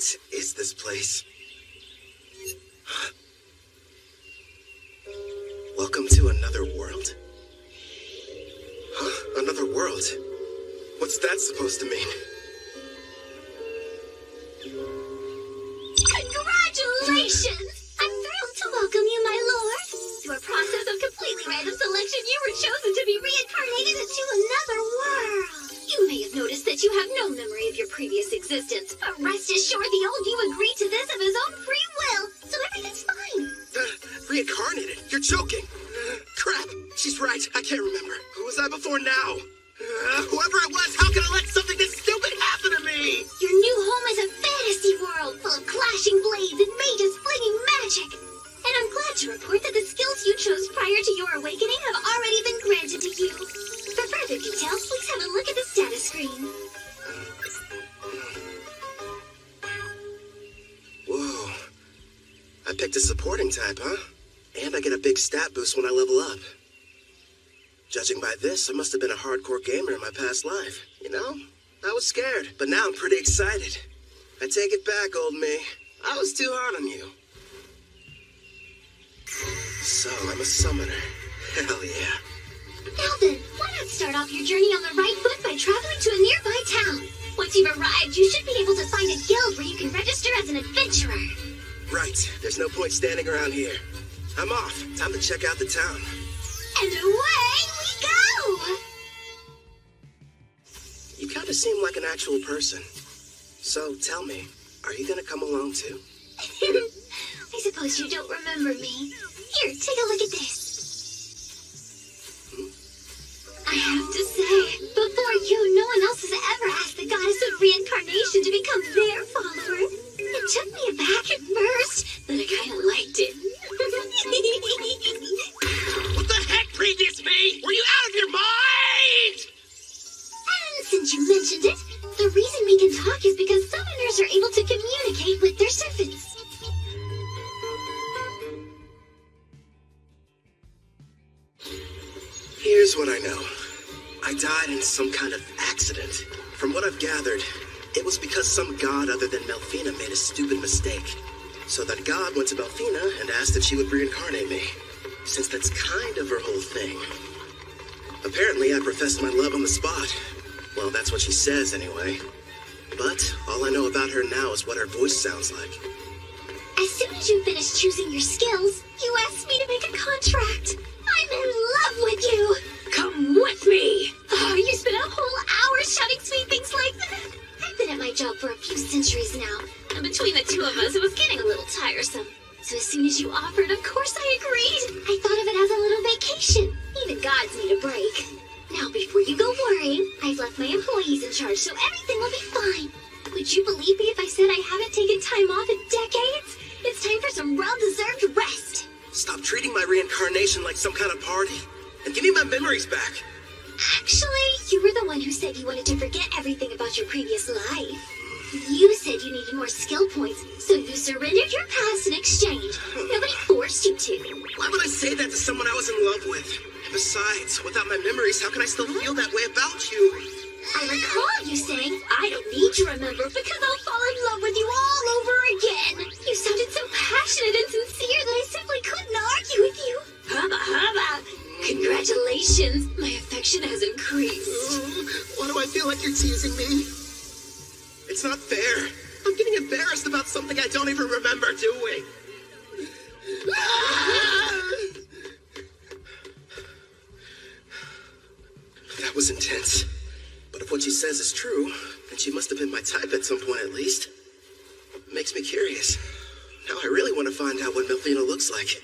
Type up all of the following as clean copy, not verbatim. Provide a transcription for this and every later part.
What is this place? Welcome to another world? Huh? Another world? What's that supposed to mean? Congratulations! I'm thrilled to welcome you, my lord. Through a process of completely random selection, you were chosen to be reincarnated into another world. You may have noticed that you have no memory of your previous existence, but rest assured the old you agreed to this of his own free will, so everything's fine. Reincarnated? You're joking! Crap! She's right. I can't remember. Who was I before now? Whoever I was, how could I let something this stupid happen to me? Your new home is a fantasy world full of clashing blades and mages flinging magic. And I'm glad to report that the skills you chose prior to your awakening have already been granted to you. For further details, please have a look at the status screen. Whoa. I picked a supporting type, huh? And I get a big stat boost when I level up. Judging by this, I must have been a hardcore gamer in my past life. You know, I was scared, but now I'm pretty excited. I take it back, old me. I was too hard on you. So, I'm a summoner. Hell yeah. Now then, why not start off your journey on the right foot by traveling to a nearby town? Once you've arrived, you should be able to find a guild where you can register as an adventurer. Right. There's no point standing around here. I'm off. Time to check out the town. And away we go! You kind of seem like an actual person. So, tell me, are you gonna come along too? I suppose you don't remember me. Here, take a look at this. I have to say, before you, no one else has ever asked the goddess of reincarnation to become their follower. It took me aback at first, but I kind of liked it. What the heck, previous me? Were you out of your mind? And since you mentioned it, the reason we can talk is because summoners are able to communicate with their servants. Here's what I know. I died in some kind of accident. From what I've gathered, it was because some god other than Melfina made a stupid mistake. So that god went to Melfina and asked if she would reincarnate me, since that's kind of her whole thing. Apparently, I professed my love on the spot. Well, that's what she says anyway. But all I know about her now is what her voice sounds like. As soon as you finish choosing your skills, you asked me to make a contract. I'm in love with you. Come with me. Oh, you spent a whole hour shouting sweet things like that. I've been at my job for a few centuries now, and between the two of us, it was getting a little tiresome. So as soon as you offered, of course I agreed. I thought of it as a little vacation. Even gods need a break. Now, before you go worrying, I've left my employees in charge, so everything will be fine. Would you believe me if I said I haven't taken time off in decades? It's time for some well-deserved rest. Stop treating my reincarnation like some kind of party, and give me my memories back. Actually, you were the one who said you wanted to forget everything about your previous life. You said you needed more skill points, so you surrendered your past in exchange. Nobody forced you to. Why would I say that to someone I was in love with? And besides, without my memories, how can I still feel that way about you? I recall you saying, I don't need to remember because I'll fall in love with you all over again. You sounded so passionate and sincere that I simply couldn't argue with you. Hubba hubba. Congratulations. My affection has increased. Why do I feel like you're teasing me? It's not fair. I'm getting embarrassed about something I don't even remember doing. That was intense. But if what she says is true, then she must have been my type at some point at least. It makes me curious. Now I really want to find out what Melfina looks like.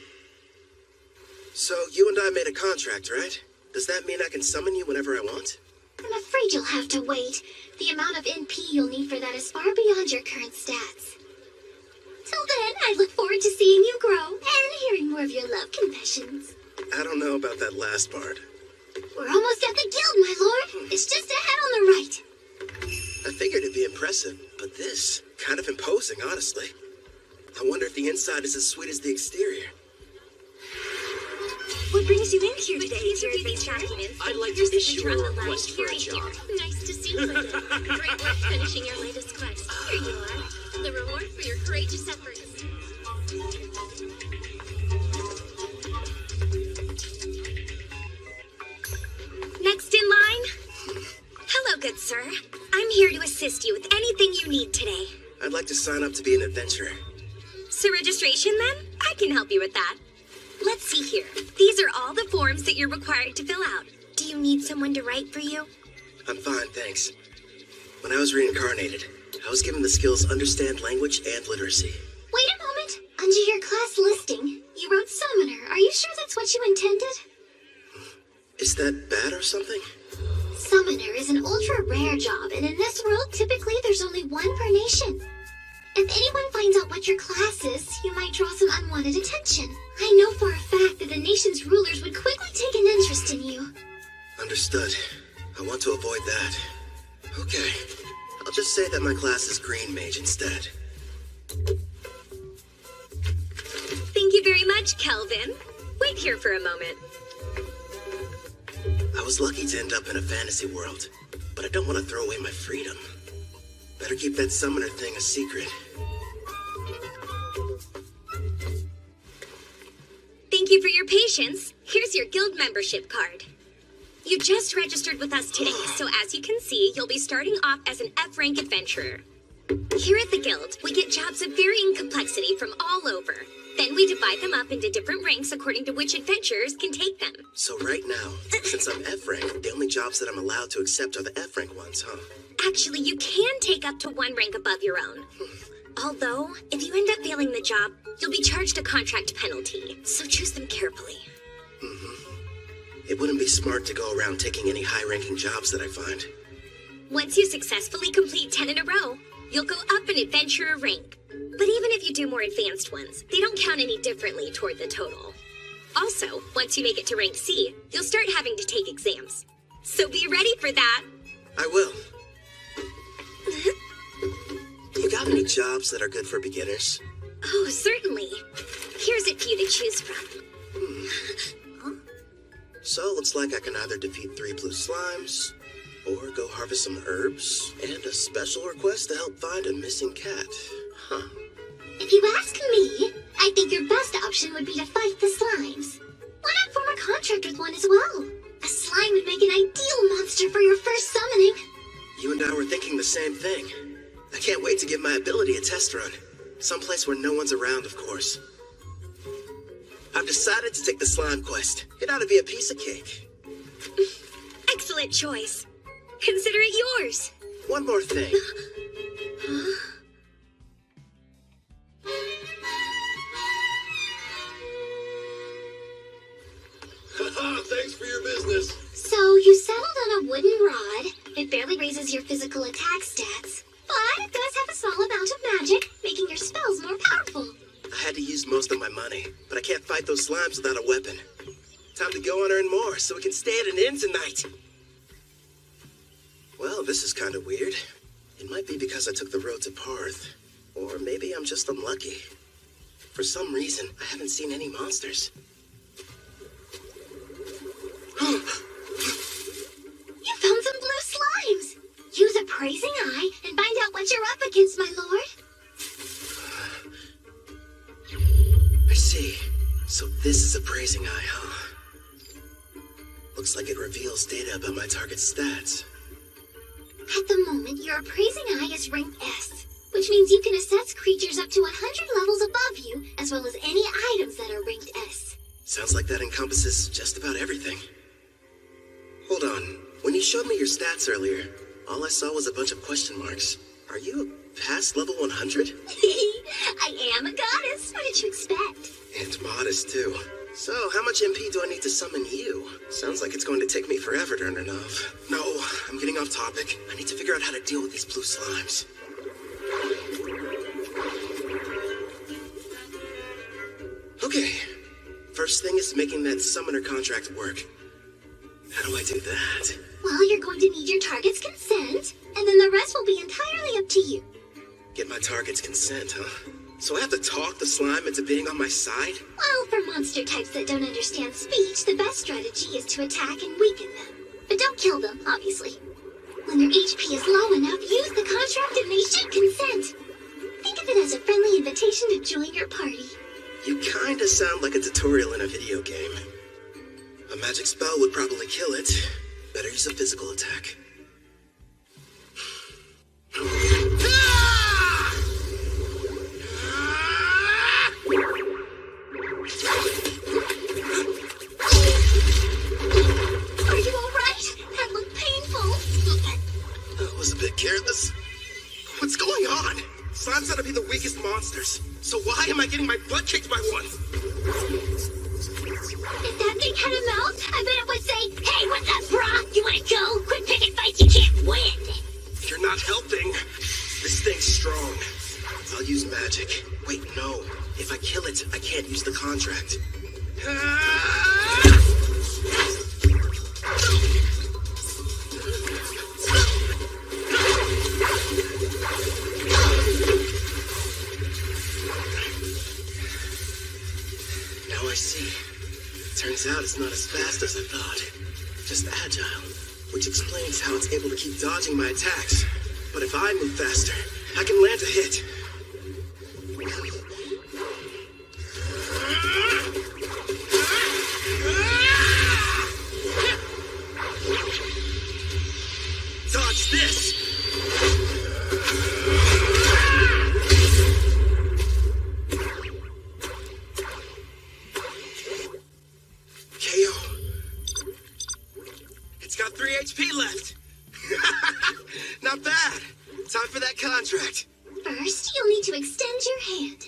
So you and I made a contract, right? Does that mean I can summon you whenever I want? I'm afraid you'll have to wait. The amount of NP you'll need for that is far beyond your current stats. Till then, I look forward to seeing you grow and hearing more of your love confessions. I don't know about that last part. We're almost at the guild, my lord. It's just ahead on the right. I figured it'd be impressive, but this, kind of imposing, honestly. I wonder if the inside is as sweet as the exterior. What brings you in here today? Is your these documents? I'd like to issue a request for a job. Nice to see you again. Great work finishing your latest quest. Here you are. the reward for your courageous efforts. Next in line. Hello, good sir. I'm here to assist you with anything you need today. I'd like to sign up to be an adventurer. So registration then? I can help you with that. Let's see here. These are all the forms that you're required to fill out. Do you need someone to write for you? I'm fine, thanks. When I was reincarnated, I was given the skills understand language and literacy. Wait a moment. Under your class listing, you wrote summoner. Are you sure that's what you intended? Is that bad or something? Summoner is an ultra-rare job, and in this world, typically there's only one per nation. If anyone finds out what your class is, you might draw some unwanted attention. I know for a fact that the nation's rulers would quickly take an interest in you. Understood. I want to avoid that. Okay. I'll just say that my class is Green Mage instead. Thank you very much, Kelvin. Wait here for a moment. I was lucky to end up in a fantasy world, but I don't want to throw away my freedom. Better keep that summoner thing a secret. Thank you for your patience. Here's your guild membership card. You just registered with us today, so as you can see, you'll be starting off as an F-rank adventurer. Here at the guild, we get jobs of varying complexity from all over. Then we divide them up into different ranks according to which adventurers can take them. So right now, since I'm F-rank, the only jobs that I'm allowed to accept are the F-rank ones, huh? Actually, you can take up to one rank above your own. Although, if you end up failing the job, you'll be charged a contract penalty, so choose them carefully. It wouldn't be smart to go around taking any high-ranking jobs that I find. Once you successfully complete 10 in a row, you'll go up an adventurer rank. But even if you do more advanced ones, they don't count any differently toward the total. Also, once you make it to rank C, you'll start having to take exams. So be ready for that. I will. You got any jobs that are good for beginners? Oh, certainly. Here's a few to choose from. So, looks like I can either defeat 3 blue slimes, or go harvest some herbs, and a special request to help find a missing cat. Huh. If you ask me, I think your best option would be to fight the slimes. Why not form a contract with one as well? A slime would make an ideal monster for your first summoning. You and I were thinking the same thing. I can't wait to give my ability a test run. Someplace where no one's around, of course. I've decided to take the slime quest. It ought to be a piece of cake. Excellent choice. Consider it yours. One more thing. Thanks for your business. So you settled on a wooden rod. It barely raises your physical attack stats, but it does have a small amount of magic, making your spells more powerful. I had to use most of my money, but I can't fight those slimes without a weapon. Time to go and earn more so we can stay at an inn tonight. Well, this is kind of weird. It might be because I took the road to Parth, or maybe I'm just unlucky. For some reason, I haven't seen any monsters. You found some blue slimes. Use a praising eye and find out what you're up against, my lord. I see. So this is a praising eye, huh? Looks like it reveals data about my target's stats. At the moment, your appraising eye is rank S, which means you can assess creatures up to 100 levels above you, as well as any items that are ranked S. Sounds like that encompasses just about everything. Hold on. When you showed me your stats earlier, all I saw was a bunch of question marks. Are you past level 100? I am a goddess. What did you expect? And modest, too. So, how much MP do I need to summon you? Sounds like it's going to take me forever to earn enough. No, I'm getting off topic. I need to figure out how to deal with these blue slimes. Okay. First thing is making that summoner contract work. How do I do that? Well, you're going to need your target's consent, and then the rest will be entirely up to you. Get my target's consent, huh? So I have to talk the slime into being on my side? Well, for monster types that don't understand speech, the best strategy is to attack and weaken them. But don't kill them, obviously. When their HP is low enough, use the contract and they should consent. Think of sound like a tutorial in a video game. A magic spell would probably kill it. Better use a physical attack. Are you alright? That looked painful. That was a bit careless. What's going on? Slime's gotta be the weakest monsters. So why am I getting my butt kicked by one? If that thing had a mouth, I bet it would say, "Hey, what's up, brah? You wanna go? Quit picking fights you can't win." You're not helping. This thing's strong. I'll use magic. Wait, no. If I kill it, I can't use the contract. Now I see. Turns out it's not as fast as I thought. Just agile, which explains how it's able to keep dodging my attacks. But if I move faster, I can land a hit. Dodge this! KO. It's got 3 HP left. Not bad. Time for that contract. First, you'll need to extend your hand.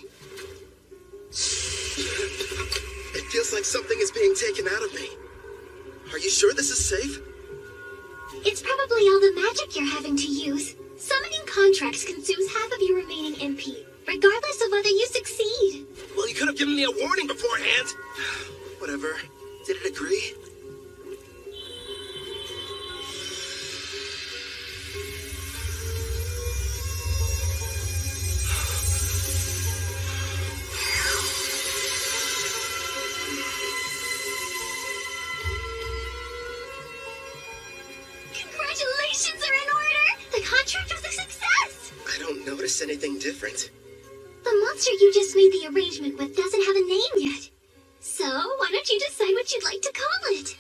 It feels like something is being taken out of me. Are you sure this is safe? It's probably all the magic you're having to use. Summoning contracts consumes half of your remaining MP, regardless of whether you succeed. Well, you could have given me a warning beforehand. Whatever. Did it agree? Congratulations are in order! The contract was a success! I don't notice anything different. The monster you just made the arrangement with doesn't have a name yet. So, why don't you decide what you'd like to call it?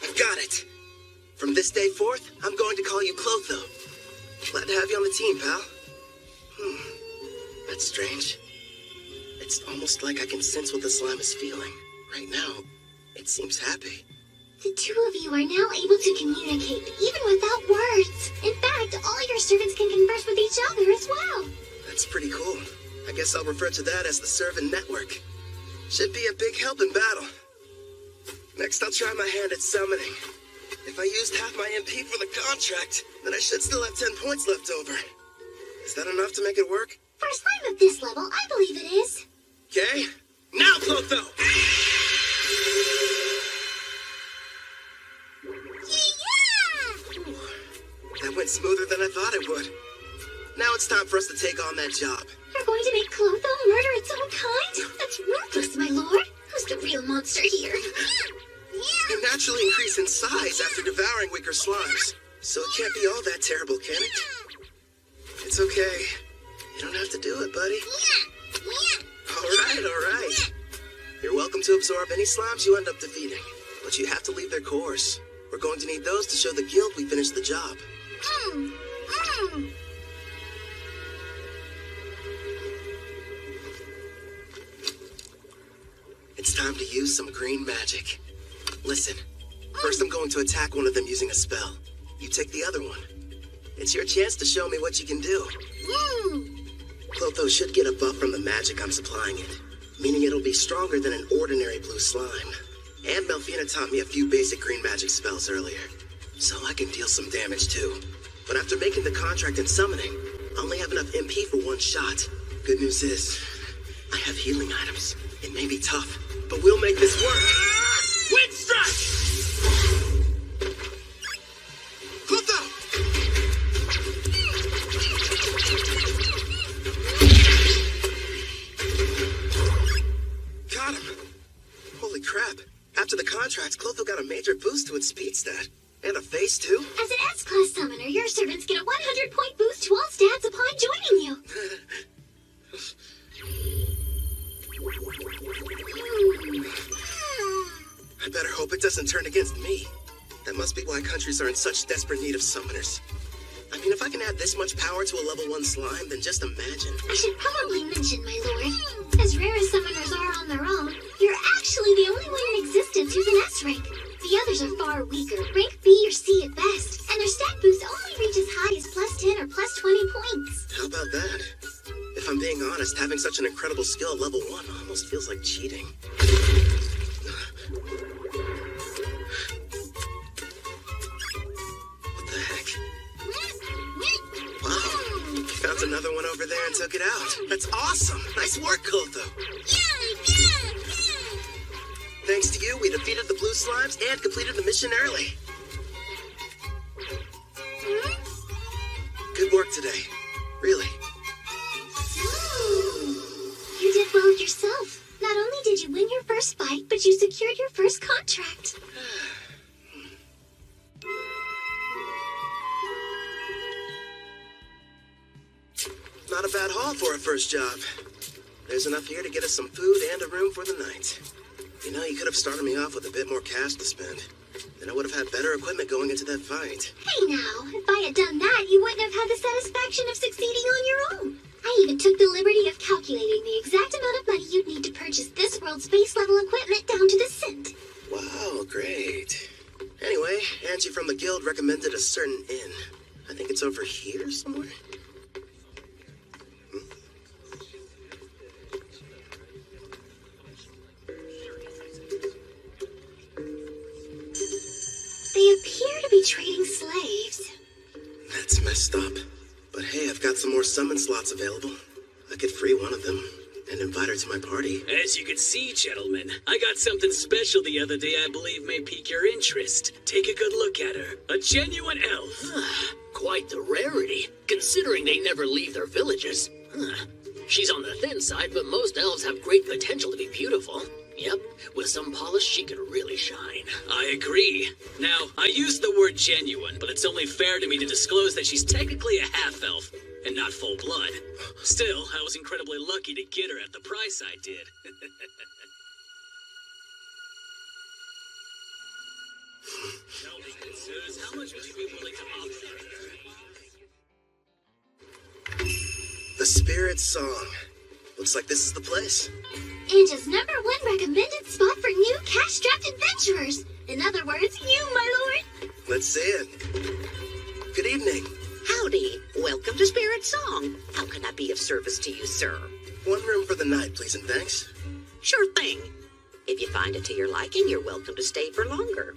I've got it. From this day forth, I'm going to call you Clotho. Glad to have you on the team, pal. That's strange. It's almost like I can sense what the slime is feeling. Right now, it seems happy. The two of you are now able to communicate, even without words. In fact, all your servants can converse with each other as well. That's pretty cool. I guess I'll refer to that as the servant network. Should be a big help in battle. Next, I'll try my hand at summoning. If I used half my MP for the contract, then I should still have 10 points left over. Is that enough to make it work? For a slime of this level, I believe it is. Okay. Now, Clotho! Yeah! That went smoother than I thought it would. Now it's time for us to take on that job. You're going to make Clotho murder its own kind? That's ruthless, my lord. Who's the real monster here? You naturally increase in size after devouring weaker slimes, so it can't be all that terrible, can it? It's okay. You don't have to do it, buddy. All right. You're welcome to absorb any slimes you end up defeating, but you have to leave their cores. We're going to need those to show the guild we finished the job. It's time to use some green magic. Listen, first I'm going to attack one of them using a spell. You take the other one. It's your chance to show me what you can do. Clotho should get a buff from the magic I'm supplying it, meaning it'll be stronger than an ordinary blue slime. And Melfina taught me a few basic green magic spells earlier, so I can deal some damage too. But after making the contract and summoning, I only have enough MP for one shot. Good news is, I have healing items. It may be tough, but we'll make this work. Wind strike! Clotho! Got him. Holy crap. After the contracts, Clotho got a major boost to its speed stat. And a face, too. As an S-Class summoner, your servants get a 100-point boost to all stats upon joining you. I better hope it doesn't turn against me. That must be why countries are in such desperate need of summoners. I mean, if I can add this much power to a level 1 slime, then just imagine. I should probably mention, my lord, as rare as summoners are on their own, you're actually the only one in existence who's an S rank. The others are far weaker, rank B or C at best, and their stat boost only reach as high as plus 10 or plus 20 points. How about that? If I'm being honest, having such an incredible skill at level 1 almost feels like cheating. What the heck? Wow, you found another one over there and took it out. That's awesome! Nice work, Kotho. Yeah. Thanks to you, we defeated the blue slimes and completed the mission early. Good work today. Really. You did well yourself. Not only did you win your first fight, but you secured your first contract. Not a bad haul for a first job. There's enough here to get us some food and a room for the night. You know, you could have started me off with a bit more cash to spend. Then I would have had better equipment going into that fight. Hey now, if I had done that, you wouldn't have had the satisfaction of succeeding on your own. I even took the liberty of calculating the exact amount of money you'd need to purchase this world's base level equipment down to the cent. Wow, great. Anyway, Angie from the guild recommended a certain inn. I think it's over here somewhere. They appear to be trading slaves. That's messed up. But hey, I've got some more summon slots available. I could free one of them and invite her to my party. As you can see, gentlemen, I got something special the other day I believe may pique your interest. Take a good look at her. A genuine elf. Quite the rarity, considering they never leave their villages. She's on the thin side, but most elves have great potential to be beautiful. Yep, with some polish, she could really shine. I agree. Now, I use the word genuine, but it's only fair to me to disclose that she's technically a half-elf, and not full-blood. Still, I was incredibly lucky to get her at the price I did. Tell me, Sus, how much would you be willing to offer? The Spirit Song. Looks like this is the place. Anja's #1 recommended spot for new cash-strapped adventurers. In other words, you, my lord. Let's see it. Good evening. Howdy. Welcome to Spirit Song. How can I be of service to you, sir? One room for the night, please, and thanks. Sure thing. If you find it to your liking, you're welcome to stay for longer.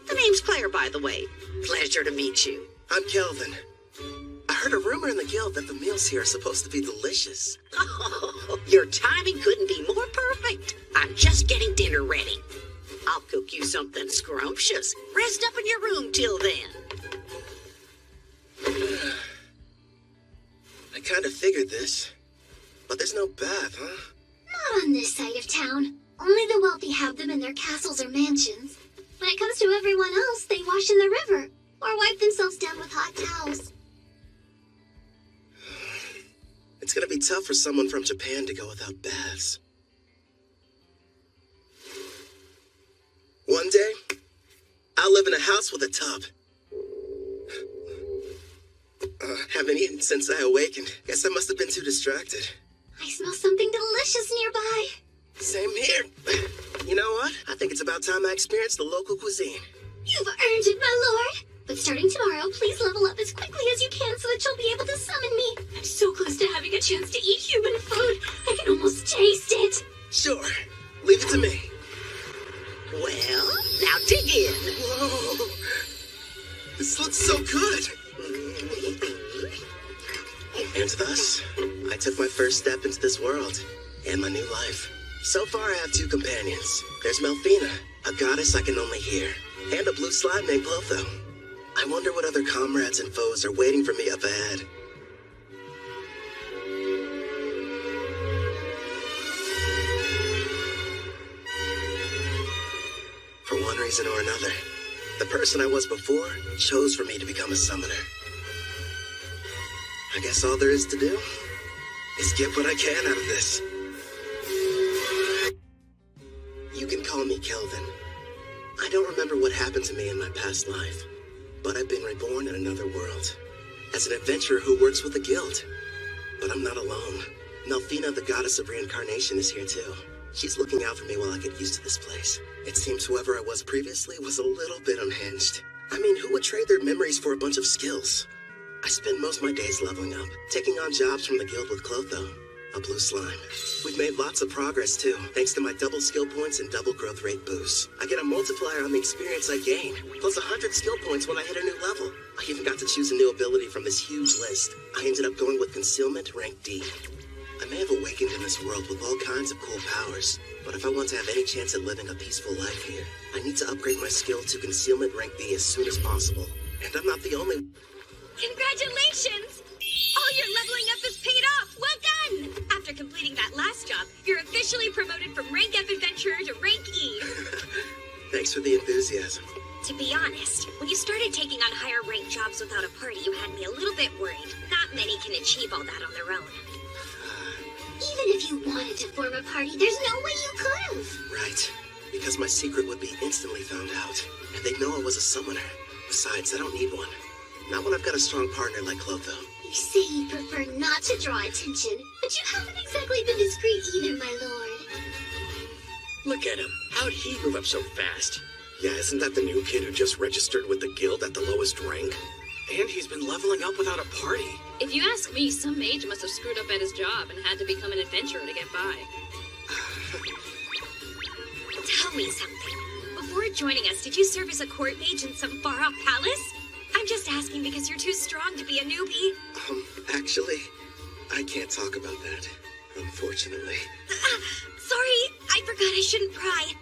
The name's Claire, by the way. Pleasure to meet you. I'm Kelvin. I heard a rumor in the guild that the meals here are supposed to be delicious. Oh, your timing couldn't be more perfect. I'm just getting dinner ready. I'll cook you something scrumptious. Rest up in your room till then. I kind of figured this. But there's no bath, huh? Not on this side of town. Only the wealthy have them in their castles or mansions. When it comes to everyone else, they wash in the river or wipe themselves down with hot towels. It's gonna be tough for someone from Japan to go without baths. One day, I'll live in a house with a tub. Haven't eaten since I awakened. Guess I must have been too distracted. I smell something delicious nearby. Same here. You know what? I think it's about time I experienced the local cuisine. You've earned it, my lord. But starting tomorrow, please level up as quickly as you can so that you'll be able to summon me. I'm so close to having a chance to eat human food. I can almost taste it. Sure. Leave it to me. Well, now dig in. Whoa. This looks so good. And thus, I took my first step into this world and my new life. So far, I have 2 companions. There's Melfina, a goddess I can only hear, and a blue slime named Clotho. I wonder what other comrades and foes are waiting for me up ahead. For one reason or another, the person I was before chose for me to become a summoner. I guess all there is to do is get what I can out of this. You can call me Kelvin. I don't remember what happened to me in my past life, but I've been reborn in another world, as an adventurer who works with the guild. But I'm not alone. Melfina, the goddess of reincarnation, is here too. She's looking out for me while I get used to this place. It seems whoever I was previously was a little bit unhinged. I mean, who would trade their memories for a bunch of skills? I spend most of my days leveling up, taking on jobs from the guild with Clotho, a blue slime. We've made lots of progress too, thanks to my double skill points and double growth rate boosts. I get a multiplier on the experience I gain, plus 100 skill points when I hit a new level. I even got to choose a new ability from this huge list. I ended up going with Concealment rank D. I may have awakened in this world with all kinds of cool powers, but if I want to have any chance at living a peaceful life here, I need to upgrade my skill to Concealment rank B as soon as possible. And I'm not the only... Congratulations! All your leveling up has paid off! Well done! After completing that last job, you're officially promoted from rank F adventurer to rank E. Thanks for the enthusiasm. To be honest, when you started taking on higher rank jobs without a party, you had me a little bit worried. Not many can achieve all that on their own. Even if you wanted to form a party, there's no way you could have. Right. Because my secret would be instantly found out, and they'd know I was a summoner. Besides, I don't need one. Not when I've got a strong partner like Clotho. You say you prefer not to draw attention, but you haven't exactly been discreet either, my lord. Look at him. How'd he move up so fast? Yeah, isn't that the new kid who just registered with the guild at the lowest rank? And he's been leveling up without a party. If you ask me, some mage must have screwed up at his job and had to become an adventurer to get by. Tell me something. Before joining us, did you serve as a court mage in some far-off palace? I'm just asking because you're too strong to be a newbie. Actually, I can't talk about that, unfortunately. Sorry, I forgot I shouldn't pry.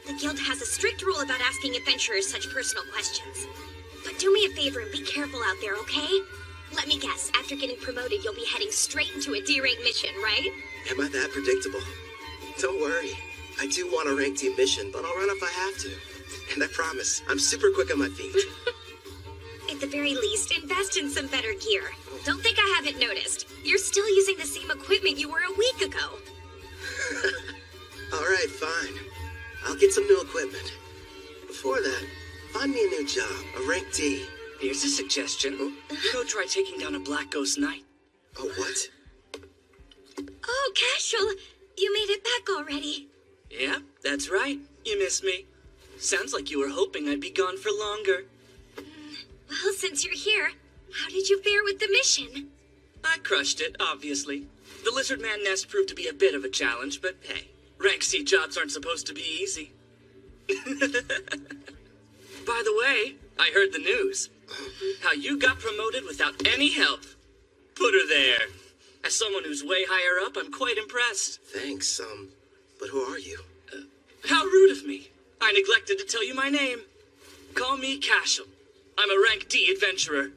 The guild has a strict rule about asking adventurers such personal questions. But do me a favor and be careful out there, okay? Let me guess, after getting promoted, you'll be heading straight into a D-rank mission, right? Am I that predictable? Don't worry. I do want a rank D mission, but I'll run if I have to. And I promise, I'm super quick on my feet. At the very least, invest in some better gear. Don't think I haven't noticed. You're still using the same equipment you were a week ago. All right, fine. I'll get some new equipment. Before that, find me a new job, a rank D. Here's a suggestion. Go try taking down a Black Ghost Knight. Oh, what? Oh, Casual, you made it back already. Yeah, that's right. You missed me. Sounds like you were hoping I'd be gone for longer. Well, since you're here, how did you fare with the mission? I crushed it, obviously. The Lizard Man nest proved to be a bit of a challenge, but hey, rank C jobs aren't supposed to be easy. By the way, I heard the news. How you got promoted without any help. Put her there. As someone who's way higher up, I'm quite impressed. Thanks, but who are you? How rude of me. I neglected to tell you my name. Call me Cashel. I'm a rank D adventurer.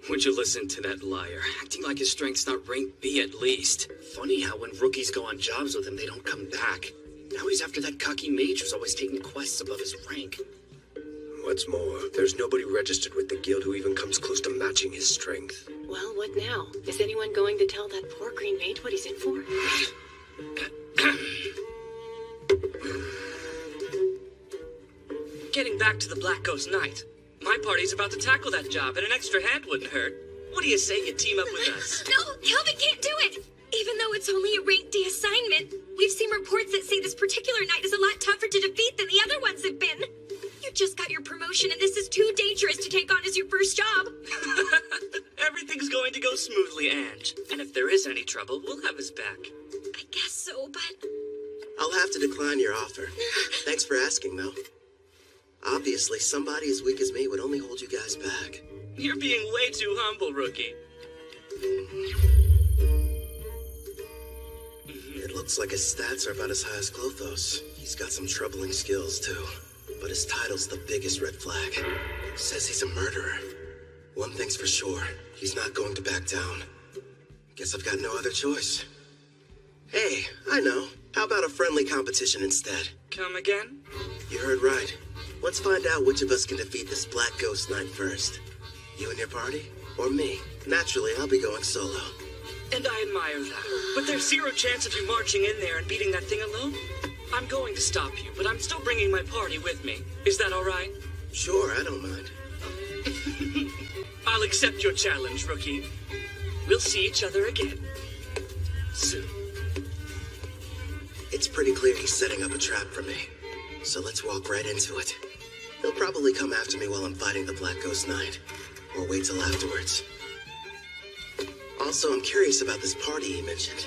Would you listen to that liar? Acting like his strength's not rank B at least. Funny how when rookies go on jobs with him, they don't come back. Now he's after that cocky mage who's always taking quests above his rank. What's more, there's nobody registered with the guild who even comes close to matching his strength. Well, what now? Is anyone going to tell that poor green mage what he's in for? Getting back to the Black Ghost Knight. My party's about to tackle that job, and an extra hand wouldn't hurt. What do you say you team up with us? No, Kelvin can't do it! Even though it's only a rank D assignment, we've seen reports that say this particular knight is a lot tougher to defeat than the other ones have been. You just got your promotion, and this is too dangerous to take on as your first job. Everything's going to go smoothly, Ange. And if there is any trouble, we'll have his back. I guess so, but... I'll have to decline your offer. Thanks for asking, though. Obviously, somebody as weak as me would only hold you guys back. You're being way too humble, rookie. It looks like his stats are about as high as Clotho's. He's got some troubling skills, too. But his title's the biggest red flag. Says he's a murderer. One thing's for sure, he's not going to back down. Guess I've got no other choice. Hey, I know. How about a friendly competition instead? Come again? You heard right. Let's find out which of us can defeat this Black Ghost Knight first. You and your party? Or me? Naturally, I'll be going solo. And I admire that. But there's zero chance of you marching in there and beating that thing alone. I'm going to stop you, but I'm still bringing my party with me. Is that all right? Sure, I don't mind. I'll accept your challenge, Rookie. We'll see each other again. Soon. It's pretty clear he's setting up a trap for me. So let's walk right into it. He'll probably come after me while I'm fighting the Black Ghost Knight. Or wait till afterwards. Also, I'm curious about this party he mentioned.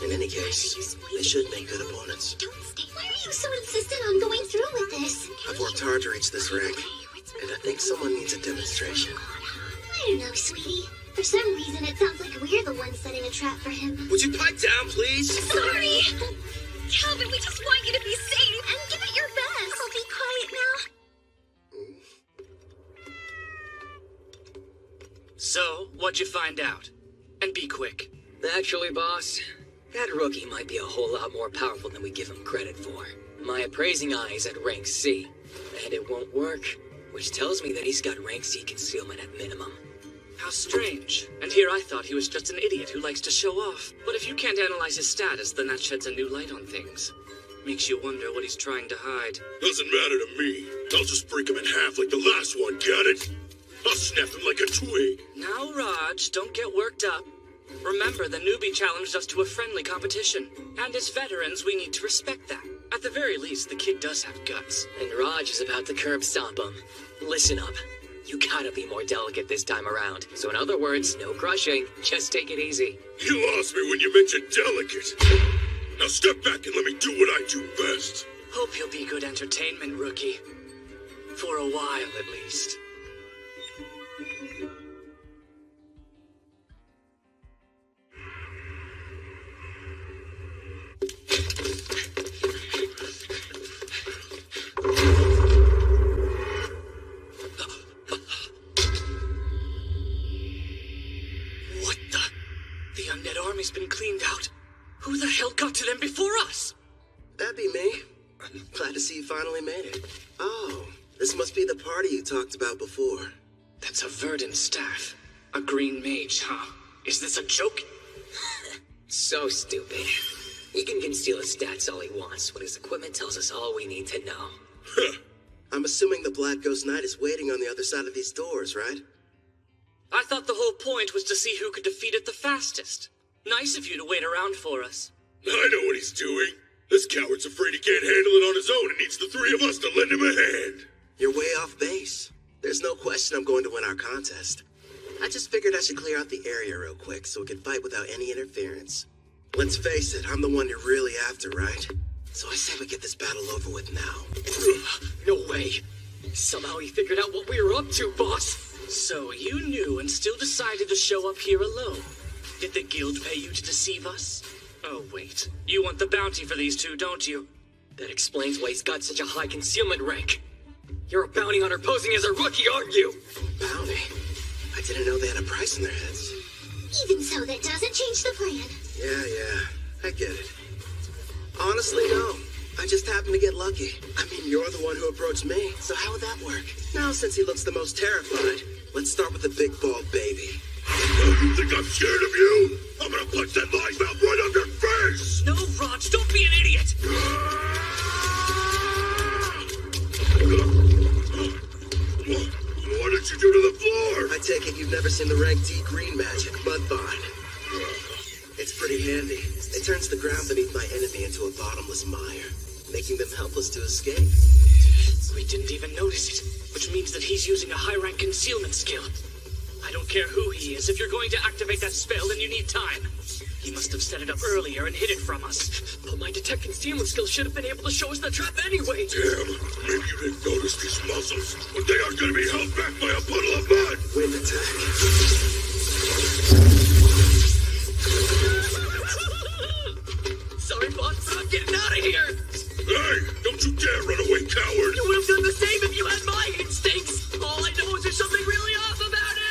In any case, they should make good opponents. Don't stay. Why are you so insistent on going through with this? I've worked hard to reach this rank, and I think someone needs a demonstration. I don't know, sweetie. For some reason, it sounds like we're the ones setting a trap for him. Would you pipe down, please? Sorry! Calvin, we just want you to be safe and give it your best. I'll be quiet now. So, what'd you find out? And be quick. Actually, boss, that rookie might be a whole lot more powerful than we give him credit for. My appraising eye is at rank C, and it won't work, which tells me that he's got rank C concealment at minimum. How strange. And here I thought he was just an idiot who likes to show off. But if you can't analyze his status, then that sheds a new light on things. Makes you wonder what he's trying to hide. Doesn't matter to me. I'll just break him in half like the last one, get it? I'll snap him like a twig. Now, Raj, don't get worked up. Remember, the newbie challenged us to a friendly competition. And as veterans, we need to respect that. At the very least, the kid does have guts. And Raj is about to curb stomp him. Listen up. You gotta be more delicate this time around. So in other words, no crushing. Just take it easy. You lost me when you mentioned delicate. Now step back and let me do what I do best. Hope you'll be good entertainment, Rookie. For a while, at least. Been cleaned out. Who the hell got to them before us? That'd be me. Glad to see you finally made it. Oh, this must be the party you talked about before. That's a verdant staff. A green mage, huh? Is this a joke? So stupid. He can conceal his stats all he wants when his equipment tells us all we need to know. I'm assuming the Black Ghost Knight is waiting on the other side of these doors, right? I thought the whole point was to see who could defeat it the fastest. Nice of you to wait around for us. I know what he's doing. This coward's afraid he can't handle it on his own and needs the three of us to lend him a hand. You're way off base. There's no question I'm going to win our contest. I just figured I should clear out the area real quick so we can fight without any interference. Let's face it, I'm the one you're really after, right? So I say we get this battle over with now. No way. Somehow he figured out what we were up to, boss. So you knew and still decided to show up here alone. Did the guild pay you to deceive us? Oh, wait. You want the bounty for these two, don't you? That explains why he's got such a high concealment rank. You're a bounty hunter posing as a rookie, aren't you? Bounty? I didn't know they had a price in their heads. Even so, that doesn't change the plan. Yeah, I get it. Honestly, no. I just happened to get lucky. I mean, you're the one who approached me, so how would that work? Now, since he looks the most terrified, let's start with the big bald baby. Oh, you think I'm scared of you? I'm gonna punch that lying mouth right on your face! No, Raj, don't be an idiot! What did you do to the floor? I take it you've never seen the rank D green magic, Mudbind. It's pretty handy. It turns the ground beneath my enemy into a bottomless mire, making them helpless to escape. We didn't even notice it, which means that he's using a high-rank concealment skill. I don't care who he is. If you're going to activate that spell, then you need time. He must have set it up earlier and hid it from us. But my detect concealment skill should have been able to show us the trap anyway. Damn, maybe you didn't notice these muscles, but they are going to be held back by a puddle of mud. Wind attack. Sorry, boss, but I'm getting out of here. Hey, don't you dare run away, coward. You would have done the same if you had my instincts. All I know is there's something really off about him.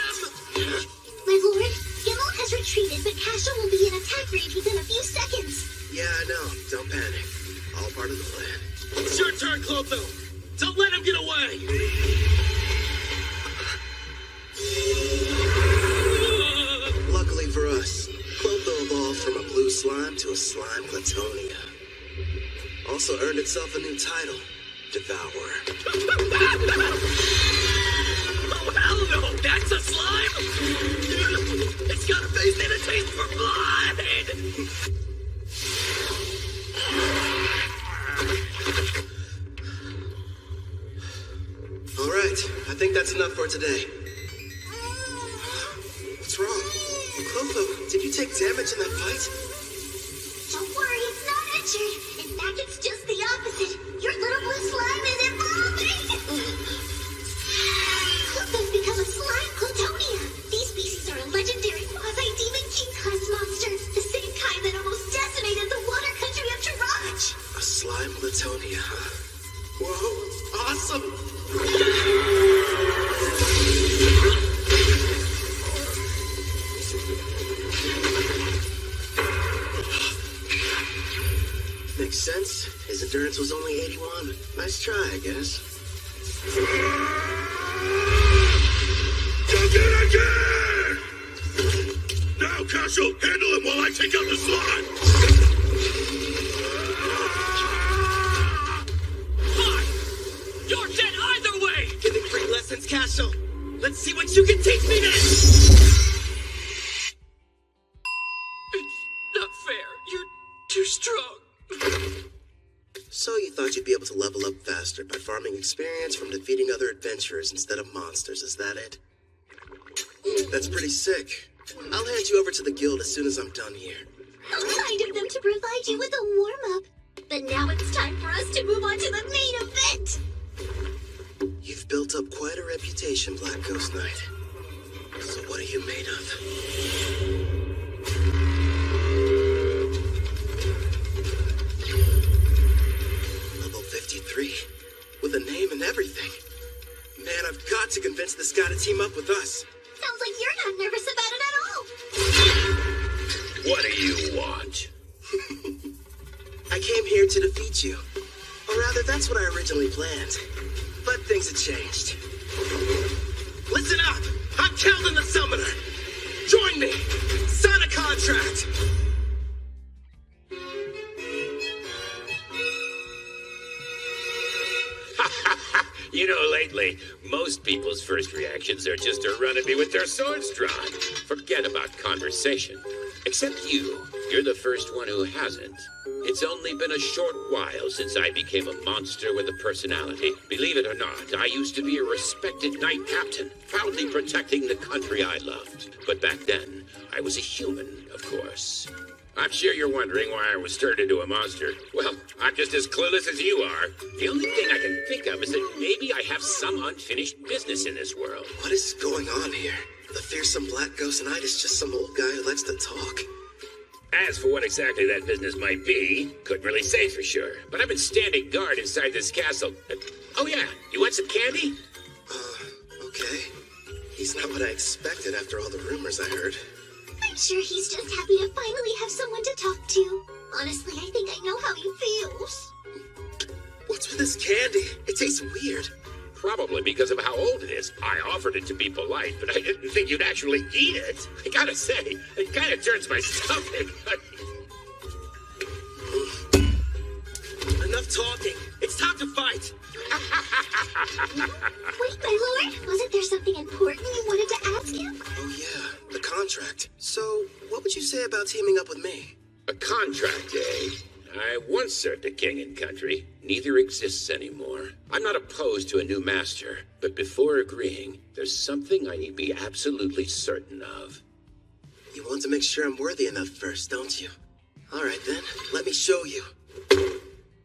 My lord, Gimel has retreated, but Kasha will be in attack range within a few seconds. Yeah, I know. Don't panic. All part of the plan. It's your turn, Clotho. Don't let him get away. Luckily for us, Clotho evolved from a blue slime to a slime platonia. Also earned itself a new title, Devourer. Oh, hell no! That's a slime! It's got a face and a taste for blood! All right, I think that's enough for today. What's wrong? Clotho, did you take damage in that fight? Don't worry, it's not injured. In fact, it's just the opposite. Your little blue slime is evolving! Clotho's become a slime Plutonia. These species are a legendary quasi-demon king-class monster. The same kind that almost decimated the water country of Taraj. A slime Plutonia, huh? Whoa, awesome! Makes sense. His endurance was only 81. Nice try, I guess. Did it again! Now, Castle, handle him while I take out the slime! Fine! You're dead either way! Give me free lessons, Castle. Let's see what you can teach me then! It's not fair. You're too strong. So you thought you'd be able to level up faster by farming experience from defeating other adventurers instead of monsters, is that it? That's pretty sick. I'll hand you over to the guild as soon as I'm done here. How kind of them to provide you with a warm-up. But now it's time for us to move on to the main event. You've built up quite a reputation, Black Ghost Knight. So what are you made of? Level 53, with a name and everything. Man, I've got to convince this guy to team up with us. Sounds like you're not nervous about it at all. What do you want? I came here to defeat you. Or rather, that's what I originally planned. But things have changed. Listen up! I'm Keldon the Summoner! Join me! Sign a contract! You know, lately, most people's first reactions are just to run at me with their swords drawn. Forget about conversation. Except you. You're the first one who hasn't. It's only been a short while since I became a monster with a personality. Believe it or not, I used to be a respected knight captain, proudly protecting the country I loved. But back then, I was a human, of course. I'm sure you're wondering why I was turned into a monster. Well, I'm just as clueless as you are. The only thing I can think of is that maybe I have some unfinished business in this world. What is going on here? The fearsome Black Ghost Knight is just some old guy who likes to talk. As for what exactly that business might be, couldn't really say for sure. But I've been standing guard inside this castle. Oh yeah, you want some candy? Okay. He's not what I expected after all the rumors I heard. I'm sure he's just happy to finally have someone to talk to. Honestly, I think I know how he feels. What's with this candy? It tastes weird. Probably because of how old it is. I offered it to be polite, but I didn't think you'd actually eat it. I gotta say, it kind of turns my stomach. Enough talking. It's time to fight. Wait, my lord, wasn't there something important you wanted to ask him? Oh yeah, the contract. So, what would you say about teaming up with me? A contract, eh? I once served a king and country. Neither exists anymore. I'm not opposed to a new master, but before agreeing, there's something I need to be absolutely certain of. You want to make sure I'm worthy enough first, don't you? All right then, let me show you.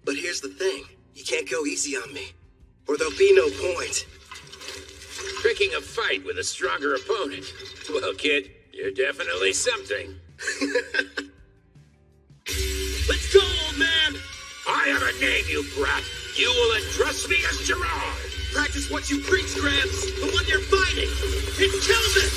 But here's the thing. You can't go easy on me, or there'll be no point. Picking a fight with a stronger opponent. Well, kid, you're definitely something. Let's go, old man! I have a name, you brat. You will address me as Gerard. Practice what you preach, Gramps. The one you're fighting. It's Keldon!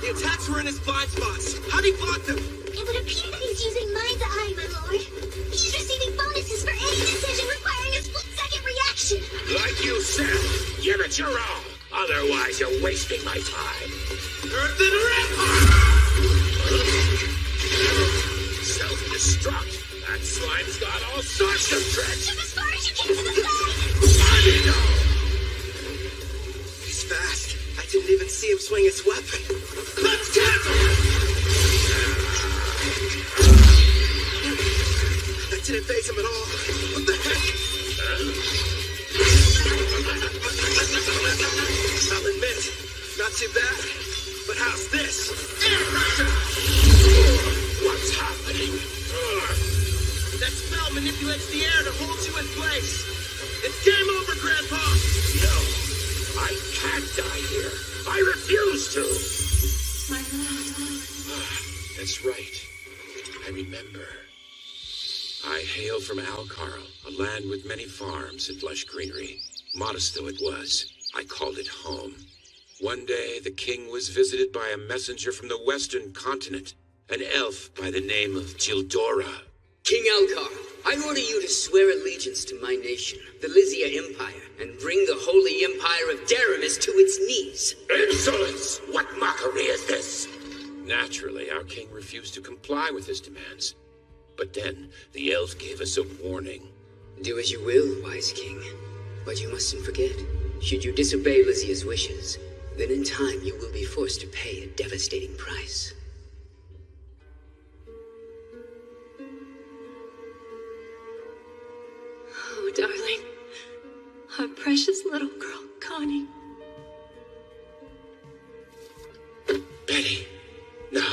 The attacks were in his blind spots. How'd he block them? It would appear that he's using Mind's Eye, my lord. He's receiving bonuses for any decision requiring a split-second reaction. Like you said, give it your all. Otherwise, you're wasting my time. Earth and Rip! Self-destruct. That slime's got all sorts of tricks. Jump as far as you can to the side! He's fast. I didn't even see him swing his weapon. Let's cancel! That didn't phase him at all. What the heck? I'll admit, not too bad. But how's this? Air pressure! What's happening? That spell manipulates the air to hold you in place. It's game over, Grandpa! No, I can't die here. I refuse to. That's right. I remember. I hail from Alcarl, a land with many farms and lush greenery. Modest though it was, I called it home. One day, the king was visited by a messenger from the western continent, an elf by the name of Gildora. King Alcar, I order you to swear allegiance to my nation, the Lysia Empire, and bring the holy empire of Daramis to its knees. Insolence! What mockery is this? Naturally, our king refused to comply with his demands. But then, the elf gave us a warning. Do as you will, wise king. But you mustn't forget, should you disobey Lysia's wishes, then in time you will be forced to pay a devastating price. Oh, darling. Our precious little girl, Connie. Betty, no.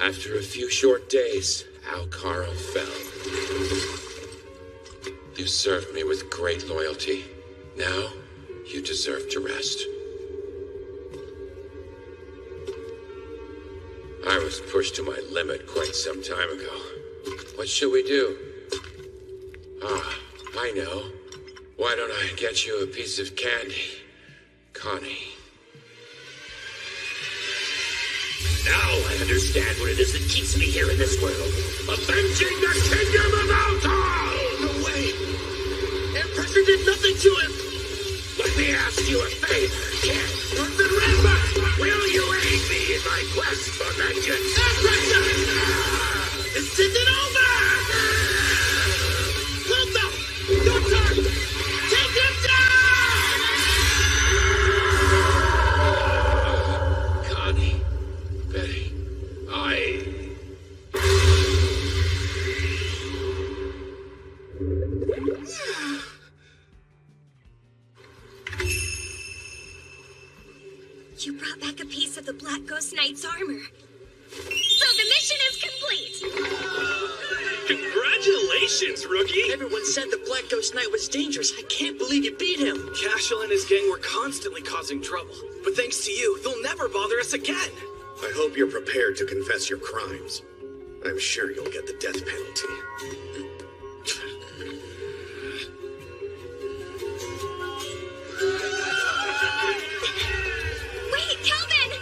After a few short days, Alcarl fell. You served me with great loyalty. Now, you deserve to rest. I was pushed to my limit quite some time ago. What shall we do? Ah, I know. Why don't I get you a piece of candy, Connie? Now I understand what it is that keeps me here in this world. Avenging the kingdom of Altar! No way! Air pressure did nothing to him! Let me ask you a favor, kid. Remember, will you aid me in my quest for vengeance? Air pressure! It's taking over! Wilda! Your turn! Take him down! Connie, Betty, You brought back a piece of the Black Ghost Knight's armor. So the mission is complete! Congratulations, rookie! Everyone said the Black Ghost Knight was dangerous. I can't believe you beat him. Cashel and his gang were constantly causing trouble. But thanks to you, they'll never bother us again. I hope you're prepared to confess your crimes. I'm sure you'll get the death penalty. Wait, Kelvin!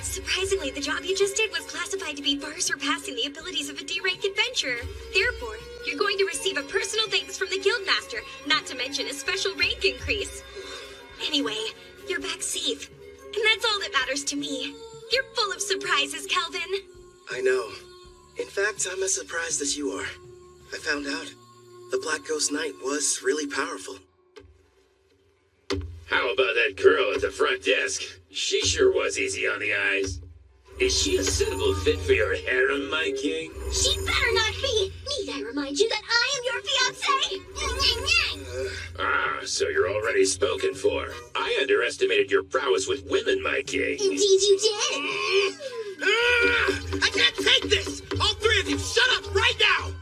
Surprisingly, the job you just did was classified to be far surpassing the abilities of a D-rank adventurer. Therefore, you're going to receive a personal thanks from the Guildmaster, not to mention a special rank increase. Anyway, you're back safe. And that's all that matters to me. You're full of surprises, Kelvin. I know. In fact, I'm as surprised as you are. I found out the Black Ghost Knight was really powerful. how about that girl at the front desk? She sure was easy on the eyes. Is she a suitable fit for your harem, my king? She better not be! Need I remind you that I am your fiancé? Ah, so you're already spoken for. I underestimated your prowess with women, my king. Indeed you did! I can't take this! All three of you, shut up right now!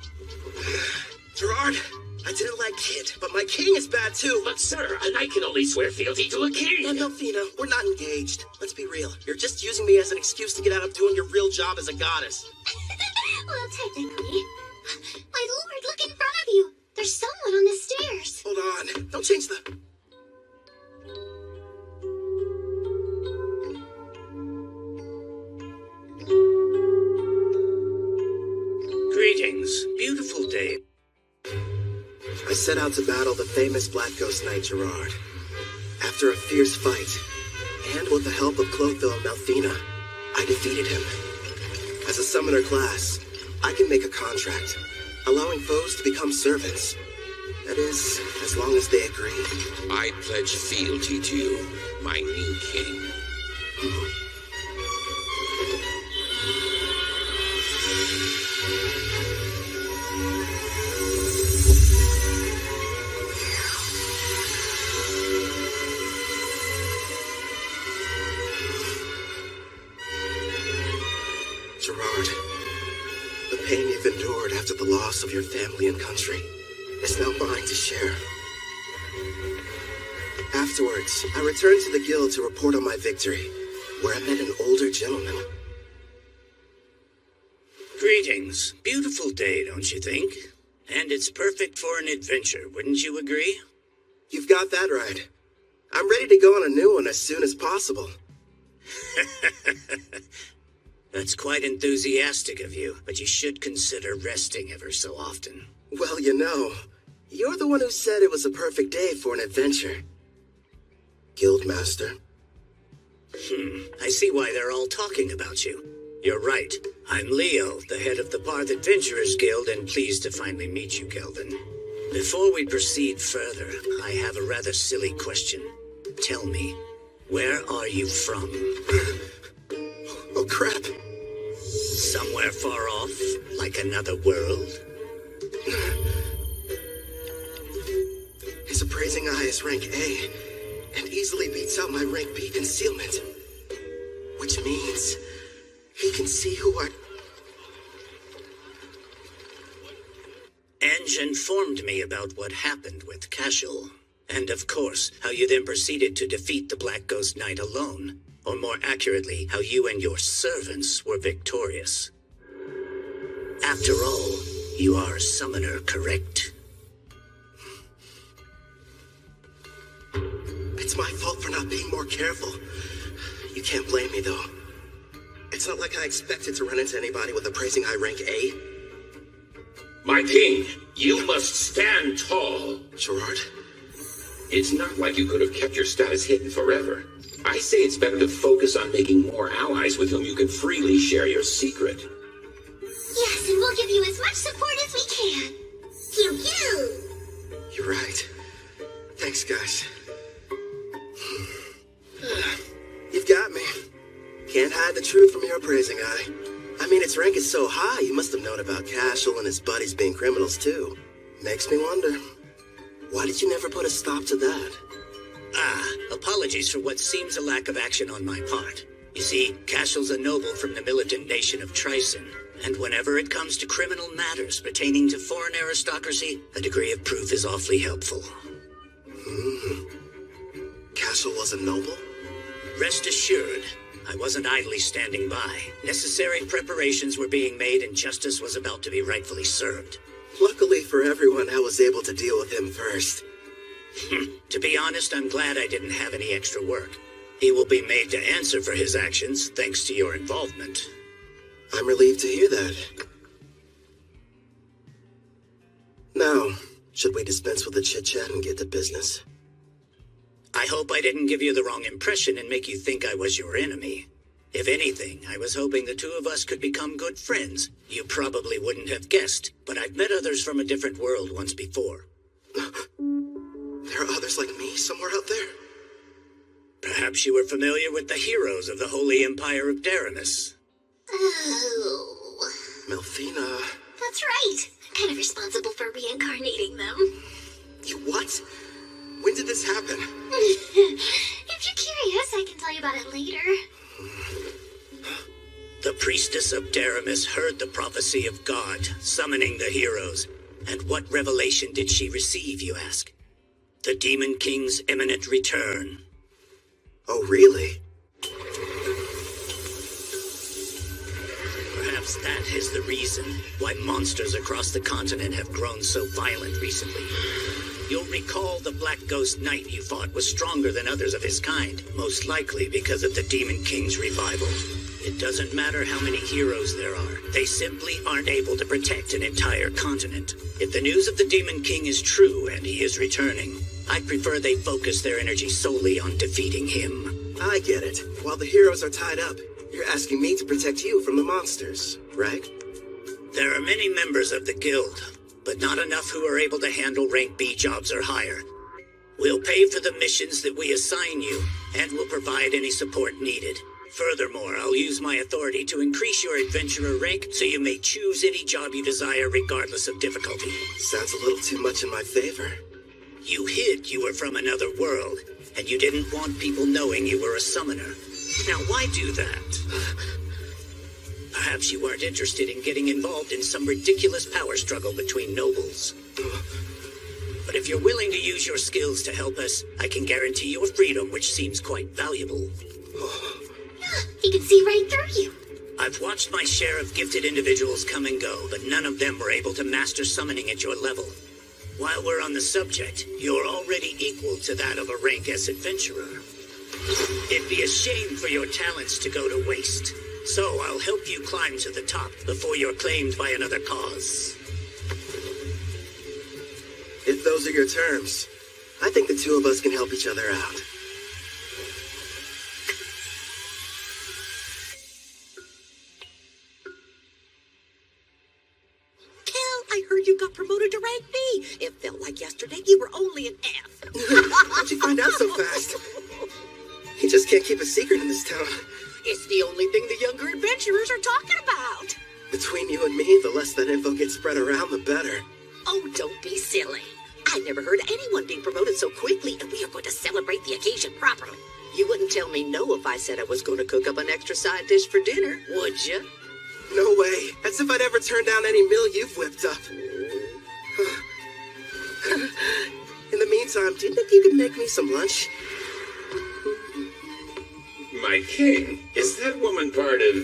Gerard, I didn't like Kid, but my king is bad too. But sir, a knight can only swear fealty to a king. And Delphina, we're not engaged. Let's be real. You're just using me as an excuse to get out of doing your real job as a goddess. Well, technically. My lord, look in front of you. There's someone on the stairs. Hold on. Don't change the... Greetings, beautiful day. set out to battle the famous Black Ghost Knight Gerard. After a fierce fight, and with the help of Clotho and Malfina, I defeated him. As a summoner class, I can make a contract, allowing foes to become servants. That is, as long as they agree. I pledge fealty to you, my new king. Gerard, the pain you've endured after the loss of your family and country is now mine to share. Afterwards, I returned to the guild to report on my victory, where I met an older gentleman. Greetings. Beautiful day, don't you think? And it's perfect for an adventure, wouldn't you agree? You've got that right. I'm ready to go on a new one as soon as possible. That's quite enthusiastic of you, but you should consider resting ever so often. Well, you know, you're the one who said it was a perfect day for an adventure. Guildmaster. I see why they're all talking about you. You're right. I'm Leo, the head of the Barth Adventurers Guild, and pleased to finally meet you, Kelvin. Before we proceed further, I have a rather silly question. Tell me, where are you from? Oh, crap. Somewhere far off, like another world? His appraising eye is rank A, and easily beats out my rank B concealment. Which means he can see who I... Eng informed me about what happened with Cashel, and of course, how you then proceeded to defeat the Black Ghost Knight alone, or more accurately, how you and your servants were victorious. After all, you are a summoner, correct? It's my fault for not being more careful. You can't blame me, though. It's not like I expected to run into anybody with appraising eye rank A. My king, you must stand tall. Gerard? It's not like you could have kept your status hidden forever. I say it's better to focus on making more allies with whom you can freely share your secret. Yes, and we'll give you as much support as we can. Pew pew! You're right. Thanks, guys. You've got me. Can't hide the truth from your appraising eye. I mean, its rank is so high, you must have known about Cashel and his buddies being criminals, too. Makes me wonder, why did you never put a stop to that? Apologies for what seems a lack of action on my part. You see, Cashel's a noble from the militant nation of Trison, and whenever it comes to criminal matters pertaining to foreign aristocracy, a degree of proof is awfully helpful. Cashel was a noble? Rest assured, I wasn't idly standing by. Necessary preparations were being made and justice was about to be rightfully served. Luckily for everyone, I was able to deal with him first. To be honest, I'm glad I didn't have any extra work. He will be made to answer for his actions, thanks to your involvement. I'm relieved to hear that. Now, should we dispense with the chit-chat and get to business? I hope I didn't give you the wrong impression and make you think I was your enemy. If anything, I was hoping the two of us could become good friends. You probably wouldn't have guessed, but I've met others from a different world once before. There are others like me somewhere out there? Perhaps you were familiar with the heroes of the Holy Empire of Daramus. Oh. Malfina. That's right. I'm kind of responsible for reincarnating them. You what? When did this happen? If you're curious, I can tell you about it later. The priestess of Daramus heard the prophecy of God, summoning the heroes. And what revelation did she receive, you ask? The Demon King's imminent return. Oh, really? Perhaps that is the reason why monsters across the continent have grown so violent recently. You'll recall the Black Ghost Knight you fought was stronger than others of his kind, most likely because of the Demon King's revival. It doesn't matter how many heroes there are. They simply aren't able to protect an entire continent. If the news of the Demon King is true and he is returning, I'd prefer they focus their energy solely on defeating him. I get it. While the heroes are tied up, you're asking me to protect you from the monsters, right? There are many members of the guild, but not enough who are able to handle rank B jobs or higher. We'll pay for the missions that we assign you, and we'll provide any support needed. Furthermore, I'll use my authority to increase your adventurer rank so you may choose any job you desire regardless of difficulty. Sounds a little too much in my favor. You hid you were from another world, and you didn't want people knowing you were a summoner. Now, why do that? Perhaps you weren't interested in getting involved in some ridiculous power struggle between nobles. But if you're willing to use your skills to help us, I can guarantee your freedom, which seems quite valuable. He can see right through you. I've watched my share of gifted individuals come and go, but none of them were able to master summoning at your level. While we're on the subject, you're already equal to that of a rank S adventurer. It'd be a shame for your talents to go to waste. So I'll help you climb to the top before you're claimed by another cause. If those are your terms, I think the two of us can help each other out. I heard you got promoted to rank B. It felt like yesterday you were only an F. How'd you find out so fast? You just can't keep a secret in this town. It's the only thing the younger adventurers are talking about. Between you and me, the less that info gets spread around, the better. Oh, don't be silly. I never heard anyone being promoted so quickly, and we are going to celebrate the occasion properly. You wouldn't tell me no if I said I was going to cook up an extra side dish for dinner, would you? No way. As if I'd ever turn down any meal you've whipped up. In the meantime, do you think you could make me some lunch? My king, is that woman part of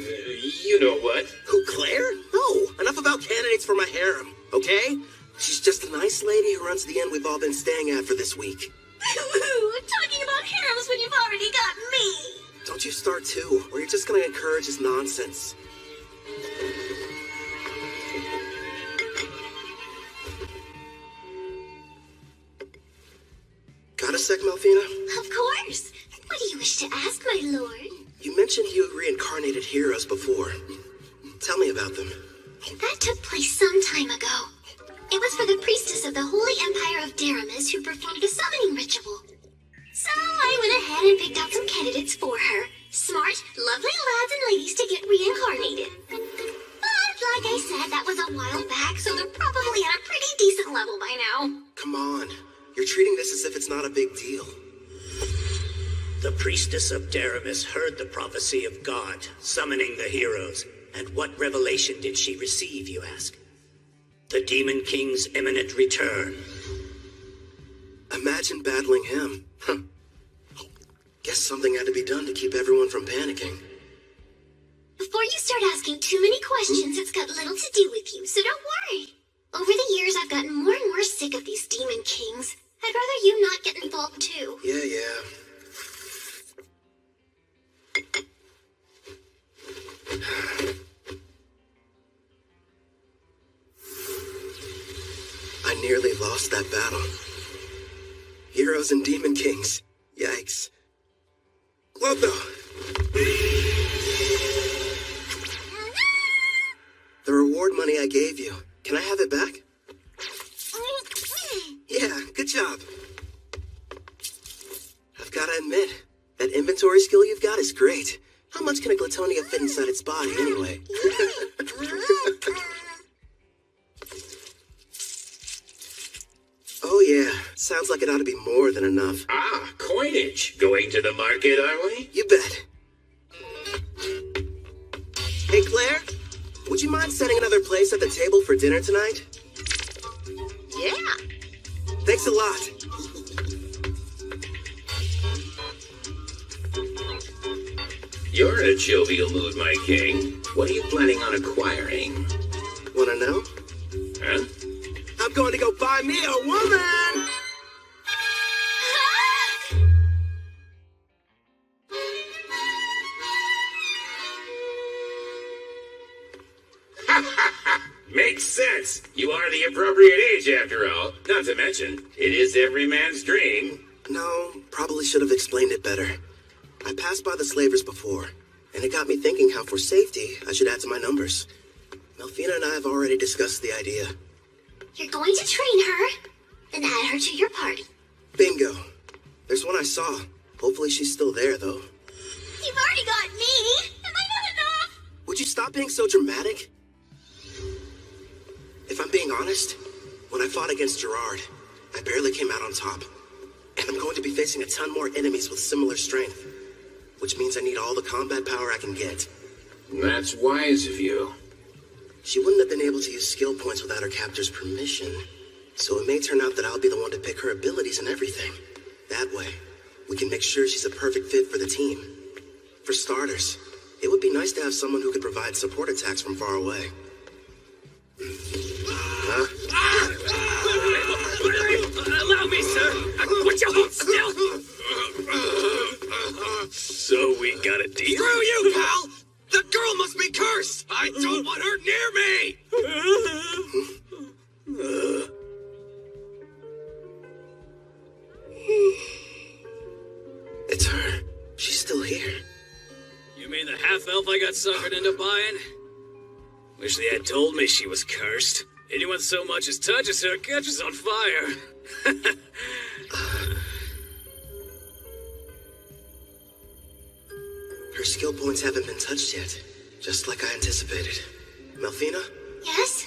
you-know-what? Who, Claire? No, enough about candidates for my harem, okay? She's just a nice lady who runs the inn we've all been staying at for this week. Talking about harems when you've already got me. Don't you start too, or you're just gonna encourage his nonsense. Got a sec, Melfina? Of course. What do you wish to ask, my lord? You mentioned you reincarnated heroes before. Tell me about them. That took place some time ago. It was for the priestess of the Holy Empire of Daramis who performed a summoning ritual. So I went ahead and picked out some candidates for her. Smart, lovely lads and ladies to get reincarnated. But like I said, that was a while back, so they're probably at a pretty decent level by now. Come on. You're treating this as if it's not a big deal. The priestess of Daramis heard the prophecy of God, summoning the heroes. And what revelation did she receive, you ask? The Demon King's imminent return. Imagine battling him. Guess something had to be done to keep everyone from panicking. Before you start asking too many questions, it's got little to do with you, so don't worry. Over the years, I've gotten more and more sick of these Demon Kings. I'd rather you not get involved, too. Yeah. I nearly lost that battle. Heroes and Demon Kings. Yikes. Clotho! The reward money I gave you. Can I have it back? Yeah, good job. I've gotta admit, that inventory skill you've got is great. How much can a Glatonia fit inside its body, anyway? Oh yeah, sounds like it ought to be more than enough. Ah, coinage. Going to the market, are we? You bet. Hey, Claire, would you mind setting another place at the table for dinner tonight? Yeah. Thanks a lot. You're in a jovial mood, my king. What are you planning on acquiring? Wanna know? Huh? I'm going to go buy me a woman! makes sense. You are the appropriate age, after all. Not to mention, it is every man's dream. No, probably should have explained it better. I passed by the slavers before, and it got me thinking how for safety, I should add to my numbers. Melfina and I have already discussed the idea. You're going to train her, then add her to your party. Bingo. There's one I saw. Hopefully she's still there, though. You've already got me! Am I not enough? Would you stop being so dramatic? If I'm being honest, when I fought against Gerard, I barely came out on top. And I'm going to be facing a ton more enemies with similar strength. Which means I need all the combat power I can get. That's wise of you. She wouldn't have been able to use skill points without her captor's permission. So it may turn out that I'll be the one to pick her abilities and everything. That way, we can make sure she's a perfect fit for the team. For starters, it would be nice to have someone who could provide support attacks from far away. Huh? Allow me, sir. Would you hold still? So we got a deal? Screw you, pal! The girl must be cursed! I don't want her near me! It's her. She's still here. You mean the half-elf I got suckered into buying? Wish they had told me she was cursed. Anyone so much as touches her catches on fire. Her skill points haven't been touched yet, just like I anticipated. Melfina? Yes?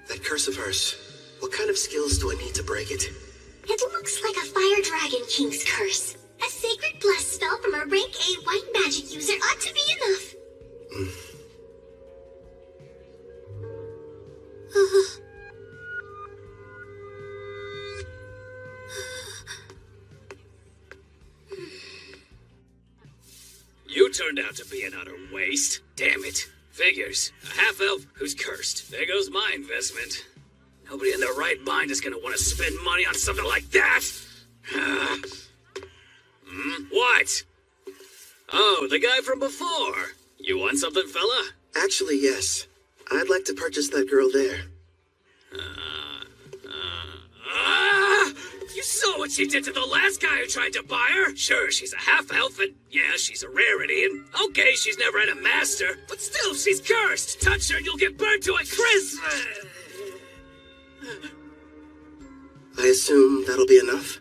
That curse of hers, what kind of skills do I need to break it? It looks like a Fire Dragon King's curse. A sacred bless spell from a rank A white magic user ought to be enough. You turned out to be an utter waste. Damn it. Figures. A half-elf who's cursed. There goes my investment. Nobody in their right mind is gonna want to spend money on something like that. What? Oh, the guy from before. You want something, fella? Actually, yes. I'd like to purchase that girl there. You saw what she did to the last guy who tried to buy her? Sure, she's a half-elf, and yeah, she's a rarity, and okay, she's never had a master, but still, she's cursed. Touch her and you'll get burned to a crisp. I assume that'll be enough?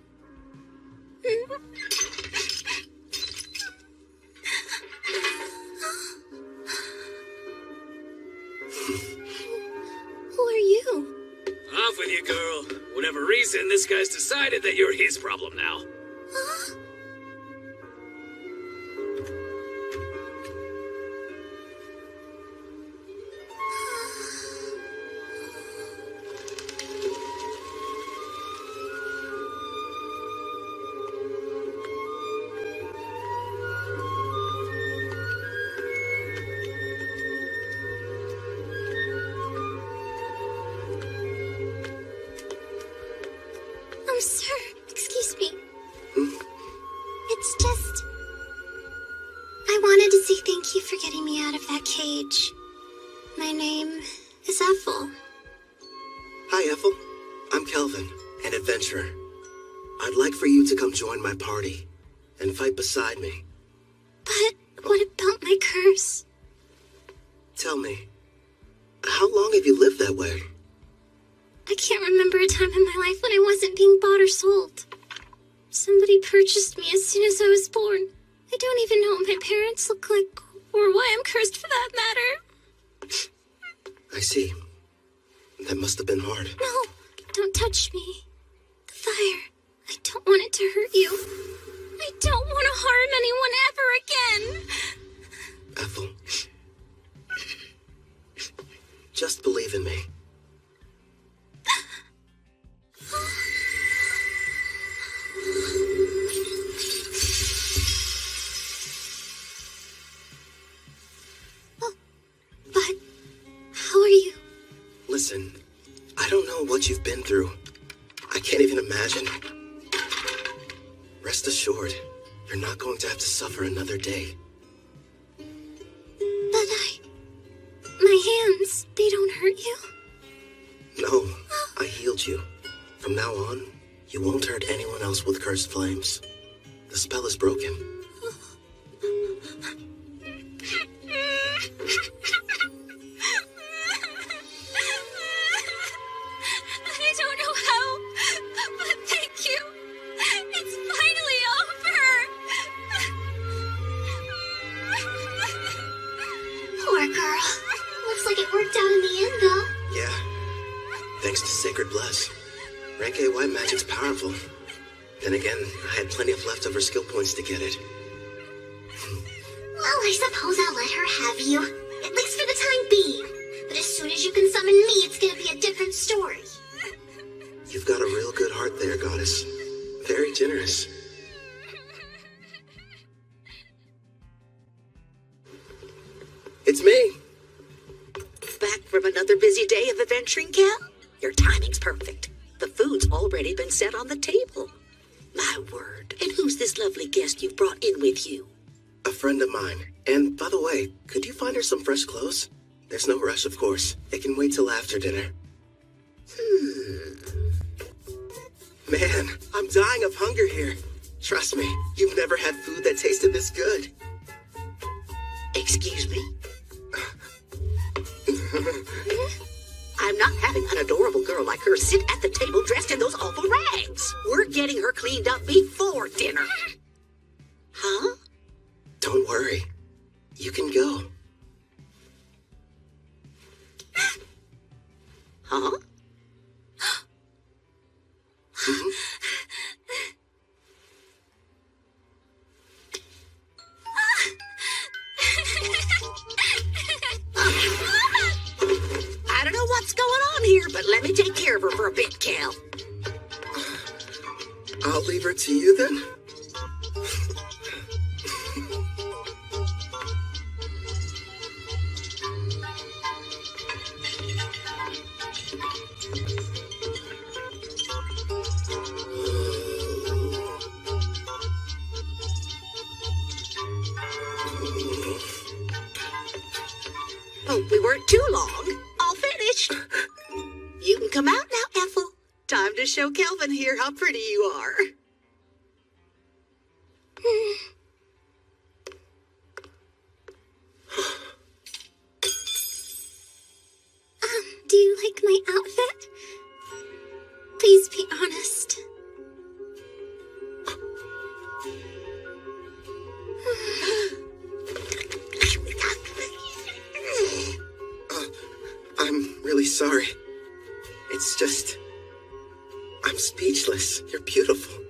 Who are you? Off with you, girl. Whatever reason, this guy's decided that you're his problem now. Huh? Sir, excuse me. It's just... I wanted to say thank you for getting me out of that cage. My name is Ethel. Hi, Ethel. I'm Kelvin, an adventurer. I'd like for you to come join my party and fight beside me. But what about my curse? Tell me, how long have you lived that way? I can't remember a time in my life when I wasn't being bought or sold. Somebody purchased me as soon as I was born. I don't even know what my parents look like, or why I'm cursed for that matter. I see. That must have been hard. No, don't touch me. The fire. I don't want it to hurt you. I don't want to harm anyone ever again. Ethel. Just believe in me. But how are you? Listen, I don't know what you've been through. I can't even imagine. Rest assured, you're not going to have to suffer another day. But my hands, they don't hurt you? No, I healed you. From now on, you won't hurt anyone else with cursed flames. The spell is broken. I don't know how, but thank you. It's finally over. Poor girl. Looks like it worked out in the end, though. Yeah. Thanks to Sacred Bless. Rank A white magic's powerful. Then again, I had plenty of leftover skill points to get it. Well, I suppose I'll let her have you. At least for the time being. But as soon as you can summon me, it's gonna be a different story. You've got a real good heart there, Goddess. Very generous. It's me. Back from another busy day of adventuring, Cal? Your timing's perfect. The food's already been set on the table. My word. And who's this lovely guest you've brought in with you? A friend of mine. And by the way, could you find her some fresh clothes? There's no rush, of course. It can wait till after dinner. Man, I'm dying of hunger here. Trust me, you've never had food that tasted this good. Excuse me? I'm not having an adorable girl like her sit at the table dressed in those awful rags. We're getting her cleaned up before dinner. Huh? Don't worry. You can go. Huh? I don't know what's going on here, but let me take care of her for a bit, Cal. I'll leave her to you then. Hope we weren't too long. All finished. You can come out now, Ethel. Time to show Kelvin here how pretty you are. Do you like my outfit? Please be honest. I'm really sorry. It's just... I'm speechless. You're beautiful.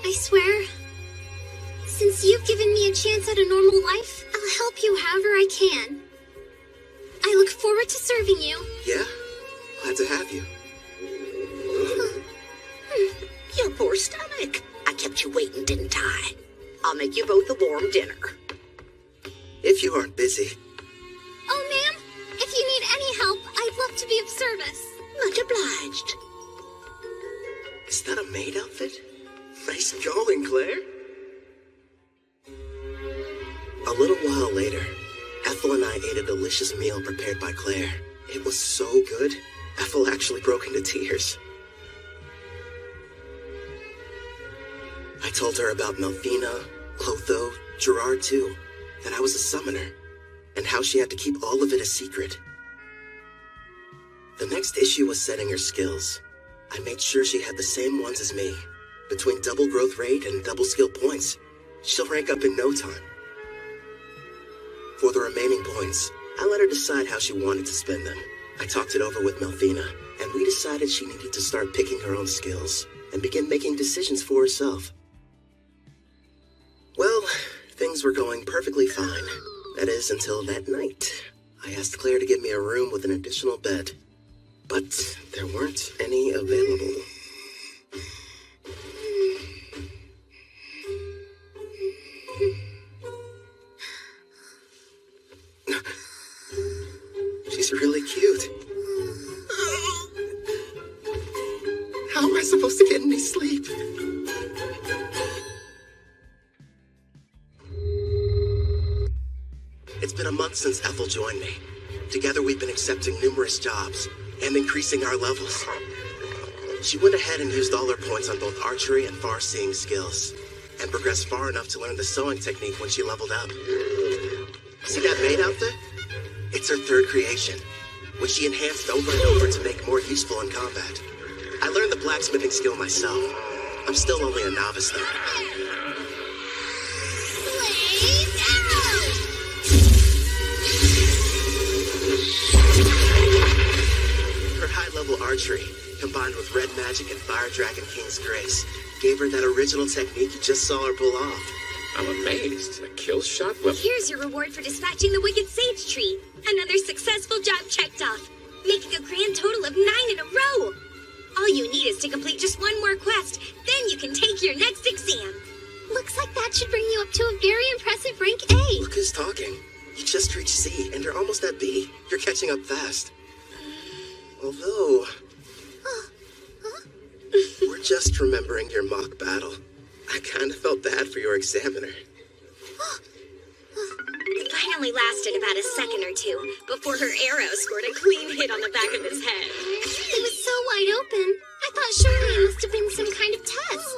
I swear, since you've given me a chance at a normal life, I'll help you however I can. I look forward to serving you. Yeah? Glad to have you. Your poor stomach. I kept you waiting, didn't I? I'll make you both a warm dinner. If you aren't busy. Oh, ma'am, if you need any help, I'd love to be of service. Much obliged. Is that a maid outfit? Nice going, Claire. A little while later, Ethel and I ate a delicious meal prepared by Claire. It was so good, Ethel actually broke into tears. I told her about Melfina, Clotho, Gerard too, that I was a summoner, and how she had to keep all of it a secret. The next issue was setting her skills. I made sure she had the same ones as me. Between double growth rate and double skill points, she'll rank up in no time. For the remaining points, I let her decide how she wanted to spend them. I talked it over with Melfina, and we decided she needed to start picking her own skills and begin making decisions for herself. Well, things were going perfectly fine. That is, until that night. I asked Claire to give me a room with an additional bed, but there weren't any available. She's really cute. How am I supposed to get any sleep? It's been a month since Ethel joined me. Together we've been accepting numerous jobs and increasing our levels. She went ahead and used all her points on both archery and far-seeing skills, and progressed far enough to learn the sewing technique when she leveled up. See that maid outfit? It's her third creation, which she enhanced over and over to make more useful in combat. I learned the blacksmithing skill myself. I'm still only a novice though. Her high-level archery, combined with red magic and Fire Dragon King's grace, gave her that original technique you just saw her pull off. I'm amazed. A kill shot? Well, Here's your reward for dispatching the Wicked Sage Tree. Another successful job checked off, making a grand total of 9 in a row. All you need is to complete just one more quest, then you can take your next exam. Looks like that should bring you up to a very impressive rank A. Look who's talking. You just reached C, and you're almost at B. You're catching up fast. Although... We're just remembering your mock battle. I kind of felt bad for your examiner. It finally lasted about a second or two before her arrow scored a clean hit on the back of his head. It was so wide open. I thought surely it must have been some kind of test.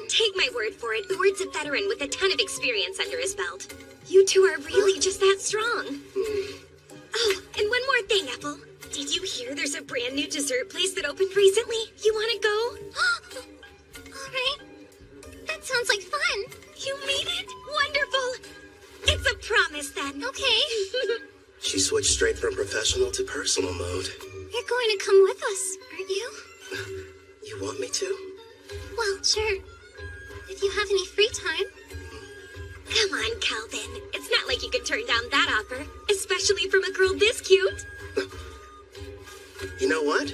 Take my word for it, Ward's a veteran with a ton of experience under his belt. You two are really just that strong. Oh, and one more thing, Ethel. Did you hear there's a brand new dessert place that opened recently? You want to go? All right. That sounds like fun. You mean it? Wonderful. It's a promise then. Okay. She switched straight from professional to personal mode. You're going to come with us, aren't you? You want me to? Well, sure. If you have any free time. Come on, Calvin. It's not like you can turn down that offer, especially from a girl this cute. You know what?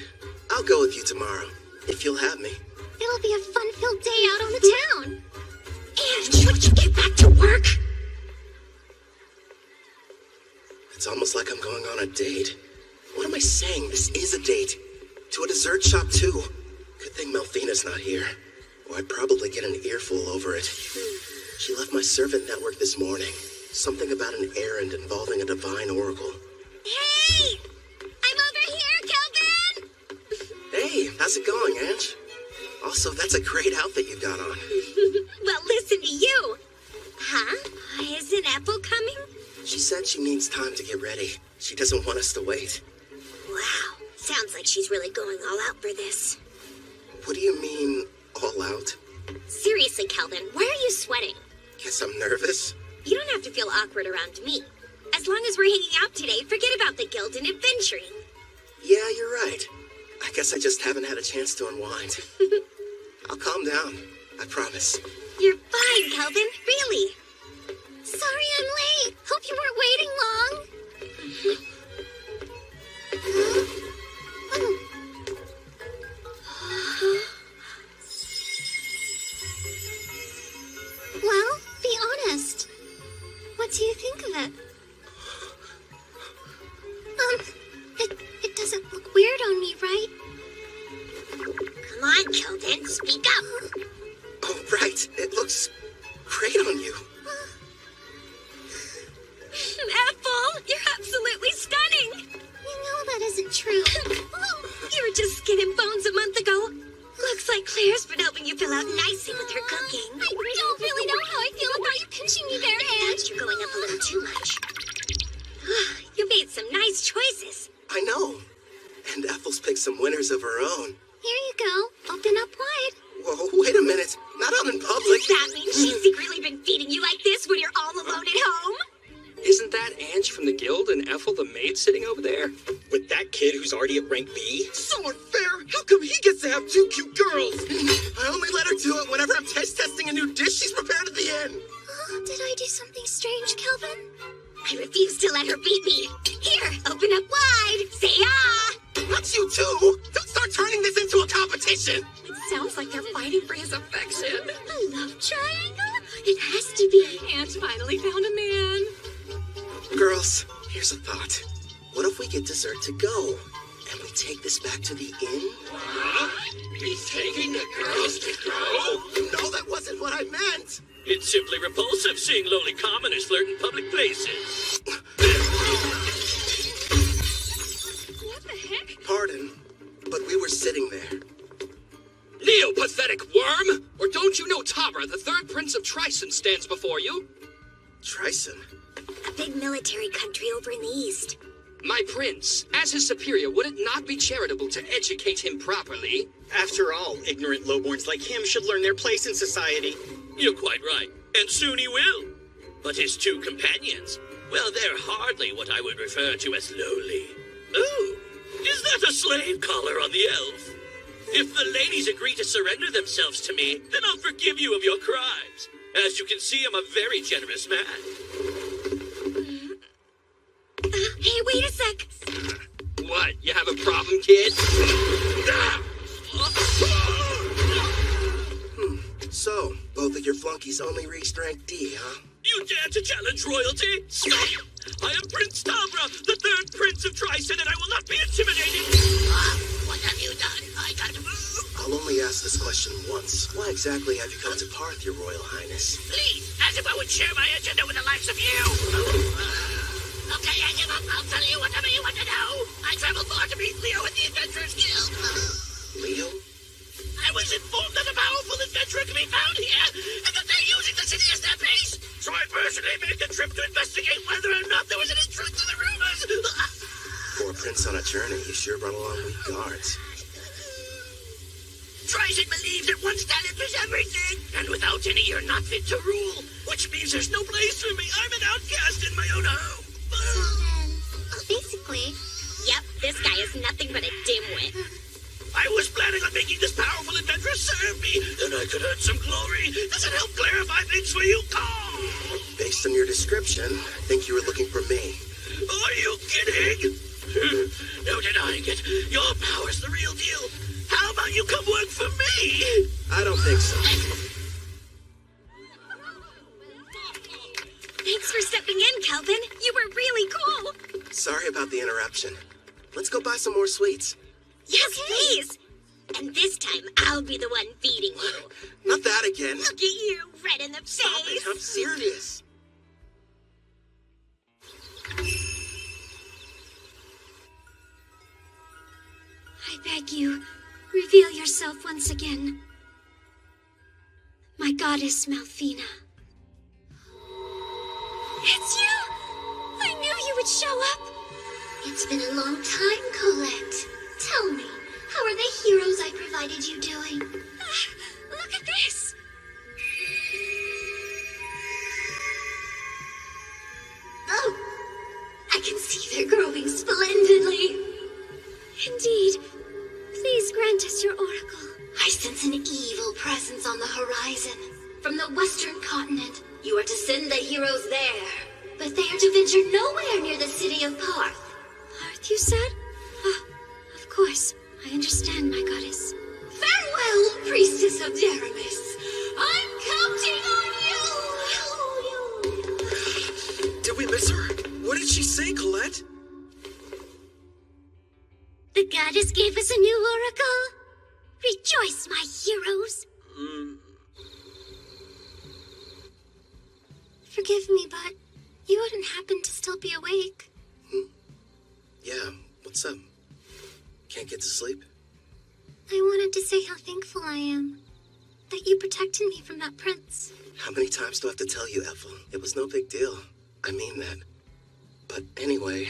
I'll go with you tomorrow, if you'll have me. It'll be a fun-filled day out on the town. And would you get back to work? It's almost like I'm going on a date. What am I saying? This is a date. To a dessert shop, too. Good thing Melfina's not here, or I'd probably get an earful over it. She left my servant network this morning. Something about an errand involving a divine oracle. Hey! I'm over here, Calvin! Hey, how's it going, Ange? Also, that's a great outfit you got on. Well, listen to you. Huh? Isn't Apple coming? She said she needs time to get ready. She doesn't want us to wait. Wow. Sounds like she's really going all out for this. What do you mean, all out? Seriously, Calvin, why are you sweating? Guess I'm nervous. You don't have to feel awkward around me. As long as we're hanging out today, forget about the guild and adventuring. Yeah, you're right. I guess I just haven't had a chance to unwind. I'll calm down. I promise. You're fine, Calvin. Really. Sorry I'm late. Hope you weren't waiting long. Well, be honest. What do you think of it? It doesn't look weird on me, right? Come on, Kelvin, speak up. Oh, right. It looks great on you. Apple, you're absolutely stunning. You know that isn't true. You were just skin and bones a month ago. Looks like Claire's been helping you fill out nicely with her cooking. I don't really know how I feel about you pinching me there, Ange. You're going up a little too much. You made some nice choices. I know. And Ethel's picked some winners of her own. Here you go. Open up wide. Whoa, wait a minute. Not out in public. Does that mean she's secretly been feeding you like this when you're all alone at home? Isn't that Ange from the guild and Ethel the maid sitting over there? With that kid who's already at rank B? So unfair! How come he gets to have two cute girls? I only let her do it whenever I'm taste testing a new dish she's prepared at the inn. Did I do something strange, Kelvin? I refuse to let her beat me. Here, open up wide. Say ah! Not you too! Don't start turning this into a competition! It sounds like they're fighting for his affection. A love triangle? It has to be. Ange finally found a man. Girls, here's a thought. What if we get dessert to go? And we take this back to the inn? Huh? He's taking the girls to go? No, that wasn't what I meant! It's simply repulsive seeing lowly commoners flirt in public places. pathetic worm? Or don't you know Tabra, the third prince of Tryson, stands before you? Tryson? A big military country over in the east. My prince, as his superior, would it not be charitable to educate him properly? After all, ignorant lowborns like him should learn their place in society. You're quite right, and soon he will. But his two companions, well, they're hardly what I would refer to as lowly. Oh, is that a slave collar on the elf? If the ladies agree to surrender themselves to me, then I'll forgive you of your crimes. As you can see, I'm a very generous man. Hey, wait a sec. What, you have a problem, kid? So, both of your flunkies only reached rank D, huh? You dare to challenge royalty? Stop! I am Prince Tabra, the third prince of Tryson, and I will not be intimidated! What have you done? I can't move. I'll only ask this question once. Why exactly have you come to Parth, your royal highness? Please, as if I would share my agenda with the likes of you! Okay, I give up. I'll tell you whatever you want to know. I traveled far to meet Leo at the Adventurers Guild. Leo? I was informed that a powerful adventurer can be found here, and that they're using the city as their base. So I personally made the trip to investigate whether or not there was any truth to the rumors. For a prince on a journey, you sure brought along weak guards. Tryson believes that one's talent is everything, and without any, you're not fit to rule. Which means there's no place for me. I'm an outcast in my own home. Basically, yep, this guy is nothing but a dimwit. I was planning on making this powerful adventurer serve me, then I could earn some glory. Does it help clarify things for you, Carl? Based on your description, I think you were looking for me. Are you kidding? No denying it. Your power's the real deal. How about you come work for me? I don't think so. Thanks for stepping in, Kelvin. You were really cool. Sorry about the interruption. Let's go buy some more sweets. Yes, please. And this time, I'll be the one feeding you. Not that again. Look at you, red in the face. Stop it, I'm serious. I beg you, reveal yourself once again. My goddess, Malfina. It's you! I knew you would show up. It's been a long time, Colette. Tell me, how are the heroes I provided you doing? Look at this! Oh, I can see they're growing splendidly. Indeed. Please grant us your oracle. I sense an evil presence on the horizon. From the western continent, you are to send the heroes there. But they are to venture nowhere near the city of Parth. Parth, you said? Oh, of course. I understand, my goddess. Farewell, priestess of Deramis. I'm counting on you! Did we miss her? What did she say, Colette? The goddess gave us a new oracle. Rejoice, my heroes. Forgive me, but you wouldn't happen to still be awake. Yeah, what's up? Can't get to sleep? I wanted to say how thankful I am that you protected me from that prince. How many times do I have to tell you, Ethel? It was no big deal. I mean that. But anyway,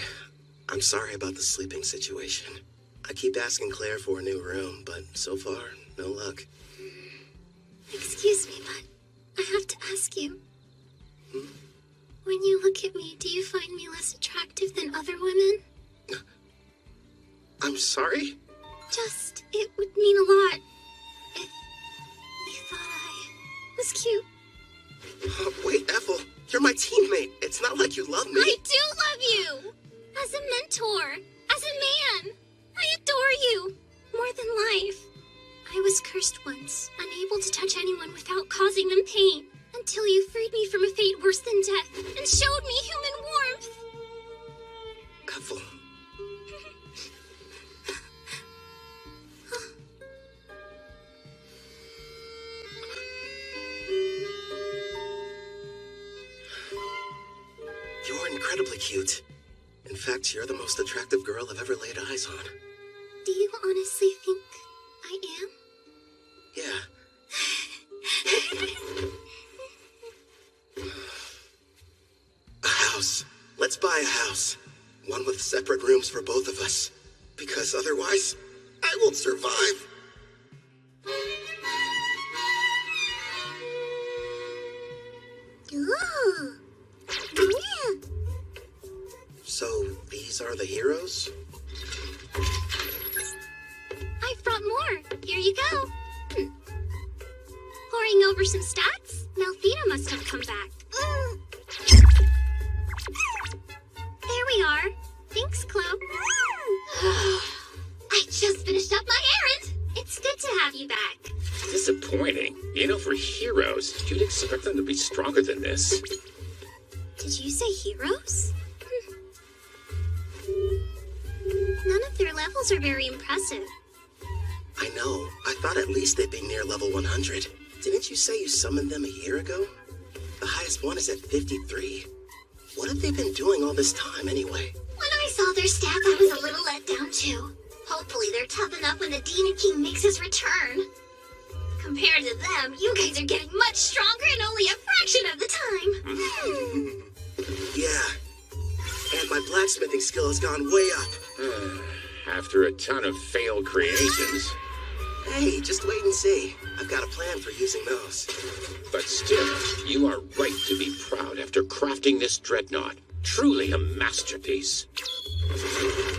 I'm sorry about the sleeping situation. I keep asking Claire for a new room, but so far, no luck. Excuse me, but I have to ask you. When you look at me, do you find me less attractive than other women? I'm sorry? Just, it would mean a lot if you thought I was cute. Wait, Ethel, you're my teammate. It's not like you love me. I do love you! As a mentor, as a man. I adore you, more than life. I was cursed once, unable to touch anyone without causing them pain, until you freed me from a fate worse than death and showed me human warmth. Ethel. You're incredibly cute. In fact, you're the most attractive girl I've ever laid eyes on. Do you honestly think I am? Yeah, Let's buy a house. One with separate rooms for both of us. Because otherwise, I won't survive. Ooh. Yeah. So, these are the heroes? I've brought more. Here you go. Pouring over some stats? Melfina must have come back. There we are. Thanks, Chloe. I just finished up my errand. It's good to have you back. Disappointing. You know, for heroes, you'd expect them to be stronger than this. Did you say heroes? None of their levels are very impressive. I know. I thought at least they'd be near level 100. Didn't you say you summoned them a year ago? The highest one is at 53. What have they been doing all this time anyway? When I saw their stats, I was a little let down too. Hopefully they're tough enough when the Demon King makes his return. Compared to them, you guys are getting much stronger in only a fraction of the time. Yeah. And my blacksmithing skill has gone way up. After a ton of failed creations. Hey, just wait and see. I've got a plan for using those. But still, you are right to be proud after crafting this dreadnought. Truly a masterpiece.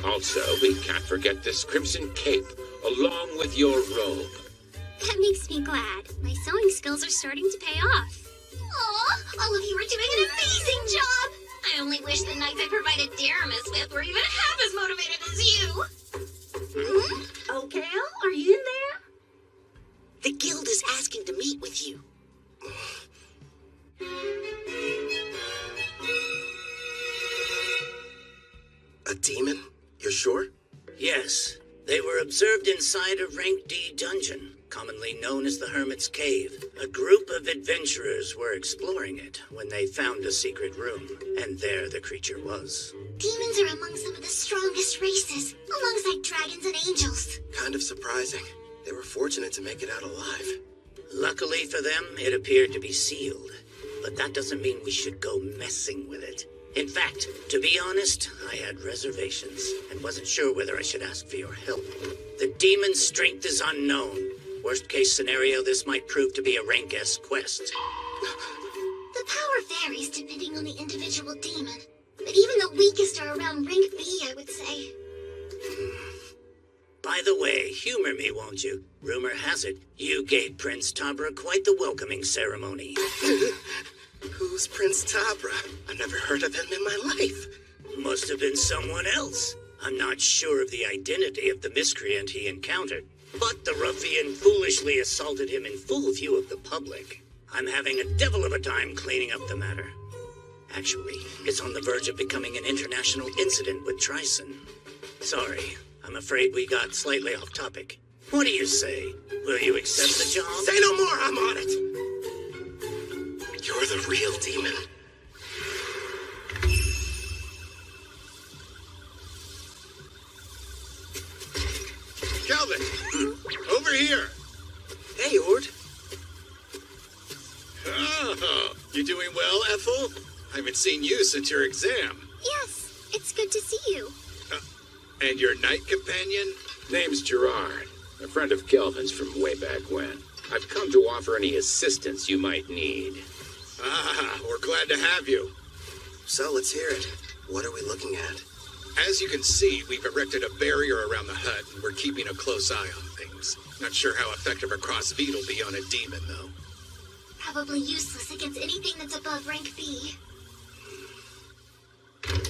Also, we can't forget this crimson cape, along with your robe. That makes me glad. My sewing skills are starting to pay off. Aw, all of you are doing an amazing job! I only wish the knights I provided Daramus with were even half as motivated as you! Okay, are you in there? The guild is asking to meet with you. A demon? You're sure? Yes. They were observed inside a Rank D dungeon, commonly known as the Hermit's Cave. A group of adventurers were exploring it when they found a secret room, and there the creature was. Demons are among some of the strongest races, alongside dragons and angels. Kind of surprising. They were fortunate to make it out alive. Luckily for them, it appeared to be sealed. But that doesn't mean we should go messing with it. In fact, to be honest, I had reservations and wasn't sure whether I should ask for your help. The demon's strength is unknown. Worst case scenario, this might prove to be a Rank S quest. The power varies depending on the individual demon, but even the weakest are around Rank B, I would say. By the way, humor me, won't you? Rumor has it, you gave Prince Tabra quite the welcoming ceremony. Who's Prince Tabra? I've never heard of him in my life. Must have been someone else. I'm not sure of the identity of the miscreant he encountered, but the ruffian foolishly assaulted him in full view of the public. I'm having a devil of a time cleaning up the matter. Actually, it's on the verge of becoming an international incident with Tryson. Sorry, I'm afraid we got slightly off topic. What do you say? Will you accept the job? Say no more, I'm on it! You're the real demon. Calvin! Over here! Hey, Ord. Oh, you doing well, Ethel? I haven't seen you since your exam. Yes, it's good to see you. And your knight companion? Name's Gerard, a friend of Kelvin's from way back when. I've come to offer any assistance you might need. Ah, we're glad to have you. So, let's hear it. What are we looking at? As you can see, we've erected a barrier around the hut, and we're keeping a close eye on things. Not sure how effective a crossfeed will be on a demon, though. Probably useless against anything that's above Rank B.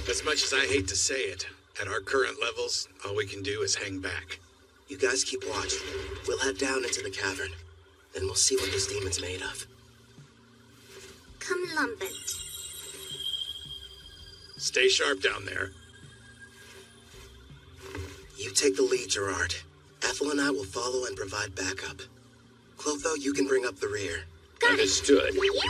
As much as I hate to say it, at our current levels, all we can do is hang back. You guys keep watch. We'll head down into the cavern. Then we'll see what this demon's made of. Come lumpet. Stay sharp down there. You take the lead, Gerard. Ethel and I will follow and provide backup. Clotho, you can bring up the rear. Understood. Yeah!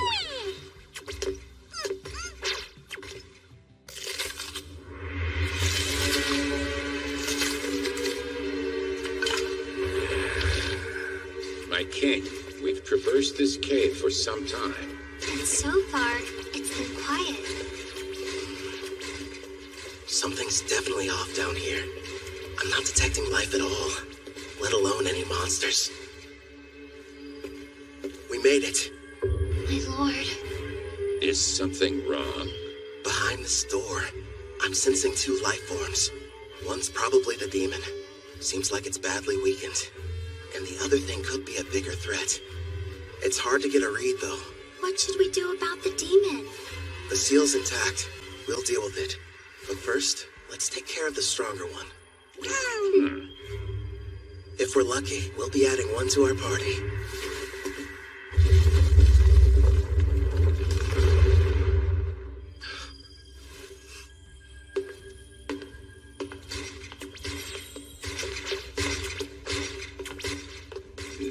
My king, we've traversed this cave for some time. And so far, it's been quiet. Something's definitely off down here. I'm not detecting life at all, let alone any monsters. We made it. My lord. Is something wrong? Behind this door, I'm sensing two life forms. One's probably the demon. Seems like it's badly weakened. And the other thing could be a bigger threat. It's hard to get a read, though. What should we do about the demon? The seal's intact. We'll deal with it. But first, let's take care of the stronger one. If we're lucky, we'll be adding one to our party.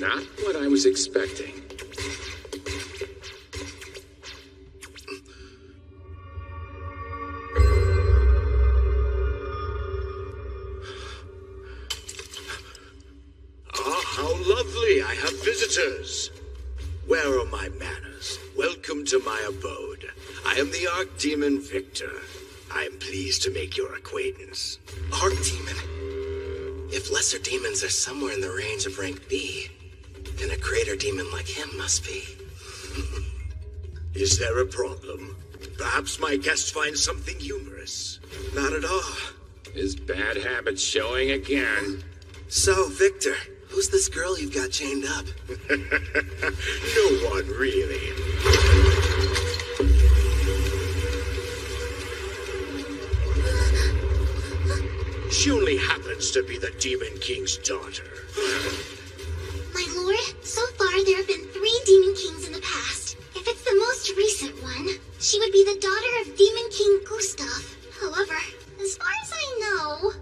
Not what I was expecting. How lovely, I have visitors. Where are my manners? Welcome to my abode. I am the Archdemon Victor. I am pleased to make your acquaintance. Archdemon? If lesser demons are somewhere in the range of rank B, then a greater demon like him must be. Is there a problem? Perhaps my guest finds something humorous. Not at all. His bad habits showing again. So, Victor, who's this girl you've got chained up? No one, really. She only happens to be the Demon King's daughter. My lord, so far there have been 3 Demon Kings in the past. If it's the most recent one, she would be the daughter of Demon King Gustav. However, as far as I know...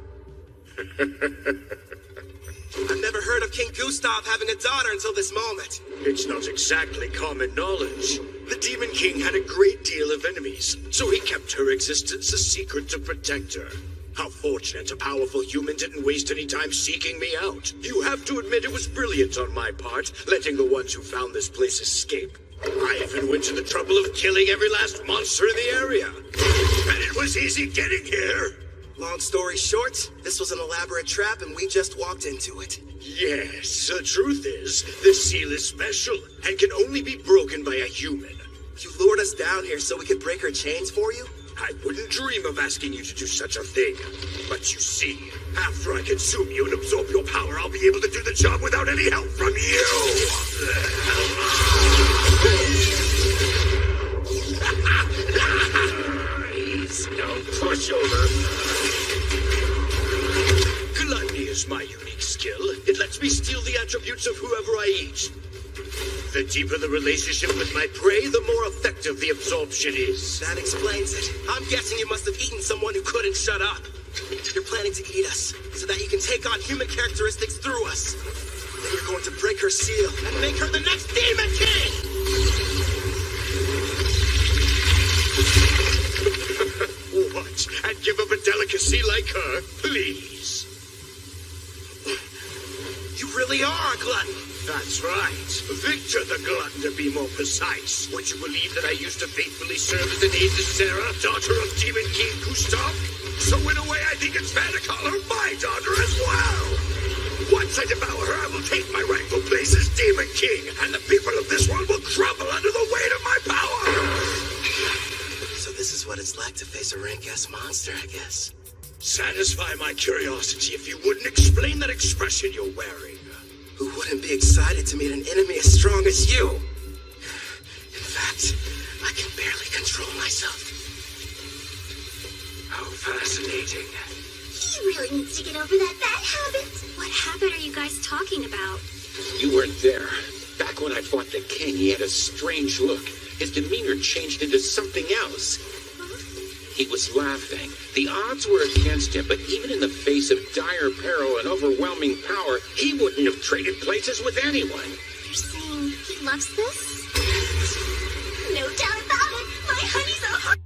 I've never heard of King Gustav having a daughter until this moment. It's not exactly common knowledge. The Demon King had a great deal of enemies, so he kept her existence a secret to protect her. How fortunate a powerful human didn't waste any time seeking me out. You have to admit it was brilliant on my part, letting the ones who found this place escape. I even went to the trouble of killing every last monster in the area. And it was easy getting here. Long story short, this was an elaborate trap and we just walked into it. Yes, the truth is, this seal is special and can only be broken by a human. You lured us down here so we could break her chains for you? I wouldn't dream of asking you to do such a thing. But you see, after I consume you and absorb your power, I'll be able to do the job without any help from you! He's no pushover. Gluttony is my unique skill. It lets me steal the attributes of whoever I eat. The deeper the relationship with my prey, the more effective the absorption is. That explains it. I'm guessing you must have eaten someone who couldn't shut up. You're planning to eat us, so that you can take on human characteristics through us. Then you're going to break her seal and make her the next Demon King! What? And give up a delicacy like her? Please. You really are a glutton. That's right. Victor the Glutton, to be more precise. Would you believe that I used to faithfully serve as an aide to Sarah, daughter of Demon King Gustav? So in a way, I think it's fair to call her my daughter as well. Once I devour her, I will take my rightful place as Demon King, and the people of this world will crumble under the weight of my power. So this is what it's like to face a rank-ass monster, I guess. Satisfy my curiosity if you wouldn't explain that expression you're wearing. Who wouldn't be excited to meet an enemy as strong as you? In fact, I can barely control myself. How fascinating. He really needs to get over that bad habit. What habit are you guys talking about? You weren't there. Back when I fought the king, he had a strange look. His demeanor changed into something else. He was laughing. The odds were against him, but even in the face of dire peril and overwhelming power, he wouldn't have traded places with anyone. You're saying he loves this? No doubt about it. My honey's a heart.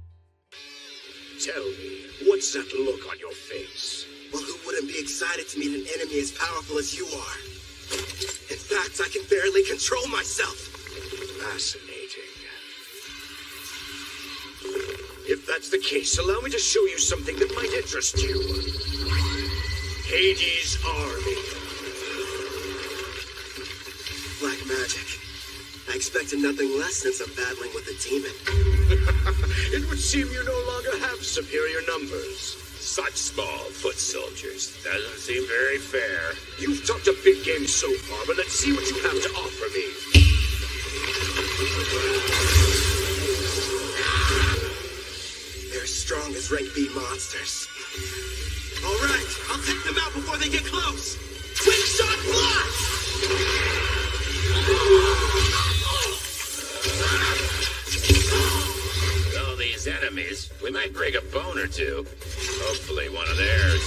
Tell me, what's that look on your face? Well, who wouldn't be excited to meet an enemy as powerful as you are? In fact, I can barely control myself. Fascinating. If that's the case, allow me to show you something that might interest you. Hades' army. Black magic. I expected nothing less since I'm battling with a demon. It would seem you no longer have superior numbers. Such small foot soldiers. Doesn't seem very fair. You've talked a big game so far, but let's see what you have to offer me. They're as strong as rank B monsters. All right, I'll take them out before they get close. Quick shot blast! All these enemies, we might break a bone or two. Hopefully one of theirs.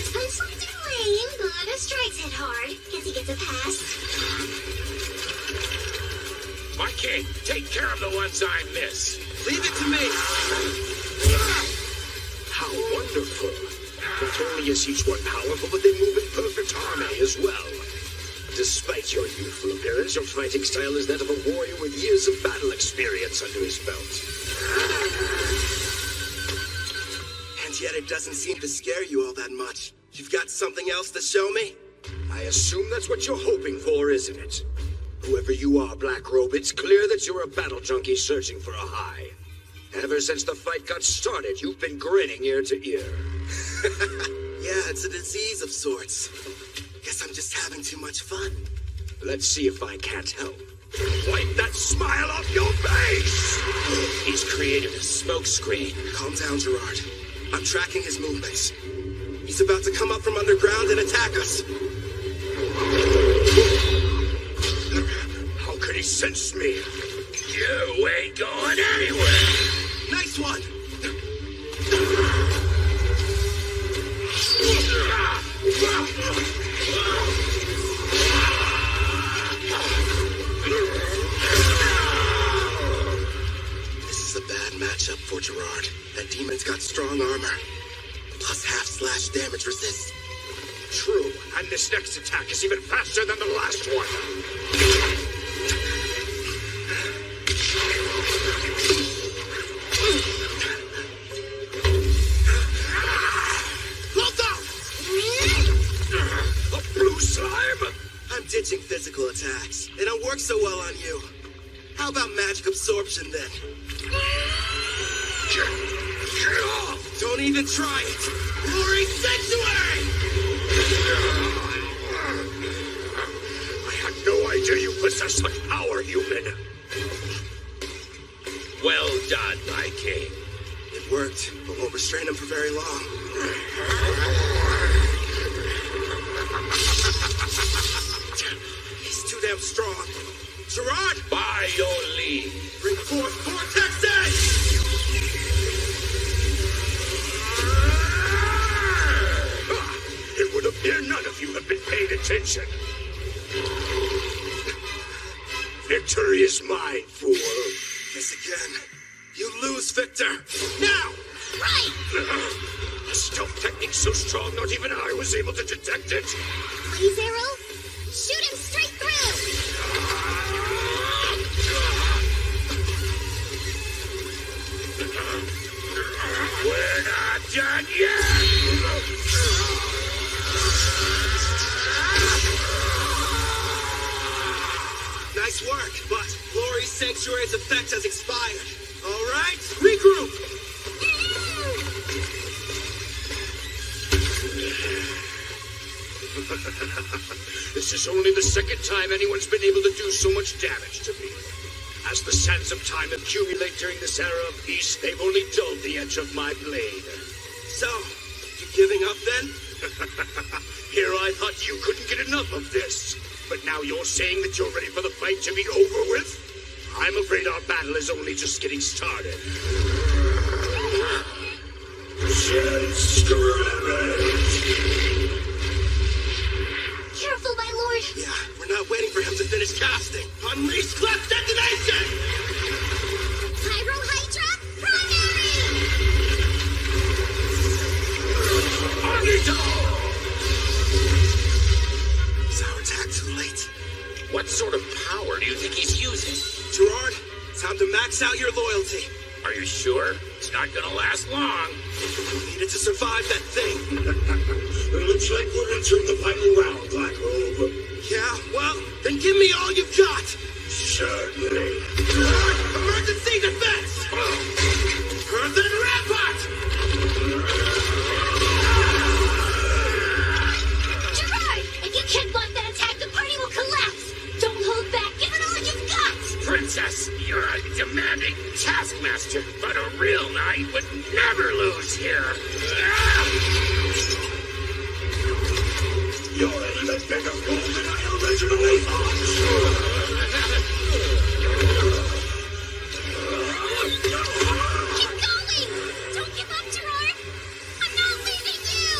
This one's something lame, but a strike's hit hard. Guess he gets a pass. My king, take care of the ones I miss. Leave it to me. How wonderful. Not only is each one powerful, but they move in perfect harmony as well. Despite your youthful appearance, your fighting style is that of a warrior with years of battle experience under his belt. And yet it doesn't seem to scare you all that much. You've got something else to show me? I assume that's what you're hoping for, isn't it? Whoever you are, Black Robe, it's clear that you're a battle junkie searching for a high. Ever since the fight got started, you've been grinning ear to ear. Yeah, it's a disease of sorts. Guess I'm just having too much fun. Let's see if I can't help. Wipe that smile off your face! He's created a smoke screen. Calm down, Gerard. I'm tracking his movements. He's about to come up from underground and attack us. How could he sense me? You ain't going anywhere. Nice one! This is a bad matchup for Gerard. That demon's got strong armor. Plus half-slash damage resist. True, and this next attack is even faster than the last one. I'm ditching physical attacks. They don't work so well on you. How about magic absorption then? Get off! Don't even try it! Glory Sanctuary! I had no idea you possess such power, human. Well done, my king. It worked, but won't restrain him for very long. He's too damn strong. Gerard! By your leave. Bring forth Vortex Edge! It would appear none of you have been paying attention. Victory is mine, fool. Guess again. You lose, Victor. Now! Right! A stealth technique so strong not even I was able to detect it. Blaze arrow? Shoot him straight through! We're not done yet! Nice work, but Glory Sanctuary's effect has expired. All right, regroup! This is only the second time anyone's been able to do so much damage to me. As the sands of time accumulate during this era of peace, they've only dulled the edge of my blade. So, you giving up then? Here I thought you couldn't get enough of this. But now you're saying that you're ready for the fight to be over with? I'm afraid our battle is only just getting started. Careful, my lord! Yeah, we're not waiting for him to finish casting. Unleash Clef Detonation! Pyro Hydra, primary! Is our attack too late? What sort of power do you think he's using? Gerard, Time to max out your loyalty. Are you sure? It's not gonna last long. Needed to survive that thing. It looks like we're entering the final round, Black Robe. Yeah, well, then give me all you've got. Certainly. Emergency defense! Earthen rampart! Gerard! If you can't block that attack, the party will collapse! Don't hold back, give it all you've got! Princess, you're a demanding taskmaster, but a real knight would never lose here. You're an even bigger fool than I originally thought. Keep going! Don't give up, Gerard! I'm not leaving you!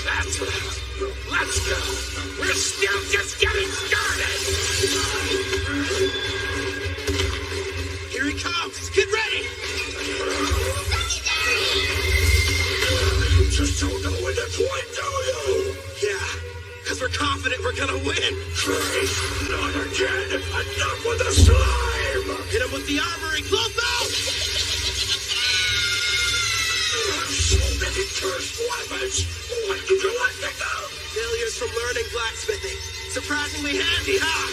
That's right. Let's go. We're still just getting started. Here he comes! Get ready! You just don't know when to point, do you? Yeah, because we're confident we're gonna win. Christ, not again. Enough with the slime. Hit him with the armory, Clotho! So many cursed weapons. What did you like to do? Failures from learning blacksmithing. Surprisingly handy, huh?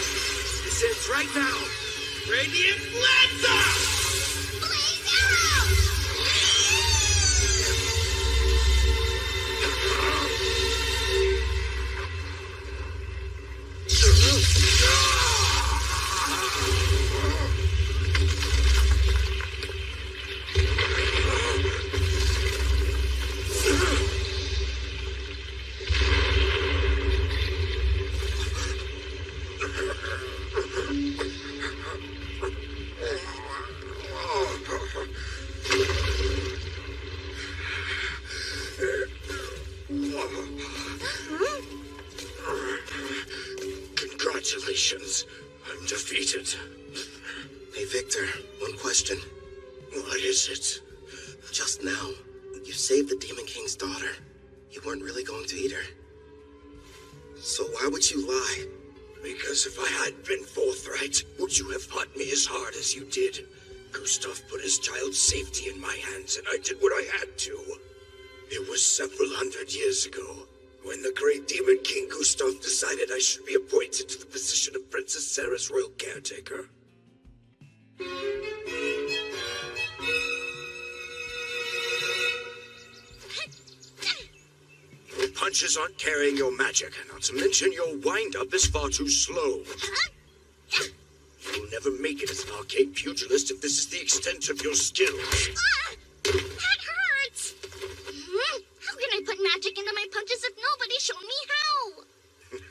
This ends right now. Radiant Lancer! Blaze arrow! Congratulations. I'm defeated. Hey, Victor, one question. What is it? Just now, you saved the Demon King's daughter. You weren't really going to eat her. So why would you lie? Because if I had been forthright, would you have fought me as hard as you did? Gustav put his child's safety in my hands, and I did what I had to. It was several hundred years ago, when the great Demon King Gustav decided I should be appointed to the position of Princess Sarah's royal caretaker. Your punches aren't carrying your magic, and not to mention your wind-up is far too slow. You'll never make it as an arcade pugilist if this is the extent of your skills. That hurts! How can I put magic into my punches if nobody's shown me how?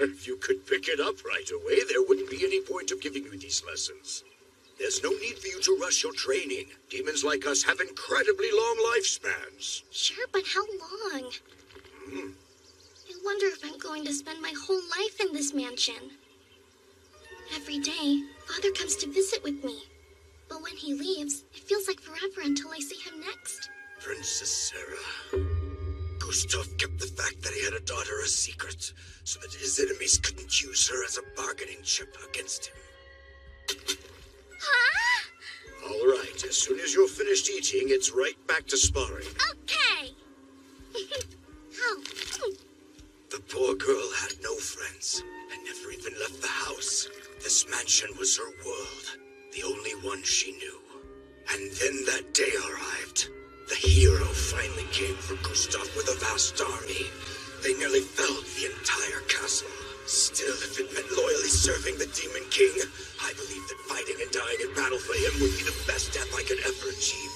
If you could pick it up right away, there wouldn't be any point of giving you these lessons. There's no need for you to rush your training. Demons like us have incredibly long lifespans. Sure, but how long? I wonder if I'm going to spend my whole life in this mansion. Every day, Father comes to visit with me. But when he leaves, it feels like forever until I see him next. Princess Sarah. Gustav kept the fact that he had a daughter a secret, so that his enemies couldn't use her as a bargaining chip against him. Huh? All right, as soon as you're finished eating, it's right back to sparring. Okay. Ow. The poor girl had no friends, and never even left the house. This mansion was her world, the only one she knew. And then that day arrived. The hero finally came for Gustav with a vast army. They nearly felled the entire castle. Still, if it meant loyally serving the Demon King, I believed that fighting and dying in battle for him would be the best death I could ever achieve.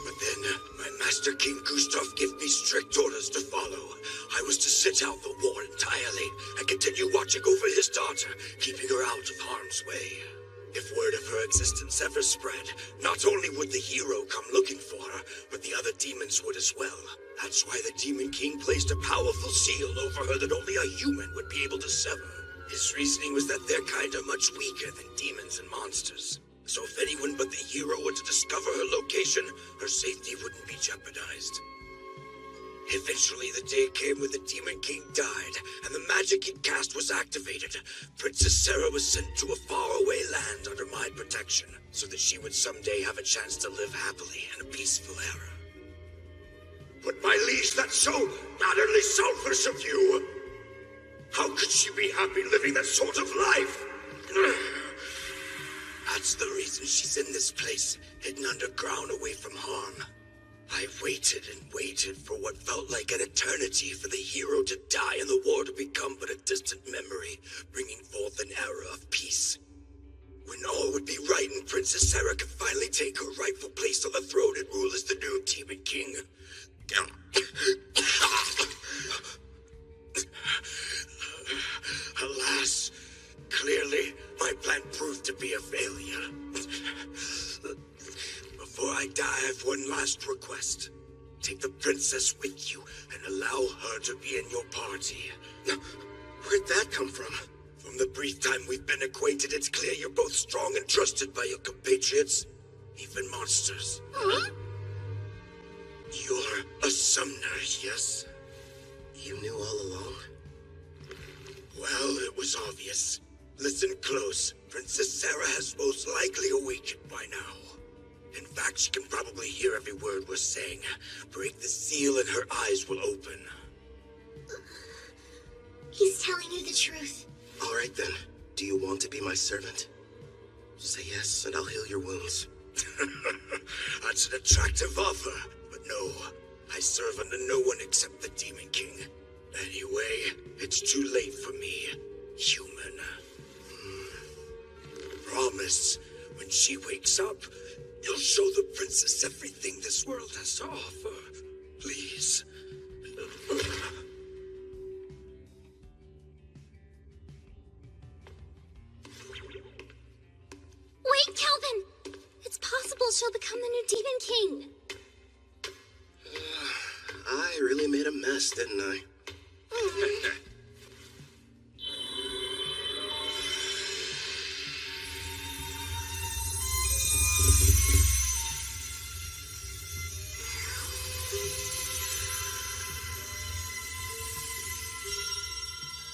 But then, my Master King Gustav gave me strict orders to follow. I was to sit out the war entirely and continue watching over his daughter, keeping her out of harm's way. If word of her existence ever spread, not only would the hero come looking for her, but the other demons would as well. That's why the Demon King placed a powerful seal over her that only a human would be able to sever. His reasoning was that their kind are much weaker than demons and monsters. So if anyone but the hero were to discover her location, her safety wouldn't be jeopardized. Eventually, the day came when the Demon King died, and the magic he'd cast was activated. Princess Sarah was sent to a faraway land under my protection, so that she would someday have a chance to live happily in a peaceful era. But my liege, that's so utterly selfish of you! How could she be happy living that sort of life? That's the reason she's in this place, hidden underground away from harm. I waited and waited for what felt like an eternity for the hero to die and the war to become but a distant memory, bringing forth an era of peace. When all would be right and Princess Sarah could finally take her rightful place on the throne and rule as the new Demon King. Alas, clearly my plan proved to be a failure. Before I die, I have one last request. Take the princess with you and allow her to be in your party. Where'd that come from? From the brief time we've been acquainted, it's clear you're both strong and trusted by your compatriots, even monsters. Huh? You're a summoner, yes? You knew all along? Well, it was obvious. Listen close. Princess Sarah has most likely awakened by now. In fact, she can probably hear every word we're saying. Break the seal and her eyes will open. He's telling you the truth. All right then. Do you want to be my servant? Say yes, and I'll heal your wounds. That's an attractive offer, but no. I serve under no one except the Demon King. Anyway, it's too late for me, human. Promise, when she wakes up, you'll show the princess everything this world has to offer. Please. Wait, Kelvin! It's possible she'll become the new Demon King. I really made a mess, didn't I?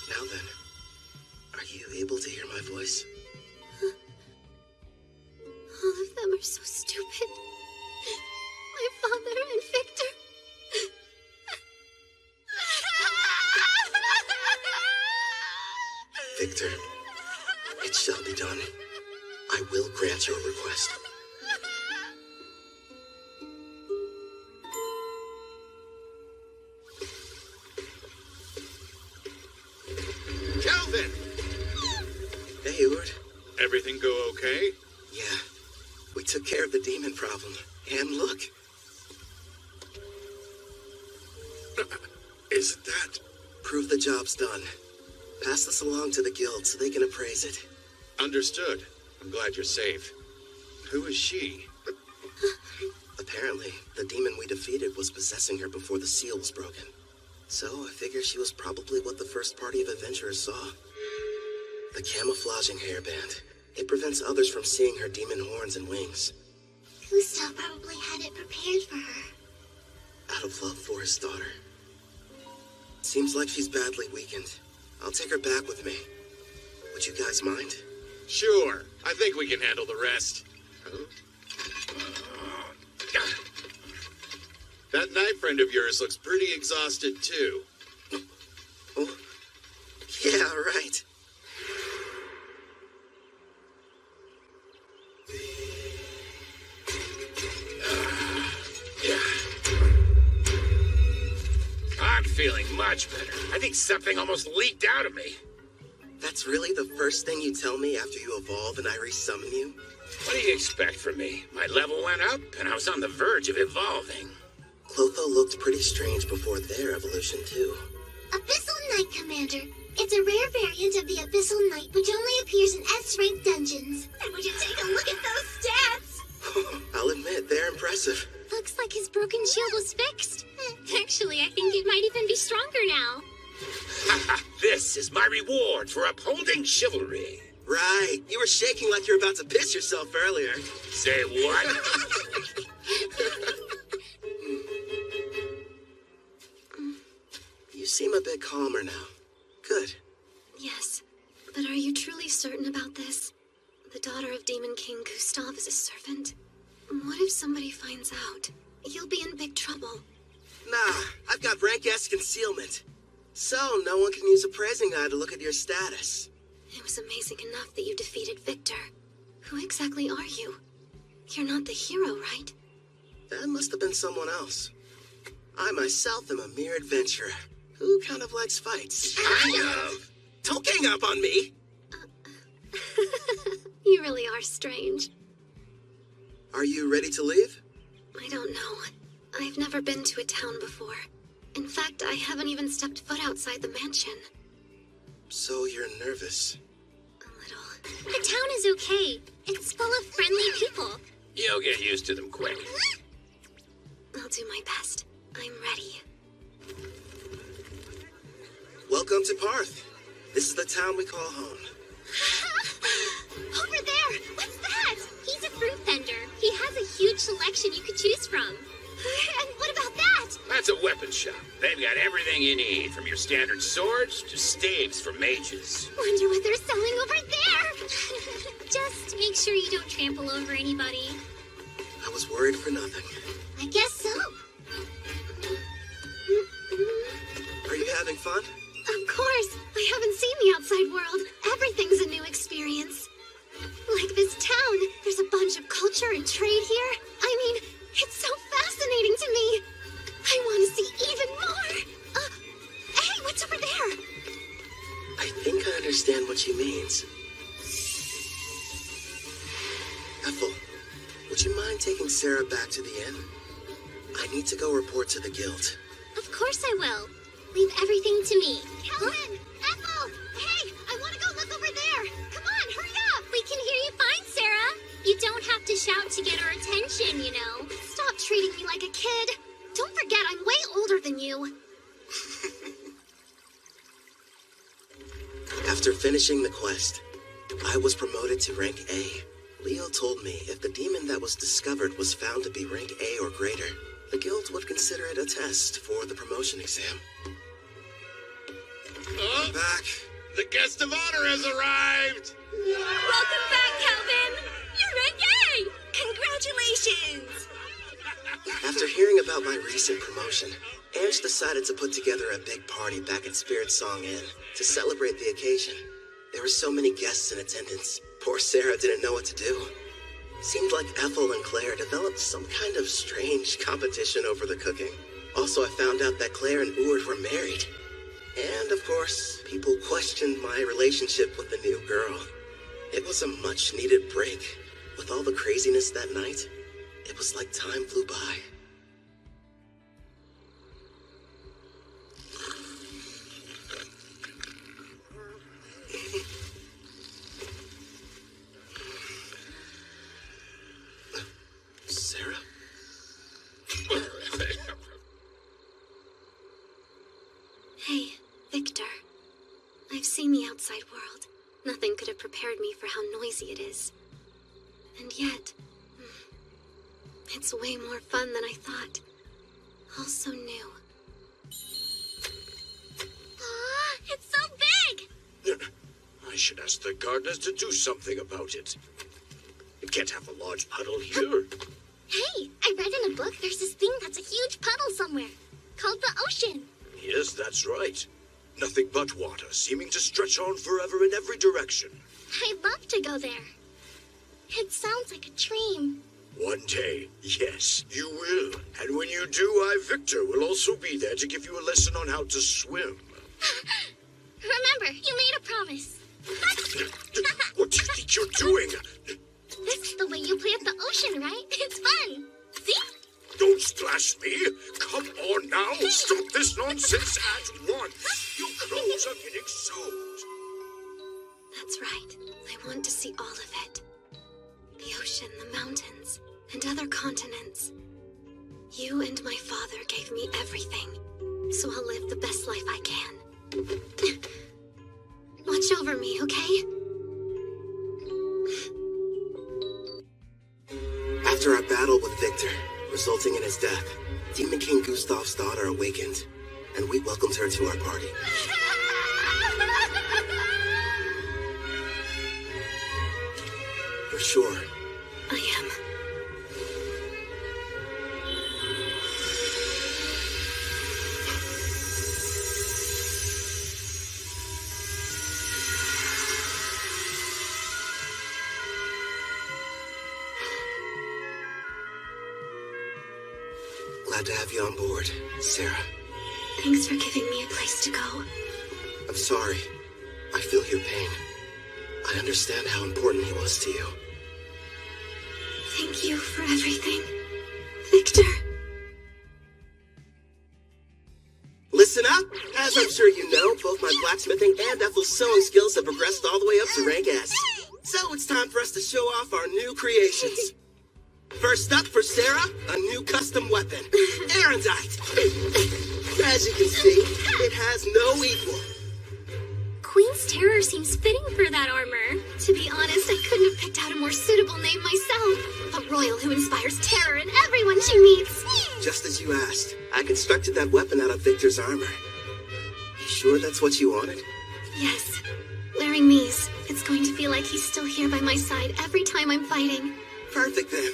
Now then, are you able to hear my voice? All of them are so stupid. My father and Victor. Victor, it shall be done. I will grant your request. Calvin! Hey, Eward. Everything go okay? Yeah, we took care of the demon problem. And look. Isn't that? Prove the job's done. Pass this along to the guild so they can appraise it. Understood. I'm glad you're safe. Who is she? Apparently, the demon we defeated was possessing her before the seal was broken. So I figure she was probably what the first party of adventurers saw. The camouflaging hairband. It prevents others from seeing her demon horns and wings. Gustav probably had it prepared for her. Out of love for his daughter. Seems like she's badly weakened. I'll take her back with me. Would you guys mind? Sure. I think we can handle the rest. That knight friend of yours looks pretty exhausted, too. Oh, yeah, right. I'm feeling much better. I think something almost leaked out of me. That's really the first thing you tell me after you evolve and I resummon you? What do you expect from me? My level went up, and I was on the verge of evolving. Clotho looked pretty strange before their evolution, too. Abyssal Knight, Commander. It's a rare variant of the Abyssal Knight, which only appears in S-rank dungeons. And would you take a look at those stats? I'll admit, they're impressive. Looks like his broken shield was fixed. Actually, I think it might even be stronger now. This is my reward for upholding chivalry. Right. You were shaking like you were about to piss yourself earlier. Say what? seem a bit calmer now. Good. Yes, but are you truly certain about this? The daughter of Demon King Gustav is a servant? What if somebody finds out? You'll be in big trouble. Nah, I've got rank S concealment. So no one can use a praising eye to look at your status. It was amazing enough that you defeated Victor. Who exactly are you? You're not the hero, right? That must have been someone else. I myself am a mere adventurer who kind of likes fights. Kind of. Don't gang up on me. You really are strange. Are you ready to leave? I don't know. I've never been to a town before. In fact, I haven't even stepped foot outside the mansion. So you're nervous. The town is okay. It's full of friendly people. You'll get used to them quick. I'll do my best. I'm ready. Welcome to Parth. This is the town we call home. Over there! What's that? He's a fruit vendor. He has a huge selection you could choose from. And what about that? That's a weapon shop. They've got everything you need, from your standard swords to staves for mages. Wonder what they're selling over there. Just make sure you don't trample over anybody. I was worried for nothing. I guess so. Are you having fun? Of course. I haven't seen the outside world. Everything's a new experience. Like this town, there's a bunch of culture and trade here. I mean, it's so fascinating to me. I want to see even more. Hey, what's over there? I think I understand what she means. Ethel, would you mind taking Sarah back to the inn? I need to go report to the guild. Of course I will. Leave everything to me. Helen! Ethel! Hey, I want to go look over there. Come on, hurry up. We can hear you fine, Sarah. You don't have to shout to get our attention, you know. Stop treating me like a kid. Don't forget, I'm way older than you. After finishing the quest, I was promoted to rank A. Leo told me if the demon that was discovered was found to be rank A or greater, the guild would consider it a test for the promotion exam. I'm back. The guest of honor has arrived. Welcome back, Calvin. You're rank A. Congratulations. After hearing about my recent promotion, Ange decided to put together a big party back at Spirit Song Inn to celebrate the occasion. There were so many guests in attendance. Poor Sarah didn't know what to do. Seemed like Ethel and Claire developed some kind of strange competition over the cooking. Also, I found out that Claire and Urt were married. And, of course, people questioned my relationship with the new girl. It was a much-needed break. With all the craziness that night, it was like time flew by. Sarah? Hey, Victor. I've seen the outside world. Nothing could have prepared me for how noisy it is. And yet, it's way more fun than I thought. All so new. Aw, it's so big! I should ask the gardeners to do something about it. We can't have a large puddle here. Hey, I read in a book there's this thing that's a huge puddle somewhere, called the ocean. Yes, that's right. Nothing but water, seeming to stretch on forever in every direction. I'd love to go there. It sounds like a dream. One day, yes, you will. And when you do, I, Victor, will also be there to give you a lesson on how to swim. Remember, you made a promise. What do you think you're doing? This is the way you play at the ocean, right? It's fun. See? Don't splash me! Come on now! Stop this nonsense at once! Your clothes are getting soaked! That's right. I want to see all of it. The ocean, the mountains, and other continents. You and my father gave me everything, so I'll live the best life I can. Watch over me, okay? After our battle with Victor, resulting in his death, Demon King Gustav's daughter awakened, and we welcomed her to our party. You're sure? I am. Glad to have you on board, Sarah. Thanks for giving me a place to go. I'm sorry. I feel your pain. I understand how important he was to you. Thank you for everything, Victor. Listen up! As I'm sure you know, both my blacksmithing and Ethel's sewing skills have progressed all the way up to rank S. So it's time for us to show off our new creations. First up for Sarah, a new custom weapon, Erendite. As you can see, it has no equal. Queen's Terror seems fitting for that armor. To be honest, I couldn't have picked out a more suitable name myself. A royal who inspires terror in everyone she meets. Just as you asked, I constructed that weapon out of Victor's armor. You sure that's what you wanted? Yes. Wearing these, it's going to feel like he's still here by my side every time I'm fighting. Perfect then.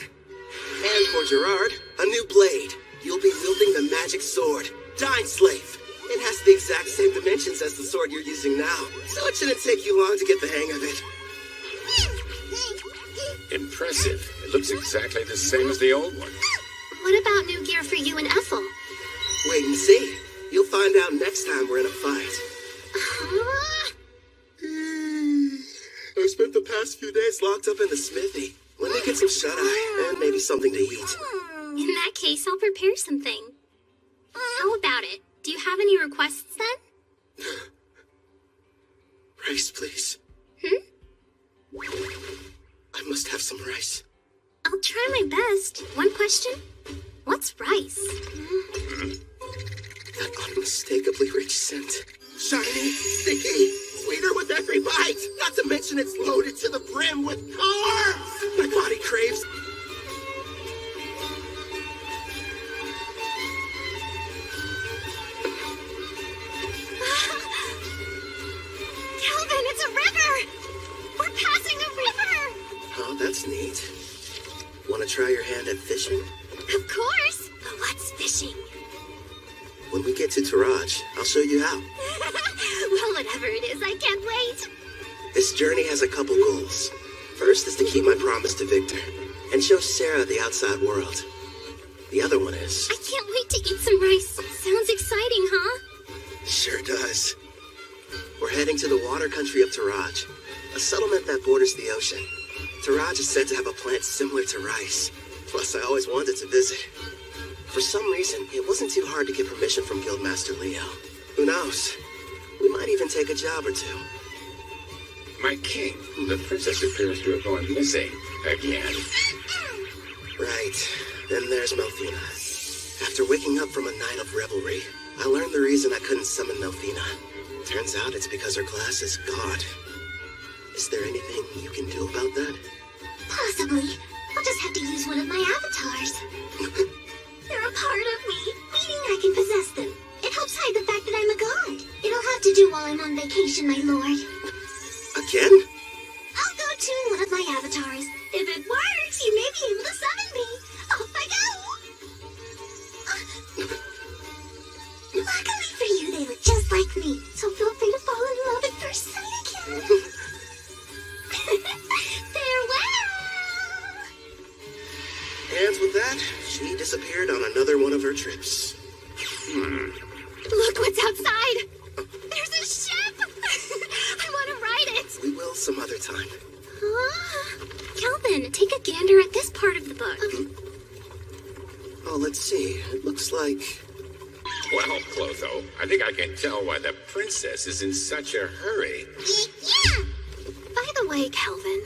And for Gerard, a new blade. You'll be wielding the magic sword, Dying Slave. It has the exact same dimensions as the sword you're using now, so it shouldn't take you long to get the hang of it. Impressive. It looks exactly the same as the old one. What about new gear for you and Ethel? Wait and see. You'll find out next time we're in a fight. I spent the past few days locked up in the smithy. Let me get some shut-eye and maybe something to eat. In that case, I'll prepare something. How about it? Do you have any requests then? Rice, please. I must have some rice. I'll try my best. One question? What's rice? That unmistakably rich scent. Shiny, sticky, sweeter with every bite. Not to mention it's loaded to the brim with carbs. My body craves. Calvin, it's a river! We're passing a river! Oh, that's neat. Want to try your hand at fishing? Of course! But what's fishing? When we get to Taraj, I'll show you how. Well, whatever it is, I can't wait. This journey has a couple goals. First is to keep my promise to Victor and show Sarah the outside world. The other one is... I can't wait to eat some rice. Sounds exciting, huh? Sure does. We're heading to the water country of Taraj, a settlement that borders the ocean. Taraj is said to have a plant similar to rice. Plus, I always wanted to visit. For some reason, it wasn't too hard to get permission from Guildmaster Leo. Who knows? We might even take a job or two. My king, the princess appears to have gone missing again. Right. Then there's Melfina. After waking up from a night of revelry, I learned the reason I couldn't summon Melfina. Turns out it's because her class is God. Is there anything you can do about that? Possibly. I'll just have to use one of my avatars. They're a part of me, meaning I can possess them. It helps hide the fact that I'm a god. It'll have to do while I'm on vacation, my lord. Again? I'll go tune one of my avatars. If it works, you may be able to summon me. Off I go! Luckily for you, they look just like me, so feel free to fall in love at first sight again. Farewell! And with that, she disappeared on another one of her trips. Look what's outside! There's a ship! I want to ride it! We will some other time. Calvin, take a gander at this part of the book. Oh, let's see. It looks like... Well, Clotho, I think I can tell why the princess is in such a hurry. Yeah! By the way, Calvin,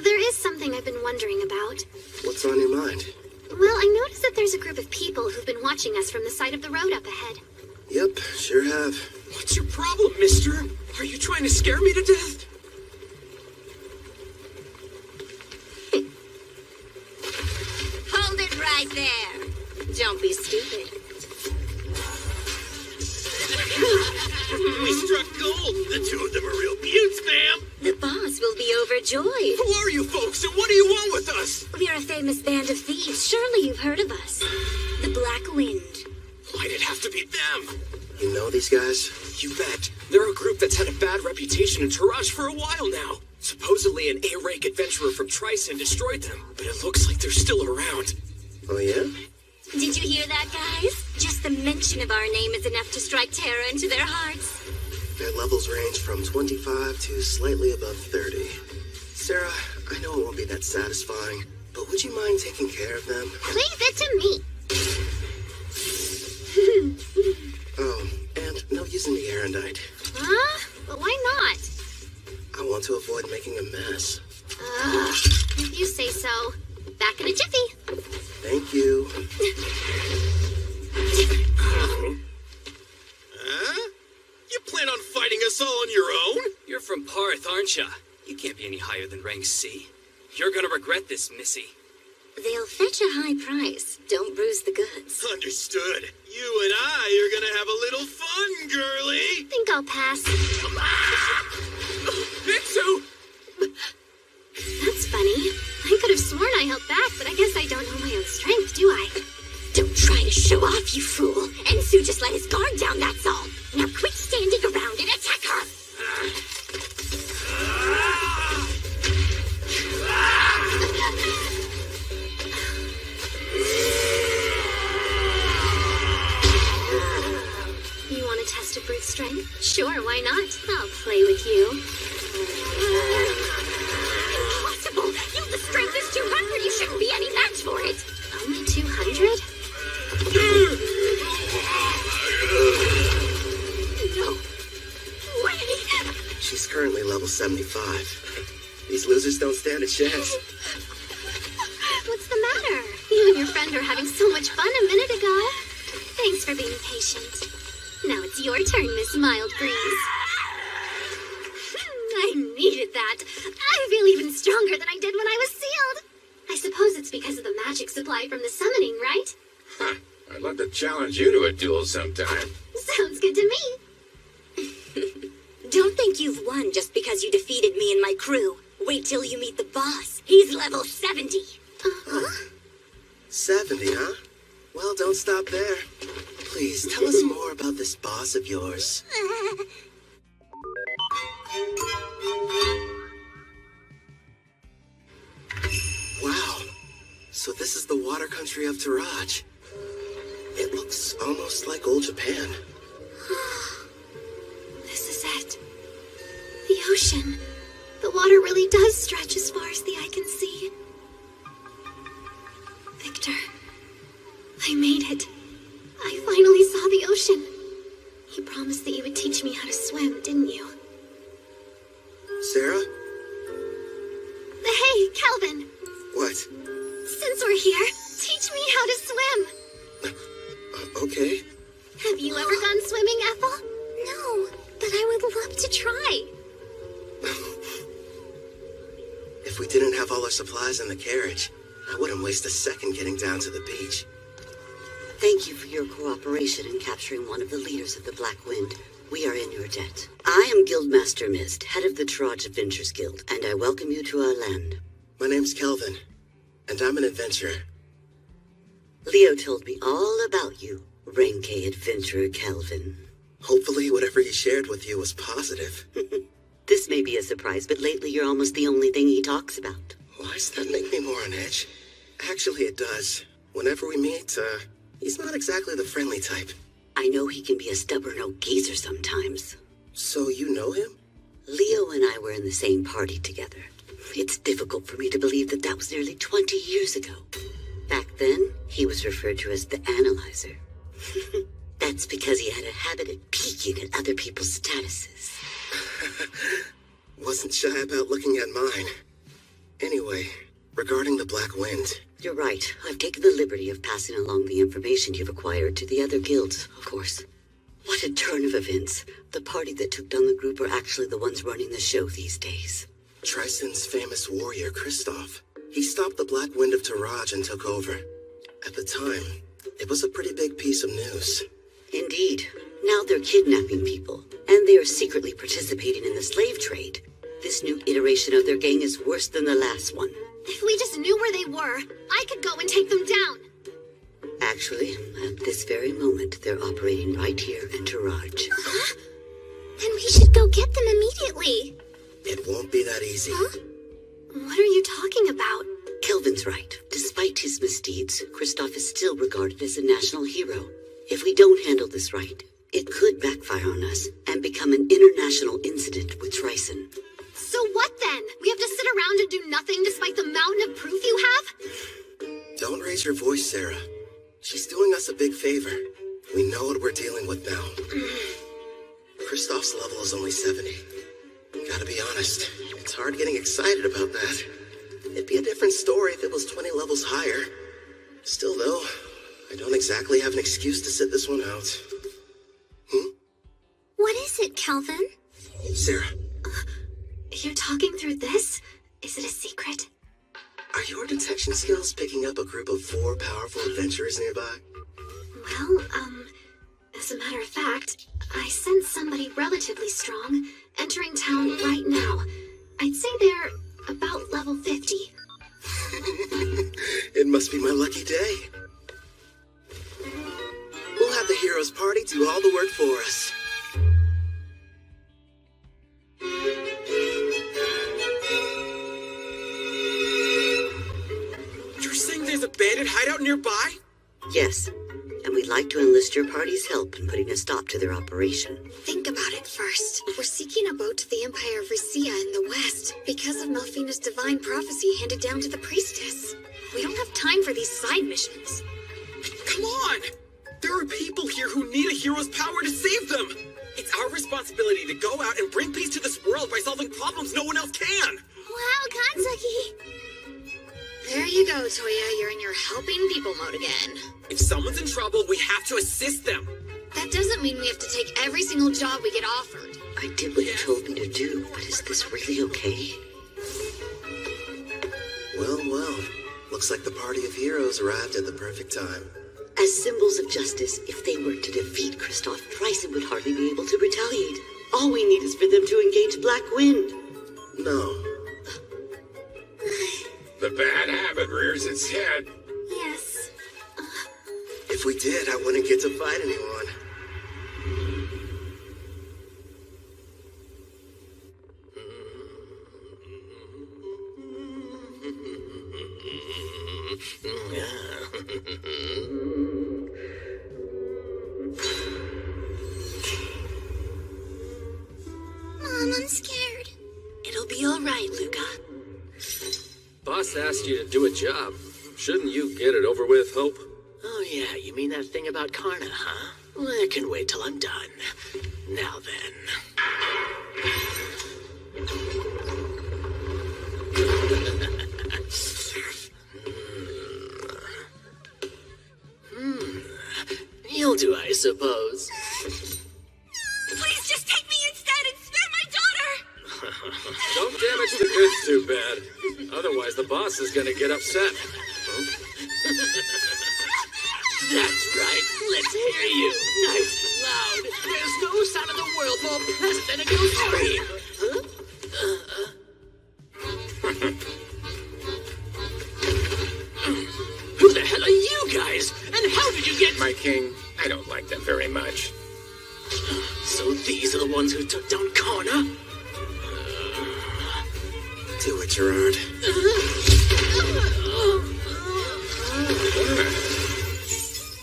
there is something I've been wondering about. What's on your mind? Well, I noticed that there's a group of people who've been watching us from the side of the road up ahead. Yep, sure have. What's your problem, mister? Are you trying to scare me to death? Hold it right there. Don't be stupid. We struck gold. The two of them are real beauts, ma'am. The boss will be overjoyed. Who are you folks, and what do you want with us? We're a famous band of thieves. Surely you've heard of us. The Black Wind. Why'd it have to be them? You know these guys? You bet. They're a group that's had a bad reputation in Taraj for a while now. Supposedly an A-rank adventurer from Tryson destroyed them, but it looks like they're still around. Oh, yeah? Did you hear that, guys? Just the mention of our name is enough to strike terror into their hearts. Their levels range from 25 to slightly above 30. Sarah, I know it won't be that satisfying, but would you mind taking care of them? Leave it to me. Oh, and no using the erendite. Huh? But why not? I want to avoid making a mess. If you say so. Back in a jiffy. Thank you. Huh? You plan on fighting us all on your own? You're from Parth, aren't ya? You can't be any higher than rank C. You're gonna regret this, Missy. They'll fetch a high price. Don't bruise the goods. Understood. You and I are gonna have a little fun, girlie. Think I'll pass. Mitsu! That's funny. I could have sworn I held back, but I guess I don't know my own strength, do I? Don't try to show off, you fool. Ensu just let his guard down, that's all. Now quit standing around and attack her. You want to test a brute strength? Sure, why not? I'll play with you. Impossible! The strength is 200. You shouldn't be any match for it. Only 200? No way! She's currently level 75. These losers don't stand a chance. What's the matter? You and your friend were having so much fun a minute ago. Thanks for being patient. Now it's your turn, Miss Mild Breeze. I needed that. I feel even stronger than I did when I was sealed. I suppose it's because of the magic supply from the summoning, right? Huh. I'd love to challenge you to a duel sometime. Sounds good to me. Don't think you've won just because you defeated me and my crew. Wait till you meet the boss. He's level 70. 70, huh? Well, don't stop there. Please, tell us more about this boss of yours. Wow. So this is the water country of Taraj. It looks almost like old Japan. This is it. The ocean. The water really does stretch as far as the eye can see. Victor, I made it. I finally saw the ocean. You promised that you would teach me how to swim, didn't you? Sarah? Hey, Calvin. What? Since we're here, teach me how to swim. Okay. Have you ever gone swimming, Ethel? No, but I would love to try. If we didn't have all our supplies in the carriage, I wouldn't waste a second getting down to the beach. Thank you for your cooperation in capturing one of the leaders of the Black Wind. We are in your debt. I am Guildmaster Mist, head of the Taraj Adventures Guild, and I welcome you to our land. My name's Kelvin, and I'm an adventurer. Leo told me all about you, Renke Adventurer Kelvin. Hopefully whatever he shared with you was positive. This may be a surprise, but lately you're almost the only thing he talks about. Why does that make me more on edge? Actually, it does. Whenever we meet, he's not exactly the friendly type. I know he can be a stubborn old geezer sometimes. So you know him? Leo and I were in the same party together. It's difficult for me to believe that that was nearly 20 years ago. Back then, he was referred to as the Analyzer. That's because he had a habit of peeking at other people's statuses. Wasn't shy about looking at mine. Anyway, regarding the Black Wind. You're right. I've taken the liberty of passing along the information you've acquired to the other guilds, of course. What a turn of events. The party that took down the group are actually the ones running the show these days. Tryson's famous warrior, Kristoff. He stopped the Black Wind of Taraj and took over. At the time, it was a pretty big piece of news. Indeed. Now they're kidnapping people, and they are secretly participating in the slave trade. This new iteration of their gang is worse than the last one. If we just knew where they were, I could go and take them down. Actually, at this very moment, they're operating right here in Taraj. Then we should go get them immediately. It won't be that easy. Huh? What are you talking about? Kelvin's right. Despite his misdeeds, Kristoff is still regarded as a national hero. If we don't handle this right, it could backfire on us and become an international incident with Tryson. So what then? We have to sit around and do nothing despite the mountain of proof you have? Don't raise your voice, Sarah. She's doing us a big favor. We know what we're dealing with now. Kristoff's level is only 70. Gotta be honest, it's hard getting excited about that. It'd be a different story if it was 20 levels higher. Still, though, I don't exactly have an excuse to sit this one out. What is it, Kelvin? Sarah. You're talking through this? Is it a secret? Are your detection skills picking up a group of 4 powerful adventurers nearby? Well, as a matter of fact, I sense somebody relatively strong entering town right now. I'd say they're about level 50. It must be my lucky day. We'll have the heroes party do all the work for us. You're saying there's a bandit hideout nearby? Yes, and we'd like to enlist your party's help in putting a stop to their operation. Think about it first. We're seeking a boat to the Empire of Risia in the west because of Melfina's divine prophecy handed down to the priestess. We don't have time for these side missions. Come on! There are people here who need a hero's power to save them! It's our responsibility to go out and bring peace to this world by solving problems no one else can! Wow, Kanzaki! There you go, Toya. You're in your helping people mode again. If someone's in trouble, we have to assist them. That doesn't mean we have to take every single job we get offered. I did what you told me to do, but is this really okay? Well. Looks like the party of heroes arrived at the perfect time. As symbols of justice, if they were to defeat Kristoff, Tryson would hardly be able to retaliate. All we need is for them to engage Black Wind. No. The bad habit rears its head. Yes. If we did, I wouldn't get to fight anyone. Mom, I'm scared. It'll be all right, Luca. Boss asked you to do a job. Shouldn't you get it over with, Hope? Oh yeah, you mean that thing about Karna, huh? Well, I can wait till I'm done. Now then. You'll do, I suppose. Please just take me instead and spare my daughter! Don't damage the goods too bad. Otherwise, the boss is gonna get upset. That's right. Let's hear you. Nice and loud. There's no sound in the world more pleasant than a good scream. Who the hell are you guys? And how did you get... My king, I don't like them very much. So these are the ones who took down Karna? Do it, Gerard.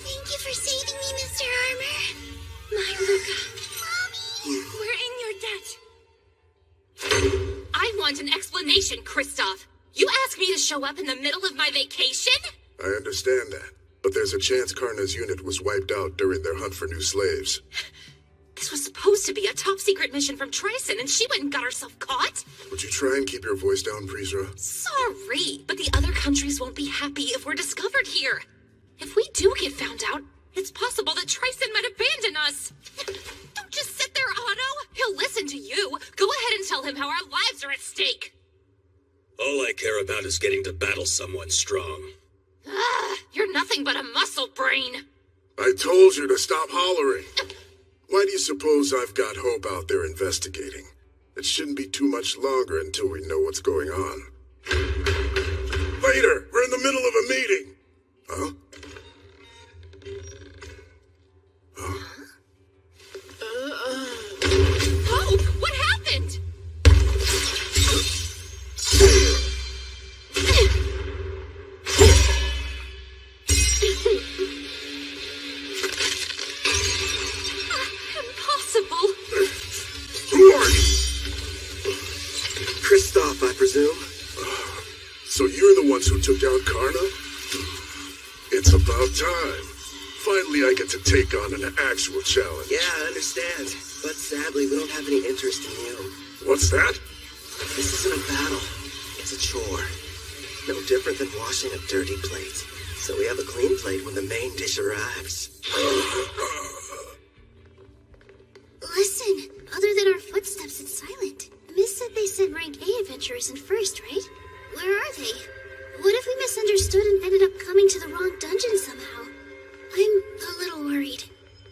Thank you for saving me, Mr. Armor. My Luca. Mommy, we're in your debt. I want an explanation, Kristoff. You asked me to show up in the middle of my vacation? I understand that, but there's a chance Karna's unit was wiped out during their hunt for new slaves. This was supposed to be a top-secret mission from Tryson, and she went and got herself caught? Would you try and keep your voice down, Prisra? Sorry, but the other countries won't be happy if we're discovered here. If we do get found out, it's possible that Tryson might abandon us. Don't just sit there, Otto. He'll listen to you. Go ahead and tell him how our lives are at stake. All I care about is getting to battle someone strong. You're nothing but a muscle brain. I told you to stop hollering. Why do you suppose I've got Hope out there investigating? It shouldn't be too much longer until we know what's going on. Later! We're in the middle of a meeting! Huh? Hope, what happened? Impossible. Who are you? Kristoff, I presume. So you're the ones who took down Karna? It's about time. Finally, I get to take on an actual challenge. Yeah, I understand. But sadly, we don't have any interest in you. What's that? This isn't a battle. It's a chore. No different than washing a dirty plate. So we have a clean plate when the main dish arrives. Listen, other than our footsteps, it's silent. Miss said they sent rank A adventurers in first, right? Where are they? What if we misunderstood and ended up coming to the wrong dungeon somehow? I'm a little worried.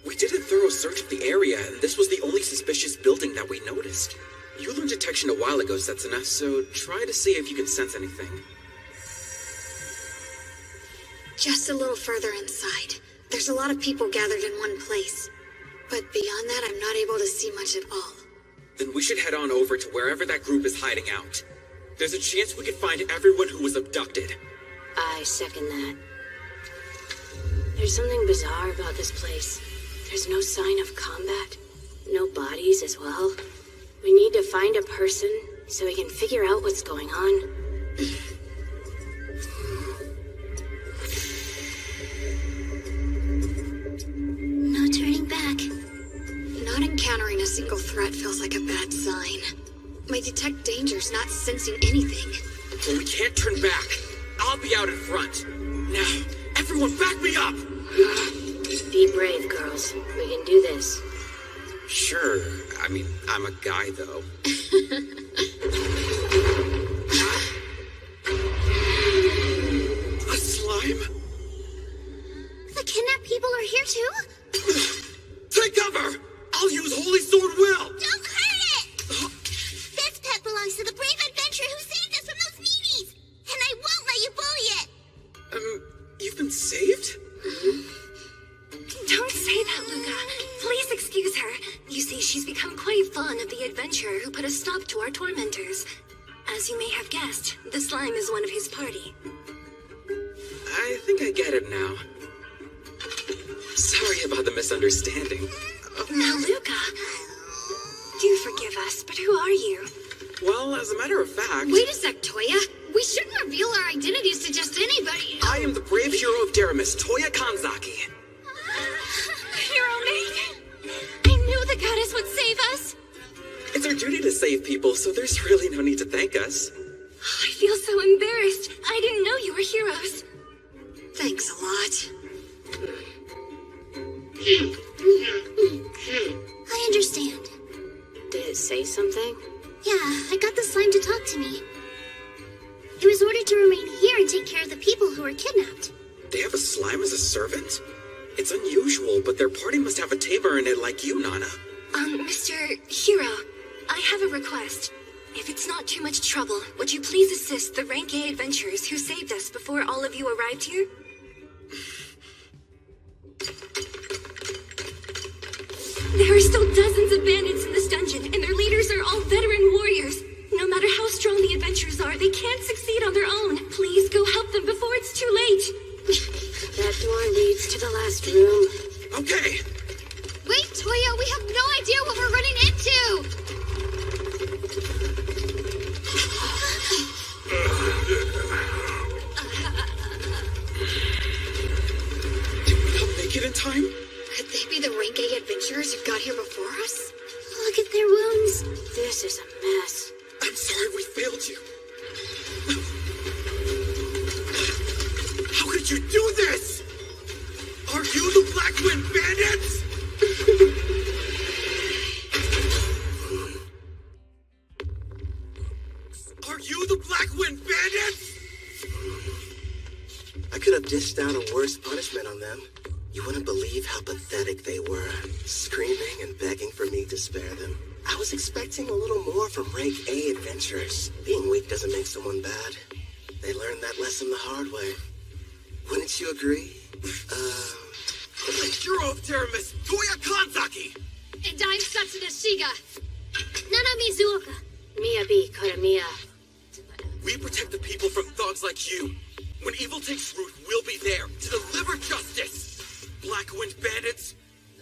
We did a thorough search of the area, and this was the only suspicious building that we noticed. You learned detection a while ago, Setsuna, so try to see if you can sense anything. Just a little further inside. There's a lot of people gathered in one place. But beyond that, I'm not able to see much at all. Then we should head on over to wherever that group is hiding out. There's a chance we could find everyone who was abducted. I second that. There's something bizarre about this place. There's no sign of combat. No bodies as well. We need to find a person so we can figure out what's going on. No turning back. Not encountering a single threat feels like a bad sign. My detect danger's not sensing anything. Well, we can't turn back. I'll be out in front. Now, everyone back me up! Be brave, girls. We can do this. Sure. I mean, I'm a guy, though. A slime? The kidnapped people are here too? Take cover! I'll use Holy Sword Will! Don't hurt it! This pet belongs to the brave adventurer who saved us from those meanies! And I won't let you bully it! You've been saved? Don't say that, Luca. Please excuse her. You see, she's become quite fond of the adventurer who put a stop to our tormentors. As you may have guessed, the slime is one of his party. I think I get it now. Sorry about the misunderstanding. Now, Luca, do forgive us, but who are you? Well, as a matter of fact... Wait a sec, Toya. We shouldn't reveal our identities to just anybody. I am the brave hero of Deramis, Toya Kanzaki. Hero mate! I knew the goddess would save us! It's our duty to save people, so there's really no need to thank us. I feel so embarrassed. I didn't know you were heroes. Thanks a lot. I understand. Did it say something? Yeah, I got the slime to talk to me. It was ordered to remain here and take care of the people who were kidnapped. They have a slime as a servant? It's unusual, but their party must have a tamer in it like you, Nana. Mr. Hero, I have a request. If it's not too much trouble, would you please assist the Rank A adventurers who saved us before all of you arrived here? There are still dozens of bandits in this dungeon, and their leaders are all veteran warriors. No matter how strong the adventurers are, they can't succeed on their own. Please go help them before it's too late. That door leads to the last room. Okay. Wait, Toya, we have no idea what we're running into! Did we not make it in time? Could they be the Rank A adventurers who got here before us? Look at their wounds. This is a mess. I'm sorry we failed you. How could you do this? Are you the Black Wind Bandits? Are you the Black Wind Bandits? I could have dished out a worse punishment on them. You wouldn't believe how pathetic they were, screaming and begging for me to spare them. I was expecting a little more from Rank A adventurers. Being weak doesn't make someone bad. They learned that lesson the hard way. Wouldn't you agree? The hero of terror, Miss Toya Kanzaki! And I'm Satsuna Shiga. Nana Mizuoka. Miyabi Koramiya. We protect the people from thugs like you. When evil takes root, we'll be there to deliver justice. Black Wind bandits,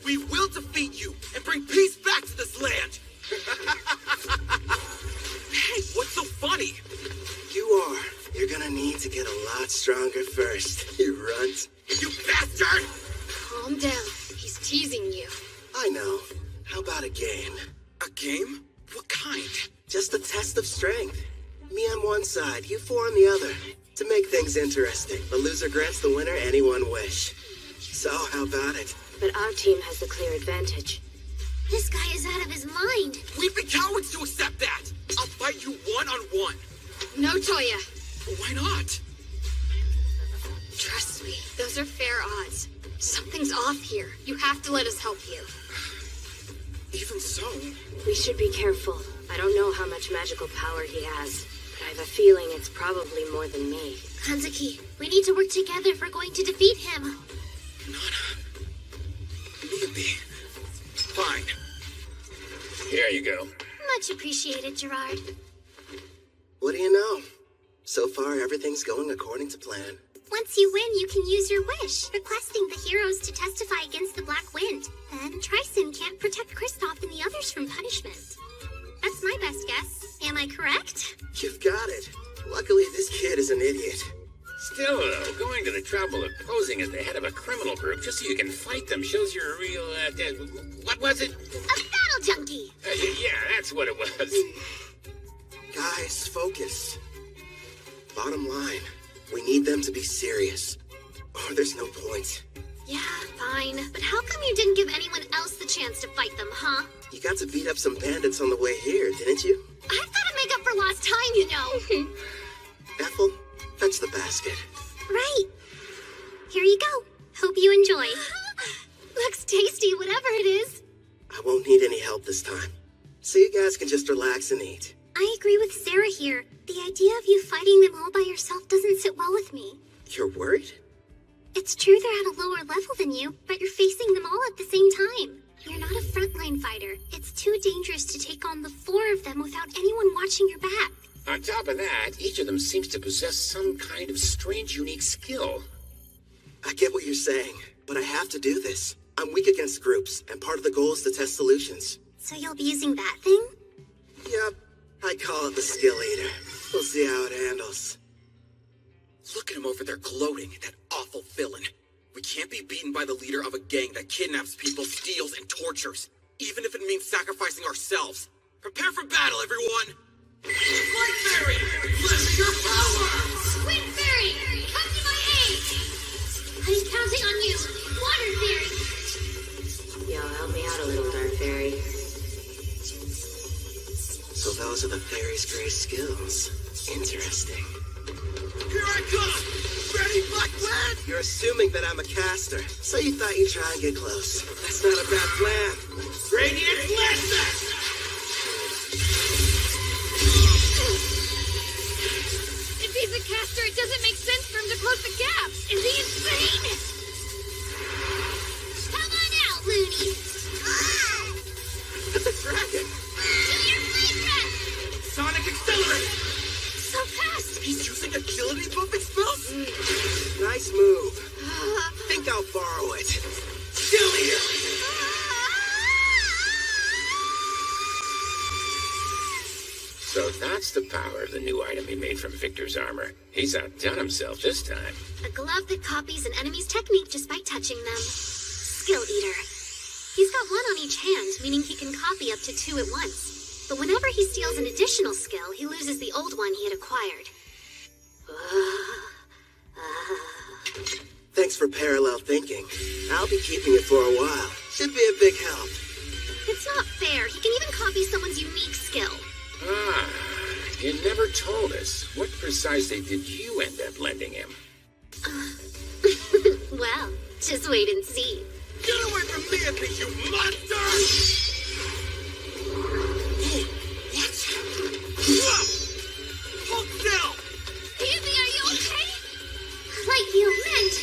we will defeat you and bring peace back to this land. Hey, what's so funny? You are. You're gonna need to get a lot stronger first, you runt. You bastard! Calm down. He's teasing you. I know. How about a game? A game? What kind? Just a test of strength. Me on one side, you four on the other. To make things interesting, the loser grants the winner any one wish. So, how about it? But our team has the clear advantage. This guy is out of his mind. We'd be cowards to accept that. I'll fight you one-on-one. No, Toya. Why not? Trust me, those are fair odds. Something's off here. You have to let us help you. Even so... We should be careful. I don't know how much magical power he has, but I have a feeling it's probably more than me. Kanzaki, we need to work together if we're going to defeat him. Maybe. Fine. Here you go. Much appreciated, Gerard. What do you know? So far, everything's going according to plan. Once you win, you can use your wish, requesting the heroes to testify against the Black Wind. Then Tryson can't protect Kristoff and the others from punishment. That's my best guess. Am I correct? You've got it. Luckily, this kid is an idiot. Still, though, going to the trouble of posing as the head of a criminal group just so you can fight them shows you're a real, what was it? A battle junkie! Yeah, that's what it was. Guys, focus. Bottom line, we need them to be serious, or there's no point. Yeah, fine. But how come you didn't give anyone else the chance to fight them, huh? You got to beat up some bandits on the way here, didn't you? I've got to make up for lost time, you know. Ethel, fetch the basket. Right. Here you go. Hope you enjoy. Looks tasty, whatever it is. I won't need any help this time, so you guys can just relax and eat. I agree with Sarah here. The idea of you fighting them all by yourself doesn't sit well with me. You're worried? It's true they're at a lower level than you, but you're facing them all at the same time. You're not a frontline fighter. It's too dangerous to take on the four of them without anyone watching your back. On top of that, each of them seems to possess some kind of strange, unique skill. I get what you're saying, but I have to do this. I'm weak against groups, and part of the goal is to test solutions. So you'll be using that thing? Yep. I call it the skill eater. We'll see how it handles. Look at him over there gloating, that awful villain. We can't be beaten by the leader of a gang that kidnaps people, steals, and tortures, even if it means sacrificing ourselves. Prepare for battle, everyone! Light Fairy, bless your power! Wind Fairy, come to my aid! I'm counting on you, Water Fairy! Yo, help me out a little, Dark Fairy. So those are the fairy's great skills. Interesting. Here I come! Ready, Black Wind! You're assuming that I'm a caster, so you thought you'd try and get close. That's not a bad plan. Radiant Listen! If he's a caster, it doesn't make sense for him to close the gap. Is he insane? Come on out, Looney! It's a dragon! Do your flame breath! Sonic Accelerate! So fast! He's using agility buffing spells? Nice move. Think I'll borrow it. Still here! So that's the power of the new item he made from Victor's armor. He's outdone himself this time. A glove that copies an enemy's technique just by touching them. Skill Eater. He's got one on each hand, meaning he can copy up to 2 at once. But whenever he steals an additional skill, he loses the old one he had acquired. Thanks for parallel thinking. I'll be keeping it for a while. Should be a big help. It's not fair. He can even copy someone's unique skill. Ah, you never told us. What precisely did you end up lending him? Well, Just wait and see. Get away from me, you monster! What? Hold still! Easy, are you okay? Like you meant.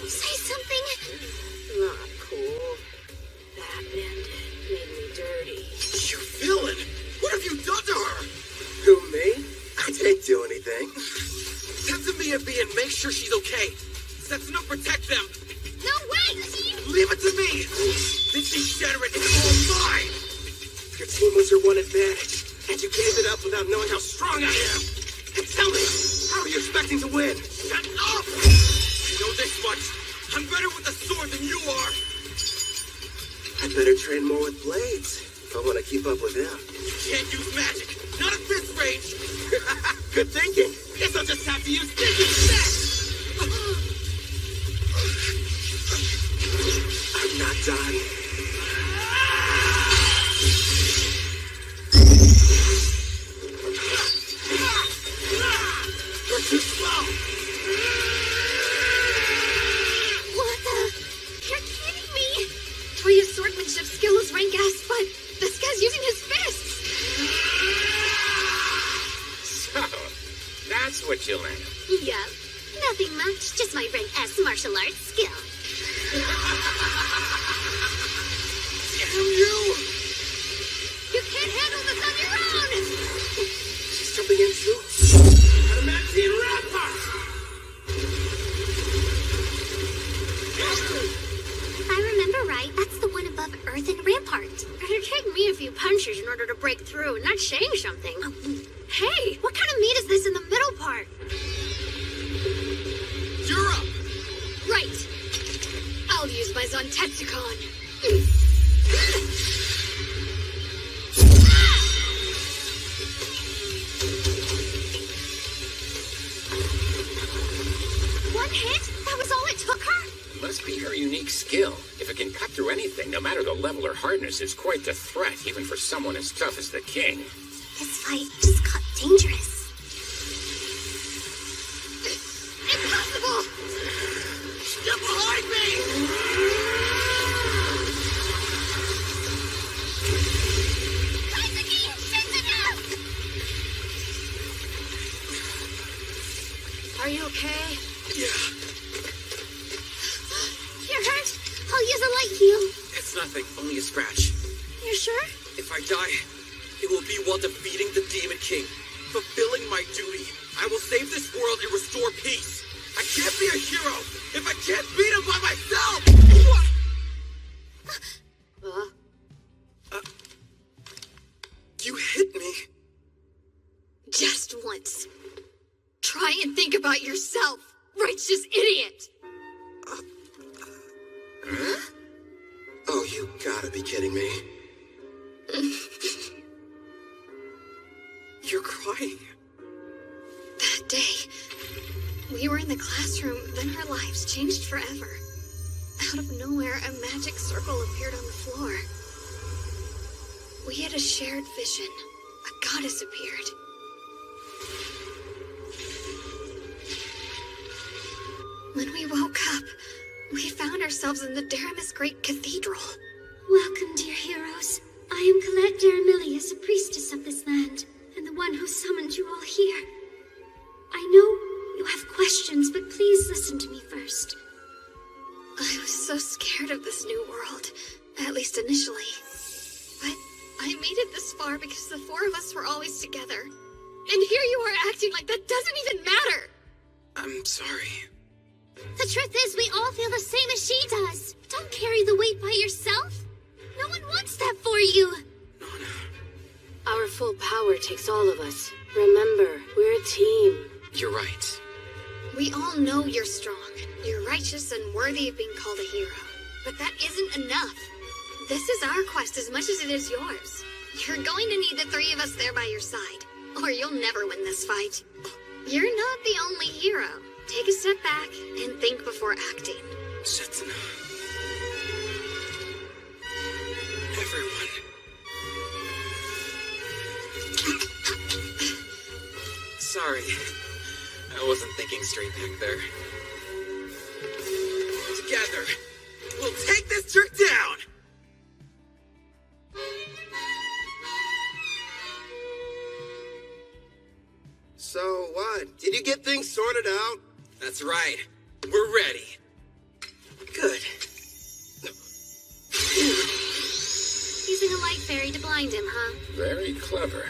Say something. Not cool. That bandit made me dirty. You villain! What have you done to her? Who, me? I didn't do anything. Tend to Mia B and make sure she's okay. Setsun up, protect them. No, wait! Leave it to me. This degenerate is all mine. Your team was your one advantage, and you gave it up without knowing how strong I am. And tell me, how are you expecting to win? Shut up! I know this much. I'm better with a sword than you are. I better train more with blades if I want to keep up with them. You can't use magic. Not at this range. Good thinking. Guess I'll just have to use thinking set. I'm not done. You're too slow. What the? You're kidding me! Toya's swordsmanship skill is rank S, but this guy's using his fists! So, that's what you learned. Yeah, nothing much, just my rank S martial arts skill. Damn you! You can't handle this on your own! She's jumping in too. Adamantium rampart! If I remember right, that's the one above Earthen Rampart. It'd take me a few punches in order to break through, not saying something. Hey, what kind of meat is this in the middle part? You're up! Right. I'll use my Zontetsucon. One hit? That was all it took her? Must be her unique skill. If it can cut through anything, no matter the level or hardness, it's quite the threat, even for someone as tough as the king. This fight just got dangerous. Impossible! Get behind me! Are you okay? Yeah. You're hurt? I'll use a light heal. It's nothing, only a scratch. You sure? If I die, it will be while defeating the Demon King. Fulfilling my duty, I will save this world and restore peace. I can't be a hero if I can't beat him by myself! You hit me. Just once. Try and think about yourself, righteous idiot! Oh, you gotta be kidding me. You're crying. That day, we were in the classroom, then our lives changed forever. Out of nowhere, a magic circle appeared on the floor. We had a shared vision. A goddess appeared. When we woke up, we found ourselves in the Daramus Great Cathedral. Welcome, dear heroes. I am Colette Daramilius, a priestess of this land, and the one who summoned you all here. I know you have questions, but please listen to me first. I was so scared of this new world, at least initially. But I made it this far because the four of us were always together. And here you are acting like that doesn't even matter! I'm sorry. The truth is, we all feel the same as she does. Don't carry the weight by yourself. No one wants that for you. Our full power takes all of us. Remember, we're a team. You're right. We all know you're strong. You're righteous and worthy of being called a hero. But that isn't enough. This is our quest as much as it is yours. You're going to need the three of us there by your side, or you'll never win this fight. You're not the only hero. Take a step back and think before acting. Setsuna. Everyone. Sorry. I wasn't thinking straight back there. together. We'll take this jerk down. So what? Did you get things sorted out? That's right. We're ready. Good. Using a light fairy to blind him, huh? Very clever.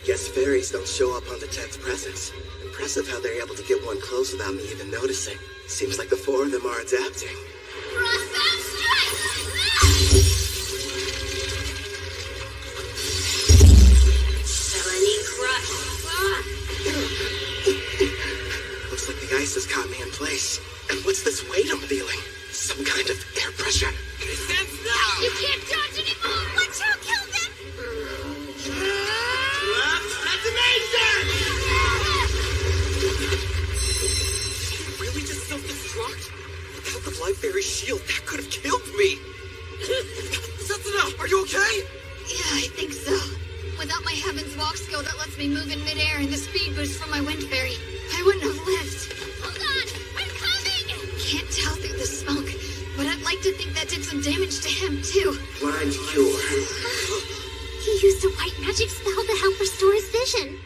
Guess fairies don't show up on the Ted's presence. Impressive how they're able to get one close without me even noticing. Seems like the four of them are adapting. Crossbow strike! Felony crush. Looks like the ice has caught me in place. And what's this weight I'm feeling? Some kind of air pressure. You can't dodge anymore! Watch out, kill them! That's amazing! Really just self-destruct? Without the light fairy shield, that could have killed me. Setsuna, are you okay? Yeah, I think so. Without my Heaven's Walk skill that lets me move in midair and the speed boost from my wind fairy, I wouldn't have lived. Hold on! I'm coming! Can't tell through the smoke, but I'd like to think that did some damage to him, too. Blind cure. He used a white magic spell to help restore his vision.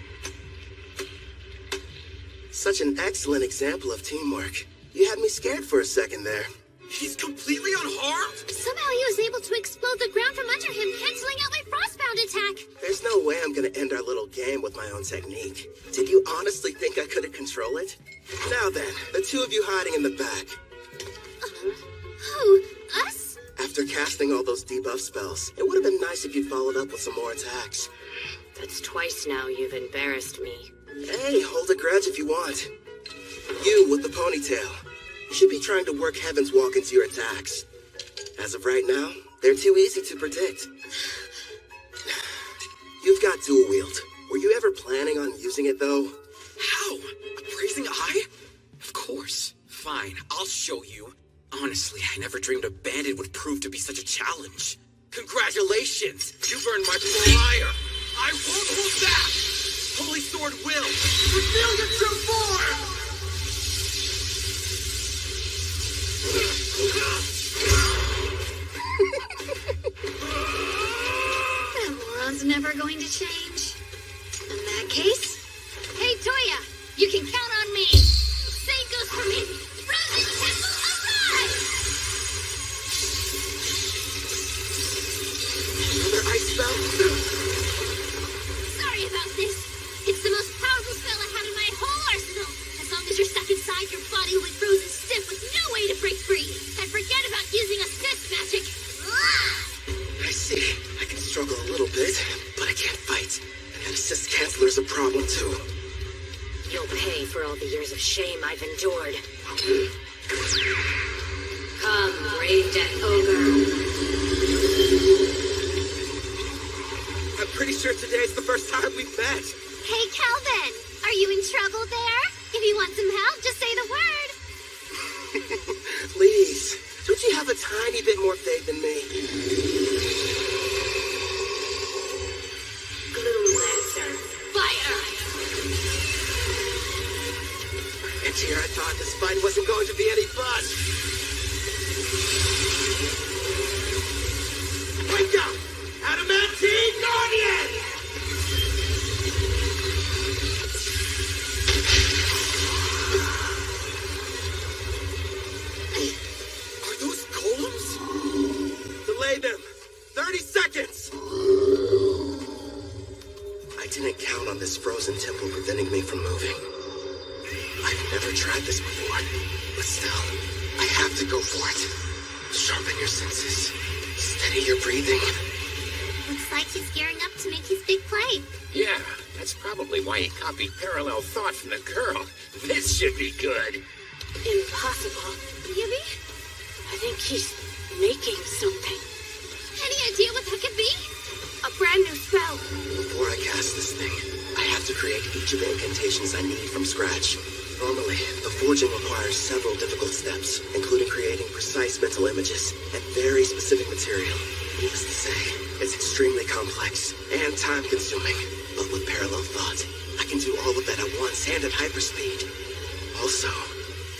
Such an excellent example of teamwork. You had me scared for a second there. He's completely unharmed? Somehow he was able to explode the ground from under him, canceling out my frostbound attack. There's no way I'm gonna end our little game with my own technique. Did you honestly think I couldn't control it? Now then, the two of you hiding in the back. Who? Us? After casting all those debuff spells, it would have been nice if you'd followed up with some more attacks. That's twice now you've embarrassed me. Hey, hold a grudge if you want. You with the ponytail. You should be trying to work Heaven's Walk into your attacks. As of right now, they're too easy to predict. You've got dual wield. Were you ever planning on using it, though? How? Appraising eye? Of course. Fine, I'll show you. Honestly, I never dreamed a bandit would prove to be such a challenge. Congratulations! You've earned my fire! I won't hold back! Holy Sword will! Reveal your true form! That moron's never going to change. In that case, Hey, Toya! You can count on me! Same goes for me! Frozen Temple arrive! Another ice spell? Sorry about this. It's the most powerful spell I had in my whole arsenal. As long as you're stuck inside, your body will be frozen stiff with no way to break free. And forget about using assist magic. I see. I can struggle a little bit, but I can't fight. And that assist canceler's a problem, too. You'll pay for all the years of shame I've endured. Come, brave death ogre. I'm pretty sure today's the first time we've met. Hey, Calvin! Are you in trouble there? If you want some help, just say the word. Please, don't you have a tiny bit more faith in me? Gloom Lancer, fire! And here I thought this fight wasn't going to be any fun. Wake up! Adamantine Guardian! Are those golems? Delay them! 30 seconds! I didn't count on this frozen temple preventing me from moving. I've never tried this before, but still, I have to go for it. Sharpen your senses. Steady your breathing. Looks like he's gearing up to make his big play. Yeah, that's probably why he copied parallel thought from the girl. This should be good. Impossible. Yubi? I think he's making something. Any idea what that could be? A brand new spell. Before I cast this thing, I have to create each of the incantations I need from scratch. Normally, the forging requires several difficult steps, including creating precise mental images and very specific material. Needless to say, it's extremely complex and time-consuming. But with parallel thought, I can do all of that at once and at hyperspeed. Also,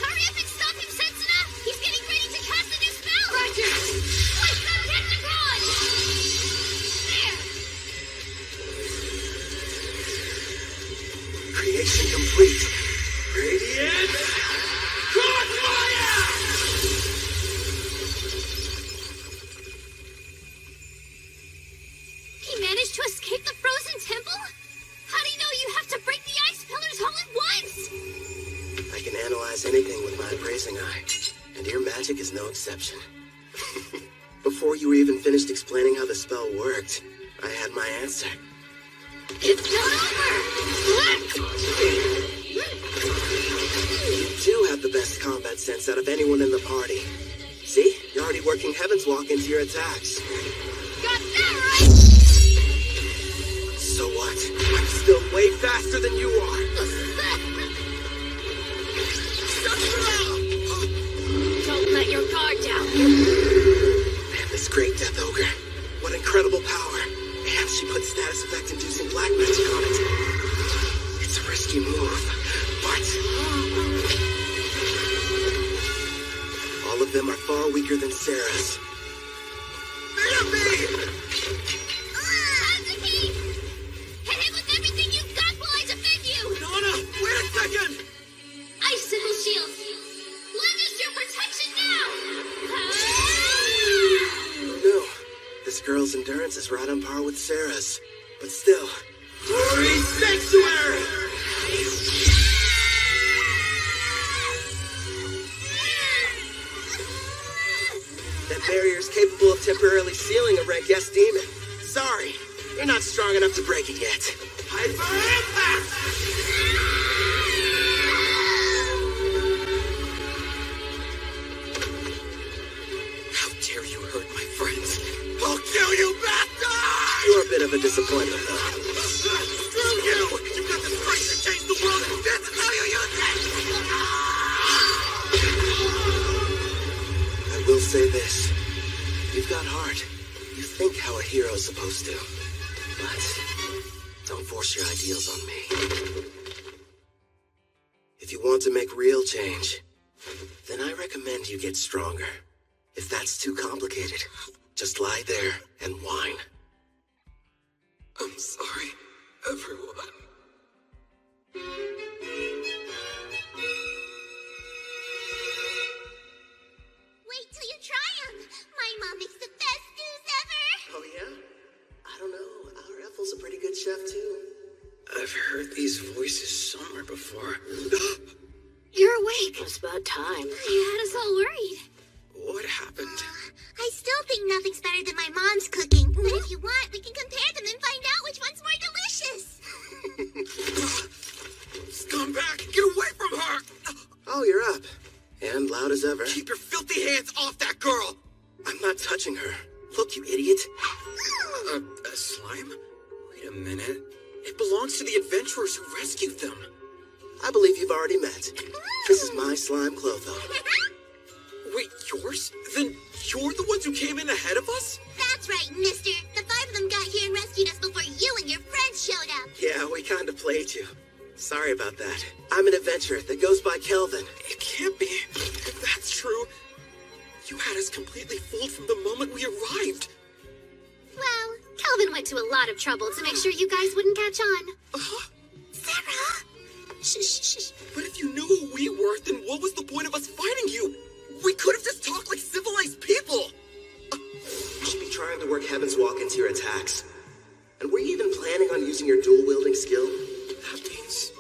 Hurry up and stop him, Setsuna! He's getting ready to Creation complete. Radiant Crossfire! He managed to escape the frozen temple? How do you know you have to break the ice pillars all at once? I can analyze anything with my appraising eye, and your magic is no exception. Before you were even finished explaining how the spell worked, I had my answer. It's not over! You do have the best combat sense out of anyone in the party. See? You're already working Heaven's Walk into your attacks. Got that right! So what? I'm still way faster than you are. Don't let your guard down. Man, this great Death Ogre. What incredible power. And she put status effect inducing black magic on it. It's a risky move, but all of them are far weaker than Sarah's. Kazuki! Hit him with everything you've got while I defend you! Nana, wait a second! Icicle shield! Lend us your protection now! No, this girl's endurance is right on par with Sarah's. But still. Glory Sanctuary! That barrier's capable of temporarily sealing a rank S demon. Sorry, you're not strong enough to break it yet. Hyper Impact! How dare you hurt my friends? I'll kill you, bastard! You're a bit of a disappointment, though. Screw you! You've got the strength to change the world, and this is how you use it! I will say this. You've got heart. You think how a hero's supposed to. But don't force your ideals on me. If you want to make real change, then I recommend you get stronger. If that's too complicated, just lie there and whine. I'm sorry, everyone. Wait till you try them! My mom makes the best stews ever! Oh, yeah? I don't know. Our Ethel's a pretty good chef, too. I've heard these voices somewhere before. You're awake. It's about time. You had us all worried. What happened? I still think nothing's better than my mom's cooking. But if you want, we can compare them and find out which one's more delicious. Scumbag, get away from her! Oh, you're up. And loud as ever. Keep your filthy hands off that girl! I'm not touching her. Look, you idiot. A slime? Wait a minute. It belongs to the adventurers who rescued them. I believe you've already met. This is my slime Clotho. Wait, yours? Then you're the ones who came in ahead of us? That's right, mister. The 5 of them got here and rescued us before you and your friends showed up. Yeah, we kind of played you. Sorry about that. I'm an adventurer that goes by Kelvin. It can't be. If that's true, you had us completely fooled from the moment we arrived. Well, Kelvin went to a lot of trouble to make sure you guys wouldn't catch on. Sarah? Shh. But if you knew who we were, then what was the point of us fighting you? We could have just talked like civilized people. You should be trying to work Heaven's Walk into your attacks. And were you even planning on using your dual-wielding skill? That means...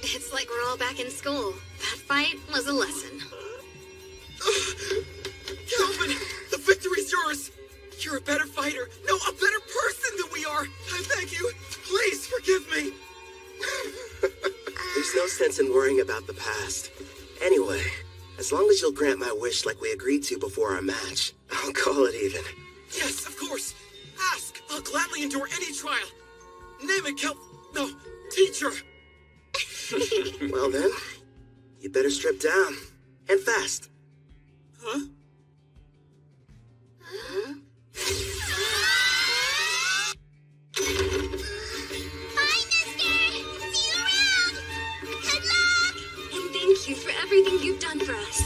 It's like we're all back in school. That fight was a lesson. Kelvin, the victory's yours. You're a better fighter. No, a better person than we are. I beg you, please forgive me. There's no sense in worrying about the past. Anyway, as long as you'll grant my wish like we agreed to before our match, I'll call it even. Yes, of course. Ask. I'll gladly endure any trial. Name it, No, teacher. Well then, you better strip down. And fast. Huh? Bye, mister! See you around! Good luck! And thank you for everything you've done for us.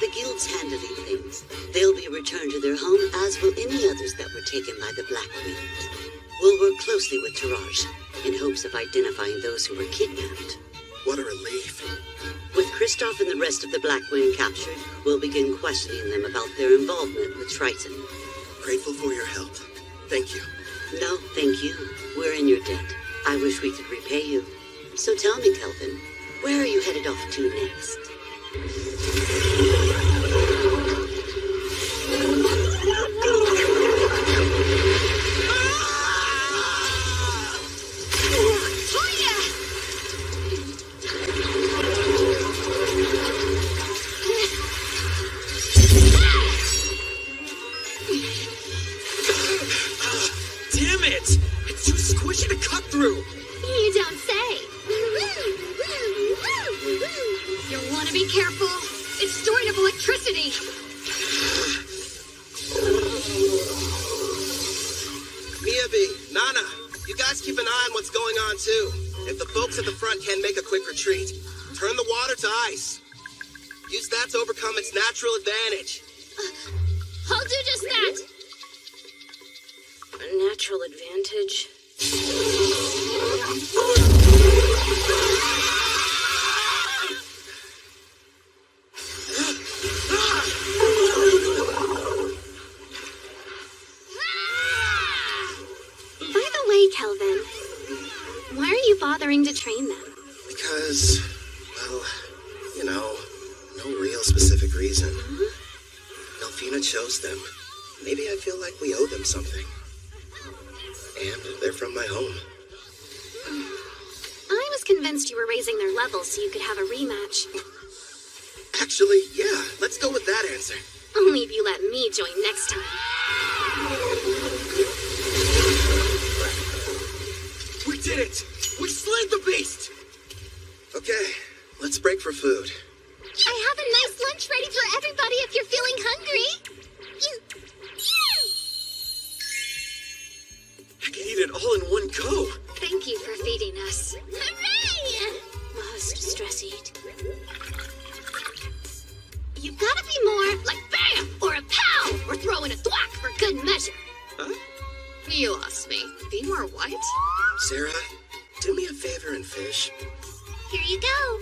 the guild's handling things. They'll be returned to their home, as will any others that were taken by the Black Wind. We'll work closely with Taraj in hopes of identifying those who were kidnapped. What a relief. With Kristoff and the rest of the Black Wind captured, we'll begin questioning them about their involvement with Triton. Grateful for your help. Thank you. No, thank you. We're in your debt. I wish we could repay you. So tell me, Kelvin, where are you headed off to next? Damn it! It's too squishy to cut through! You don't say. You'll want to be careful. It's storing up electricity. Miyabi, Nana, you guys keep an eye on what's going on too. If the folks at the front can't make a quick retreat, turn the water to ice. Use that to overcome its natural advantage. I'll do just that. A natural advantage? By the way, Kelvin, why are you bothering to train them? Because, well, you know, no real specific reason. Melfina chose them. Maybe I feel like we owe them something. And they're from my home. I was convinced you were raising their levels so you could have a rematch. Actually, yeah, let's go with that answer. Only if you let me join next time. We did it! We slayed the beast! Okay, let's break for food. I have a nice lunch ready for everybody if you're feeling hungry. I can eat it all in one go. Thank you for feeding us. Hooray! Must stress eat. You gotta be more like bam or a pow or throw in a thwack for good measure. Huh? You lost me. Be more what? Sarah, do me a favor and fish. Here you go.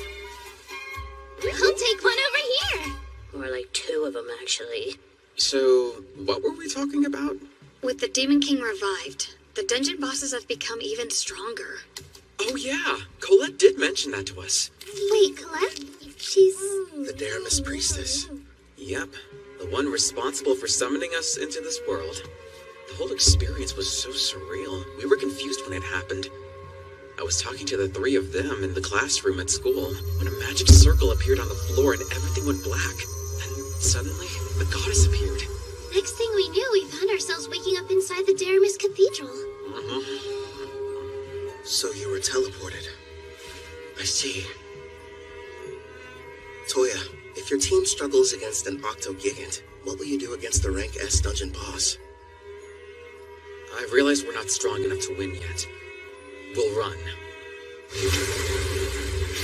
I'll take one over here. More like two of them, actually. So, what were we talking about? With the Demon King revived, the dungeon bosses have become even stronger. Oh yeah, Colette did mention that to us. Wait, Colette? She's... The Daramis priestess. Yep, the one responsible for summoning us into this world. The whole experience was so surreal. We were confused when it happened. I was talking to the three of them in the classroom at school when a magic circle appeared on the floor and everything went black. Then suddenly, the goddess appeared. Next thing we knew, we found ourselves waking up inside the Daramis Cathedral. So you were teleported. I see. Toya, if your team struggles against an Octo-Gigant, what will you do against the rank S dungeon boss? I realize we're not strong enough to win yet. We'll run.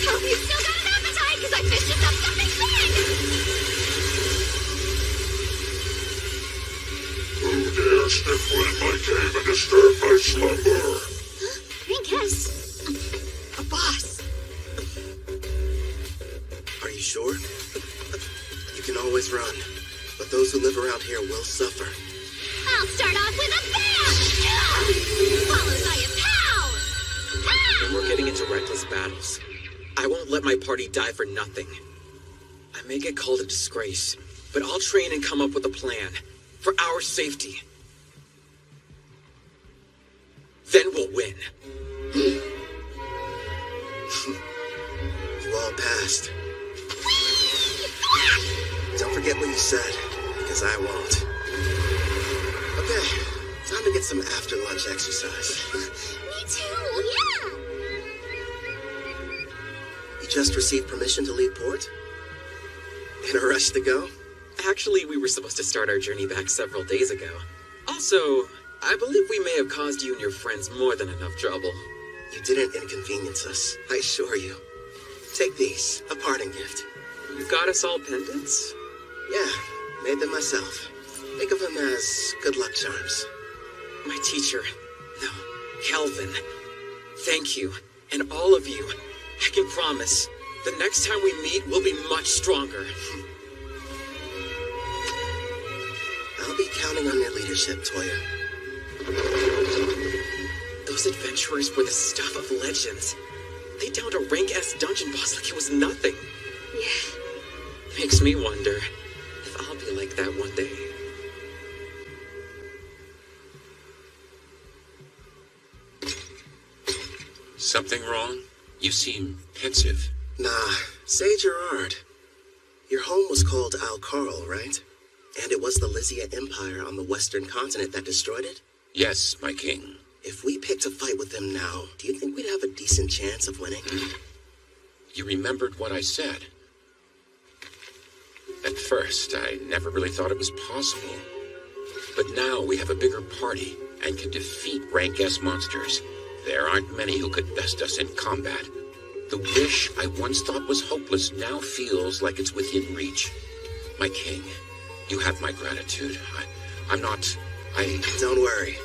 Hope you still got an appetite, because I fished us up something big! Who dares step foot in my cave and disturb my slumber? Rank S. A boss. Are you sure? You can always run, but those who live around here will suffer. I'll start off with a bam! Followed by a pow! Pow! When we're getting into reckless battles, I won't let my party die for nothing. I may get called a disgrace, but I'll train and come up with a plan for our safety. Then we'll win. You all passed. Don't forget what you said, because I won't. Okay, time to get some after-lunch exercise. Me too, yeah! You just received permission to leave port? In a rush to go? Actually, we were supposed to start our journey back several days ago. Also, I believe we may have caused you and your friends more than enough trouble. You didn't inconvenience us, I assure you. Take these, a parting gift. You got us all pendants? Yeah, made them myself. Think of them as good luck charms. My teacher, no, Kelvin, thank you, and all of you. I can promise, the next time we meet, we'll be much stronger. I'll be counting on your leadership, Toya. Those adventurers were the stuff of legends. They downed a rank S dungeon boss like it was nothing. Yeah. Makes me wonder if I'll be like that one day. Something wrong? You seem pensive. Nah, say Gerard. Your home was called Al-Karl, right? And it was the Lysia Empire on the western continent that destroyed it? Yes, my king. If we picked a fight with them now, do you think we'd have a decent chance of winning? You remembered what I said. At first, I never really thought it was possible. But now we have a bigger party and can defeat rank S monsters. There aren't many who could best us in combat. The wish I once thought was hopeless now feels like it's within reach. My king, you have my gratitude. Don't worry.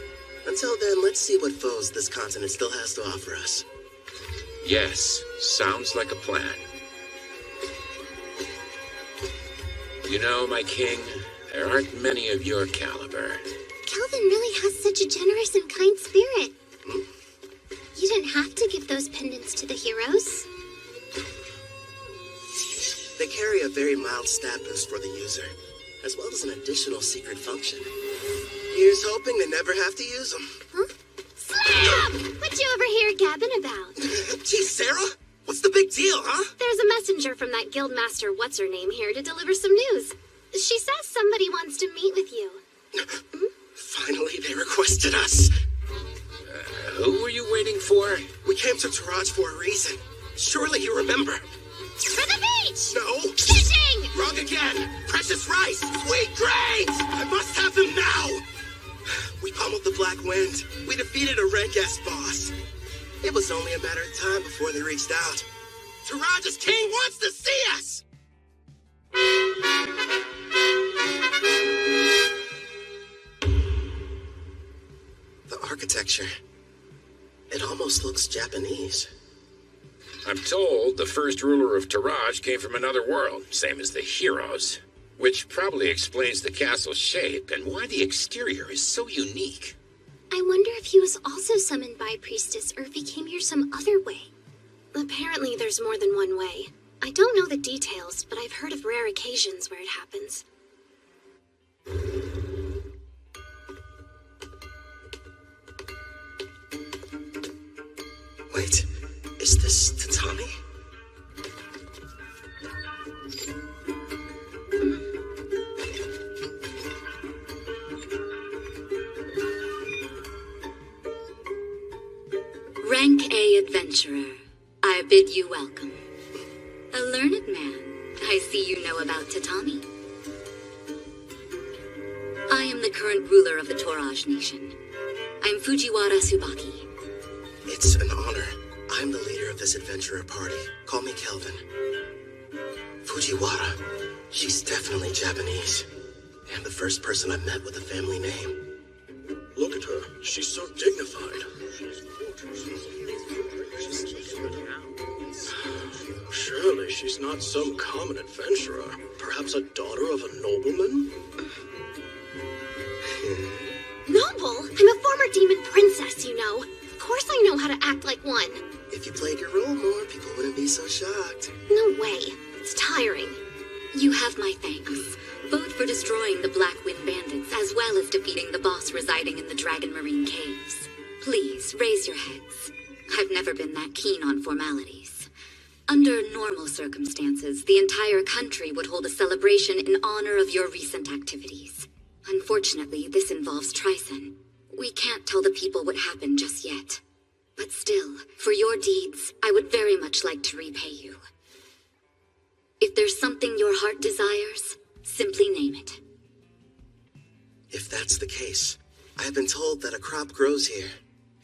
Until then, let's see what foes this continent still has to offer us. Yes, sounds like a plan. You know, my king, there aren't many of your caliber. Kelvin really has such a generous and kind spirit. You didn't have to give those pendants to the heroes. They carry a very mild stat boost for the user, as well as an additional secret function. Here's hoping they never have to use them. Huh? Slam! What you over here gabbing about? Geez, Sarah, what's the big deal, huh? There's a messenger from that guildmaster what's-her-name here to deliver some news. She says somebody wants to meet with you. Finally, they requested us. Who were you waiting for? We came to Taraj for a reason. Surely you remember. For the beach! No! Fishing! Wrong again! Precious rice! Sweet grains! I must have them now! We pummeled the Black Wind. We defeated a rank S boss. It was only a matter of time before they reached out. Taraj's king wants to see us! The architecture. It almost looks Japanese. I'm told the first ruler of Taraj came from another world, same as the heroes. Which probably explains the castle's shape and why the exterior is so unique. I wonder if he was also summoned by a priestess or if he came here some other way. Apparently there's more than one way. I don't know the details, but I've heard of rare occasions where it happens. Wait, is this Tatami? Rank A adventurer, I bid you welcome. A learned man, I see you know about Tatami. I am the current ruler of the Toraj nation. I'm Fujiwara Tsubaki. It's an honor. I'm the leader of this adventurer party. Call me Kelvin. Fujiwara. She's definitely Japanese. And the first person I've met with a family name. Look at her. She's so dignified. Surely she's not some common adventurer. Perhaps a daughter of a nobleman? Noble? I'm a former demon princess, you know. Of course I know how to act like one. If you played your role more, people wouldn't be so shocked. No way. It's tiring. You have my thanks, both for destroying the Black Wind bandits as well as defeating the boss residing in the Dragon Marine caves. Please, raise your heads. I've never been that keen on formalities. Under normal circumstances, the entire country would hold a celebration in honor of your recent activities. Unfortunately, this involves Trison. We can't tell the people what happened just yet. But still, for your deeds, I would very much like to repay you. If there's something your heart desires, simply name it. If that's the case, I have been told that a crop grows here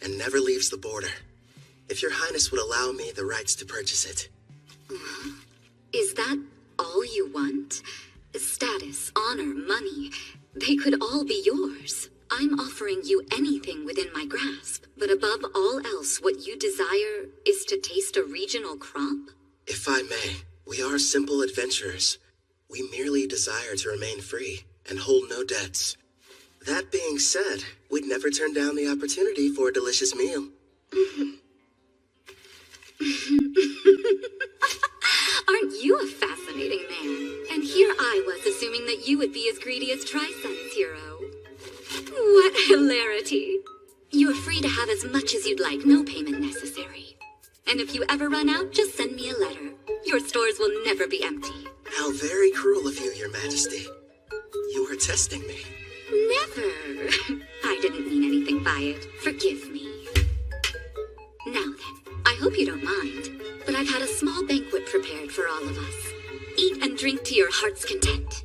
and never leaves the border. If your highness would allow me the rights to purchase it. Is that all you want? Status, they could all be yours. I'm offering you anything within my grasp, but above all else, what you desire is to taste a regional crop? If I may, we are simple adventurers. We merely desire to remain free and hold no debts. That being said, we'd never turn down the opportunity for a delicious meal. Aren't you a fascinating man? And here I was assuming that you would be as greedy as Trisun's hero. What hilarity. You're free to have as much as you'd like, no payment necessary. And if you ever run out, just send me a letter. Your stores will never be empty. How very cruel of you, Your Majesty. You were testing me. Never. I didn't mean anything by it. Forgive me. Now then, I hope you don't mind, but I've had a small banquet prepared for all of us. Eat and drink to your heart's content.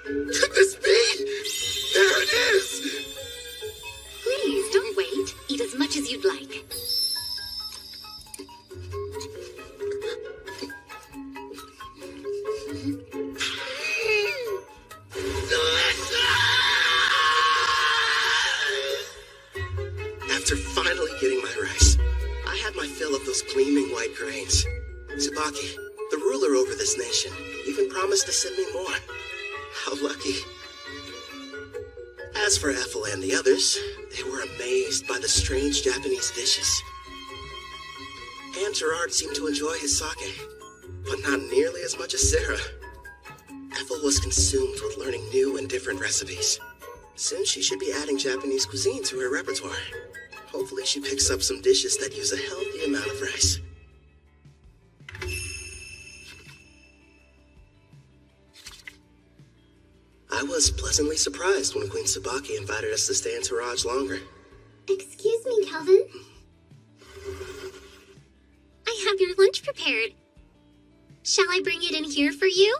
Could this be? There it is! Please, don't wait. Eat as much as you'd like. After finally getting my rice, I had my fill of those gleaming white grains. Tsubaki, the ruler over this nation, even promised to send me more. How lucky. As for Ethel and the others, they were amazed by the strange Japanese dishes. And Gerard seemed to enjoy his sake, but not nearly as much as Sarah. Ethel was consumed with learning new and different recipes. Soon she should be adding Japanese cuisine to her repertoire. Hopefully she picks up some dishes that use a healthy amount of rice. I was pleasantly surprised when Queen Tsubaki invited us to stay in Taraj longer. Excuse me, Kelvin. I have your lunch prepared. Shall I bring it in here for you?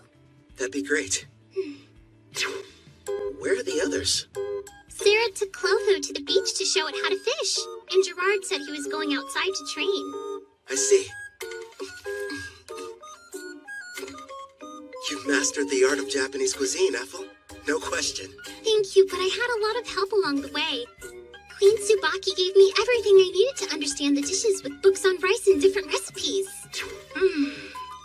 That'd be great. Where are the others? Sarah took Clotho to the beach to show it how to fish, and Gerard said he was going outside to train. I see. You've mastered the art of Japanese cuisine, Ethel. No question. Thank you, but I had a lot of help along the way. Queen Tsubaki gave me everything I needed to understand the dishes with books on rice and different recipes.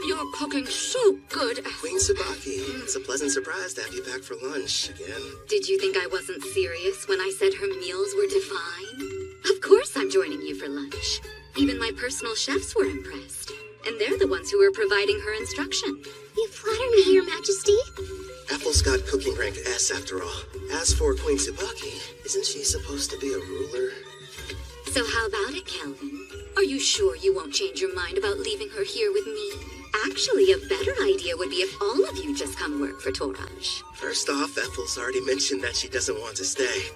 You're cooking so good. Queen Tsubaki, it's a pleasant surprise to have you back for lunch again. Did you think I wasn't serious when I said her meals were divine? Of course I'm joining you for lunch. Even my personal chefs were impressed. And they're the ones who were providing her instruction. You flatter me, Your Majesty. Ethel's got cooking rank S after all. As for Queen Tsubaki, isn't she supposed to be a ruler? So how about it, Kelvin? Are you sure you won't change your mind about leaving her here with me? Actually, a better idea would be if all of you just come work for Toraj. First off, Ethel's already mentioned that she doesn't want to stay.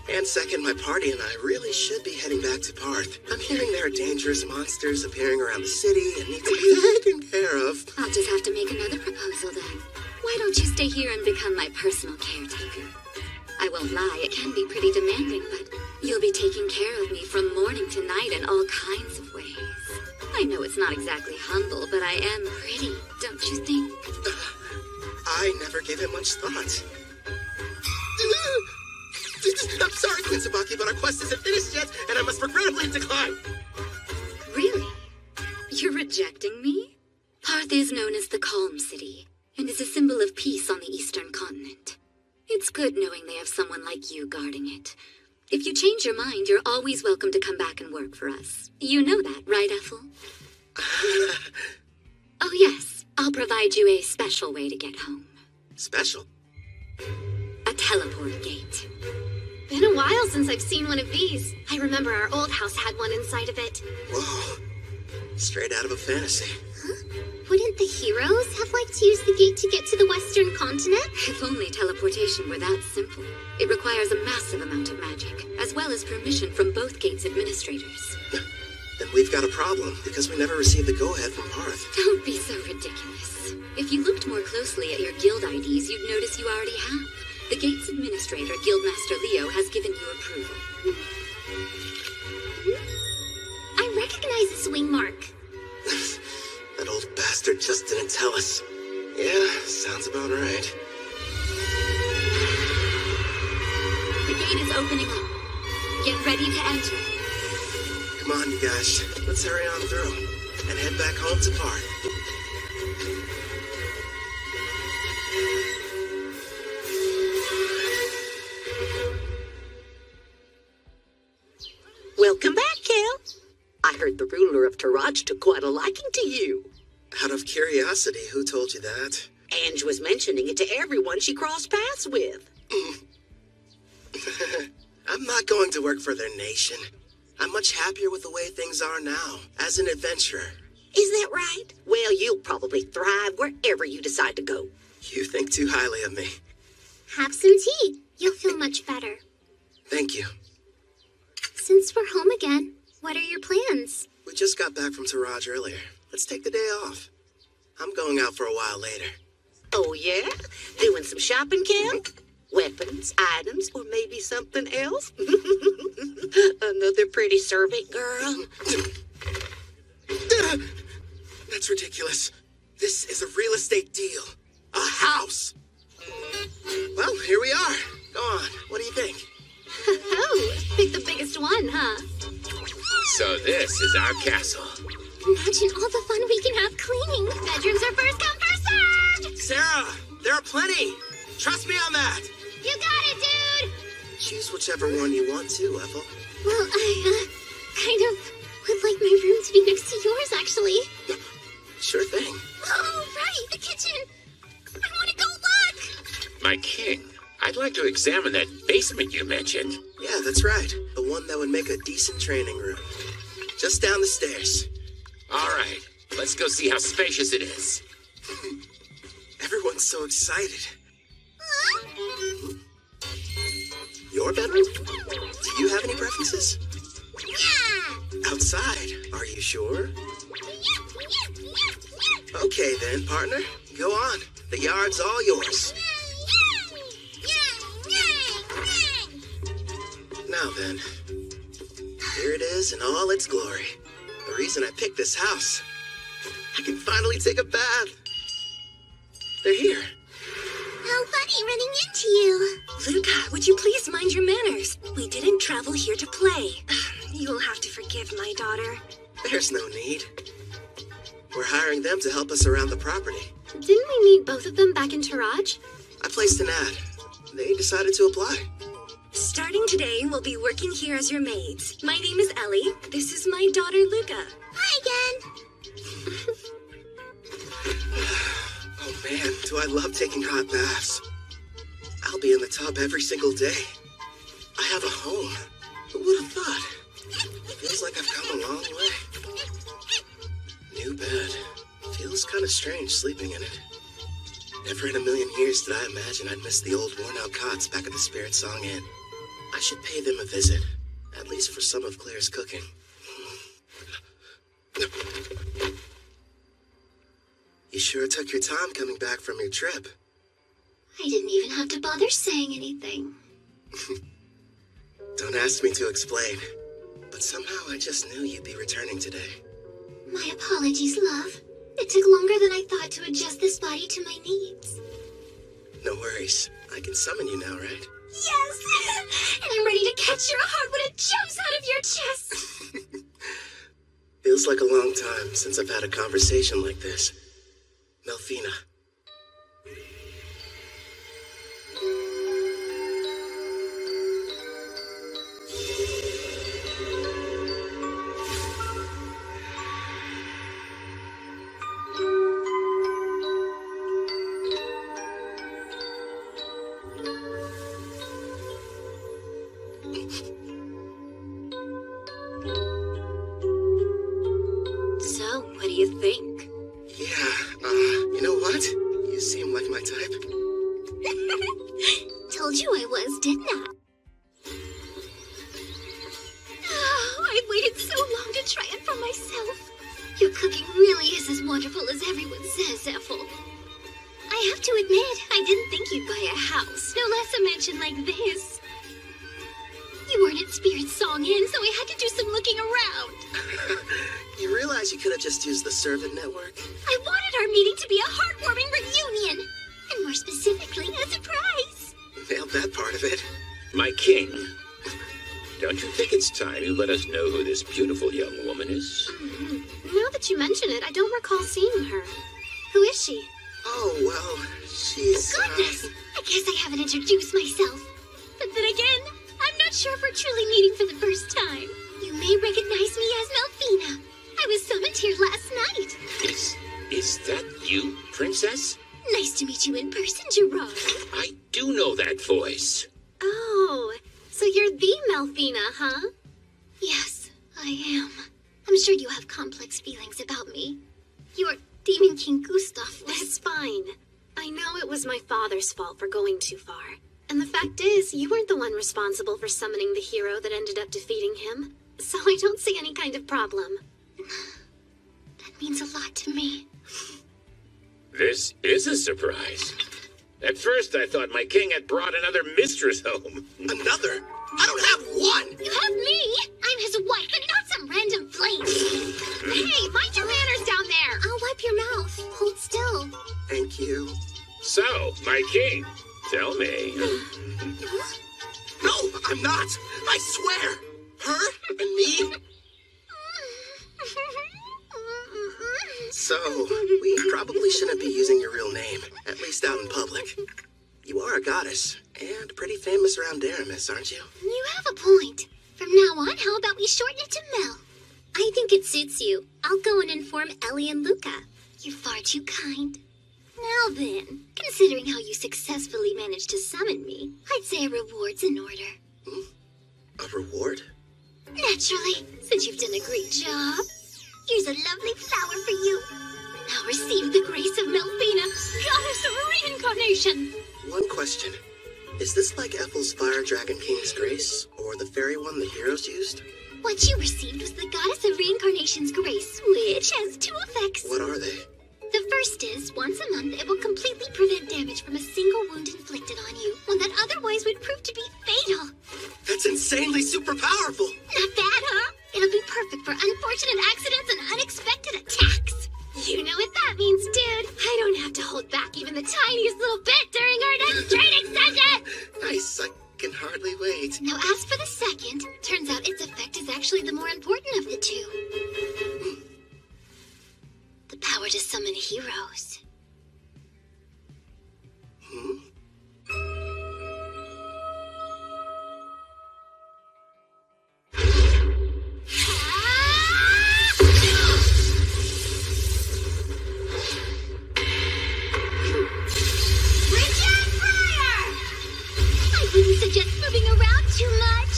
And second, my party and I really should be heading back to Parth. I'm hearing there are dangerous monsters appearing around the city and need to be taken care of. I'll just have to make another proposal then. Why don't you stay here and become my personal caretaker? I won't lie, it can be pretty demanding, but you'll be taking care of me from morning to night in all kinds of ways. I know it's not exactly humble, but I am pretty, don't you think? I never gave it much thought. I'm sorry, Queen Tsubaki, but our quest isn't finished yet, and I must regrettably decline. Really? You're rejecting me? Parth is known as the Calm City, and is a symbol of peace on the eastern continent. It's good knowing they have someone like you guarding it. If you change your mind, you're always welcome to come back and work for us. You know that, right, Ethel? Oh, yes. I'll provide you a special way to get home. Special? A teleport gate. Been a while since I've seen one of these. I remember our old house had one inside of it. Whoa. Straight out of a fantasy. Huh? Wouldn't the heroes have liked to use the gate to get to the western continent? If only teleportation were that simple. It requires a massive amount of magic, as well as permission from both gate's administrators. Then we've got a problem, because we never received the go-ahead from Parth. Don't be so ridiculous. If you looked more closely at your guild IDs, you'd notice you already have. The gate's administrator, Guildmaster Leo, has given you approval. I recognize this wing mark. That old bastard. bastard just didn't tell us. Yeah, sounds about right. The gate is opening up. Get ready to enter. Come on, you guys. Let's hurry on through and head back home to Park. Welcome back, Kel. I heard the ruler of Taraj took quite a liking to you. Out of curiosity, who told you that? Ange was mentioning it to everyone she crossed paths with. I'm not going to work for their nation. I'm much happier with the way things are now, as an adventurer. Is that right? Well, you'll probably thrive wherever you decide to go. You think too highly of me. Have some tea. You'll feel much better. Thank you. Since we're home again, what are your plans? We just got back from Taraj earlier. Let's take the day off. I'm going out for a while later. Oh, yeah? Doing some shopping, Kel? Weapons, items, or maybe something else? Another pretty servant girl? That's ridiculous. This is a real estate deal. A house. Well, here we are. Go on. What do you think? Oh, pick the biggest one, huh? So this is our castle. Imagine all the fun we can have cleaning. Bedrooms are first come, first served! Sarah, there are plenty. Trust me on that. You got it, dude! Choose whichever one you want to, Ethel. Well, I, kind of would like my room to be next to yours, actually. Sure thing. Oh, right, the kitchen! I want to go look! My king, I'd like to examine that basement you mentioned. Yeah, that's right. The one that would make a decent training room. Just down the stairs. All right, let's go see how spacious it is. Everyone's so excited. Your bedroom? Do you have any preferences? Yeah! Outside, are you sure? Okay then, partner. Go on. The yard's all yours. Now then, here it is in all its glory. The reason I picked this house. I can finally take a bath. They're here. How funny running into you. Luca, would you please mind your manners? We didn't travel here to play. You'll have to forgive my daughter. There's no need. We're hiring them to help us around the property. Didn't we meet both of them back in Taraj? I placed an ad. They decided to apply. Starting today, we'll be working here as your maids. My name is Ellie. This is my daughter, Luca. Hi again. Oh man, do I love taking hot baths. I'll be in the tub every single day. I have a home. Who would have thought? Feels like I've come a long way. New bed. Feels kind of strange sleeping in it. Never in a million years did I imagine I'd miss the old worn-out cots back at the Spirit Song Inn. I should pay them a visit, at least for some of Claire's cooking. You sure took your time coming back from your trip. I didn't even have to bother saying anything. Don't ask me to explain, but somehow I just knew you'd be returning today. My apologies, love. It took longer than I thought to adjust this body to my needs. No worries. I can summon you now, right? Yes! And I'm ready to catch your heart when it jumps out of your chest! Feels like a long time since I've had a conversation like this. Melfina. So, what do you think? Yeah, you know what? You seem like my type. Told you I was, didn't I? Oh, I waited so long to try it for myself. Your cooking really is as wonderful as everyone says, Ethel. I have to admit, I didn't think you'd buy a house, no less a mansion like this. You weren't at Spirit Song Inn, so I had to do some looking around. You realize you could have just used the servant network? I wanted needing to be a heartwarming reunion. And more specifically, a surprise. Nailed that part of it. My king, don't you think it's time you let us know who this beautiful young woman is? Now that you mention it, I don't recall seeing her. Who is she? Oh, well, she's... Goodness! I guess I haven't introduced myself. But then again, I'm not sure if we're truly meeting for the first time. You may recognize me as Melfina. I was summoned here last night. Is that you, princess? Nice to meet you in person, Gerard. I do know that voice. Oh, so you're the Melfina, huh? Yes, I am. I'm sure you have complex feelings about me. Your Demon King Gustav was... It's fine. I know it was my father's fault for going too far. And the fact is, you weren't the one responsible for summoning the hero that ended up defeating him. So I don't see any kind of problem. That means a lot to me. This is a surprise. At first, I thought my king had brought another mistress home. Another? I don't have one! You have me! I'm his wife and not some random flame! Hey, mind your manners down there! I'll wipe your mouth. Hold still. Thank you. So, my king, tell me. No, I'm not! I swear! Her and me? So, we probably shouldn't be using your real name, at least out in public. You are a goddess, and pretty famous around Daramis, aren't you? You have a point. From now on, how about we shorten it to Mel? I think it suits you. I'll go and inform Ellie and Luca. You're far too kind. Now then, considering how you successfully managed to summon me, I'd say a reward's in order. A reward? Naturally, since you've done a great job. Here's a lovely flower for you. Now receive the grace of Melfina, goddess of reincarnation. One question. Is this like Ethel's Fire Dragon King's grace, or the fairy one the heroes used? What you received was the goddess of reincarnation's grace, which has two effects. What are they? The first is, once a month, it will completely prevent damage from a single wound inflicted on you, one that otherwise would prove to be fatal. That's insanely super powerful! Not bad, huh? It'll be perfect for unfortunate accidents and unexpected attacks. You know what that means, dude. I don't have to hold back even the tiniest little bit during our next training session! Nice, I can hardly wait. Now, as for the second, turns out its effect is actually the more important of the two. The power to summon heroes. I wouldn't suggest moving around too much.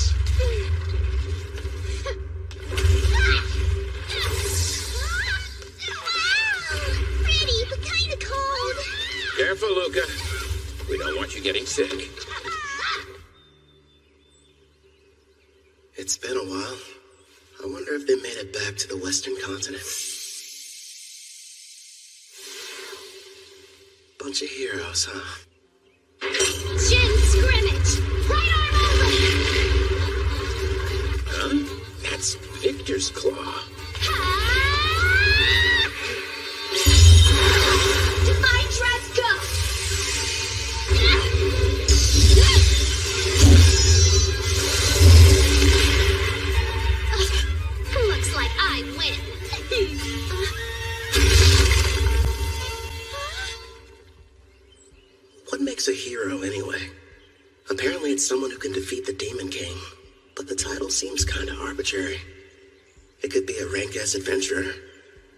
Pretty, but kind of cold. Careful, Luca. We don't want you getting sick. It's been a while. I wonder if they made it back to the Western continent. Bunch of heroes, huh? Shin scrimmage! Right arm open! Huh? That's Victor's claw. Divine dress, go! Looks like I win. What makes a hero, anyway? Apparently it's someone who can defeat the Demon King, but the title seems kinda arbitrary. It could be a rank-ass adventurer,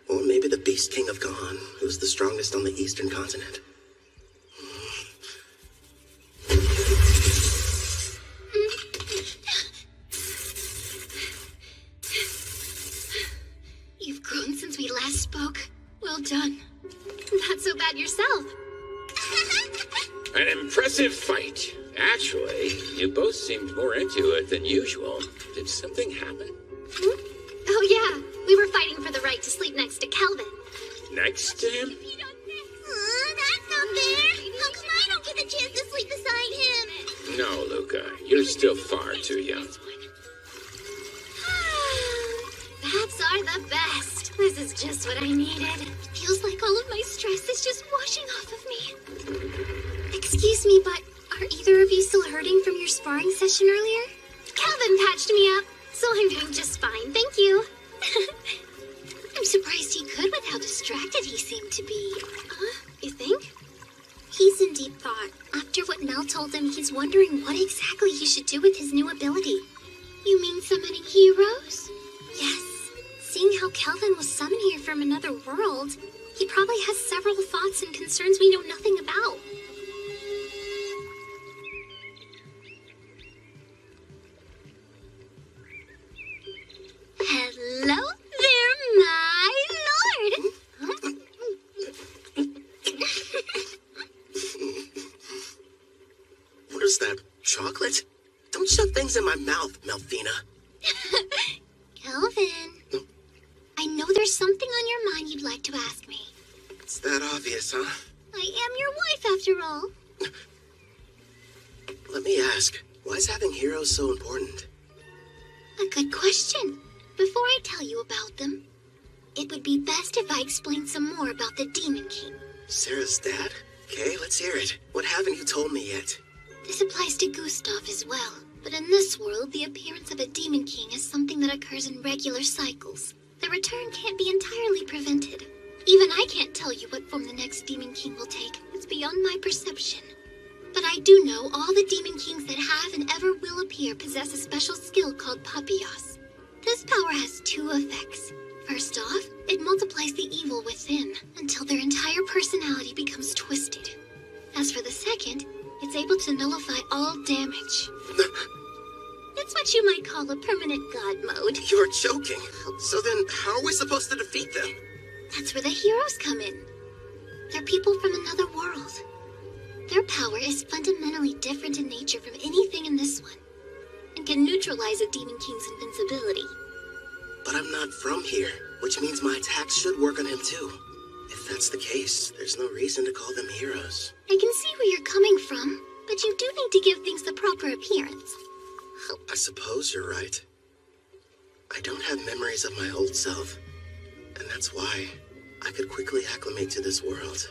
or maybe the Beast King of Khan, who's the strongest on the Eastern continent. You've grown since we last spoke. Well done. Not so bad yourself. An impressive fight. Actually, you both seemed more into it than usual. Did something happen? Oh yeah, we were fighting for the right to sleep next to Calvin. Next to him? That's not fair. How come I don't get the chance to sleep beside him? No, Luca. You're still far too young. Bats are the best. This is just what I needed. Feels like all of my stress stress is just washing off of me. Excuse me, but are either of you still hurting from your sparring session earlier? Calvin patched me up, so I'm doing just fine, thank you. I'm surprised he could with how distracted he seemed to be. You think? He's in deep thought. After what Mel told him, he's wondering what exactly he should do with his new ability. You mean summoning heroes? Yes. Seeing how Kelvin was summoned here from another world, he probably has several thoughts and concerns we know nothing about. Hello there, my lord! What is that, chocolate? Don't shove things in my mouth, Melfina. Kelvin, I know there's something on your mind you'd like to ask me. It's that obvious, huh? I am your wife, after all. Let me ask, why is having heroes so important? A good question. Before I tell you about them, it would be best if I explained some more about the Demon King. Sarah's dad? Okay, let's hear it. What haven't you told me yet? This applies to Gustav as well. But in this world, the appearance of a Demon King is something that occurs in regular cycles. The return can't be entirely prevented. Even I can't tell you what form the next Demon King will take. It's beyond my perception. But I do know all the Demon Kings that have and ever will appear possess a special skill called Papias. This power has two effects. First off, it multiplies the evil within until their entire personality becomes twisted. As for the second, it's able to nullify all damage. It's what you might call a permanent god mode. You're joking. So then, how are we supposed to defeat them? That's where the heroes come in. They're people from another world. Their power is fundamentally different in nature from anything in this one, and can neutralize a Demon King's invincibility. But I'm not from here, which means my attacks should work on him too. If that's the case, there's no reason to call them heroes. I can see where you're coming from, but you do need to give things the proper appearance. I suppose you're right. I don't have memories of my old self, and that's why I could quickly acclimate to this world.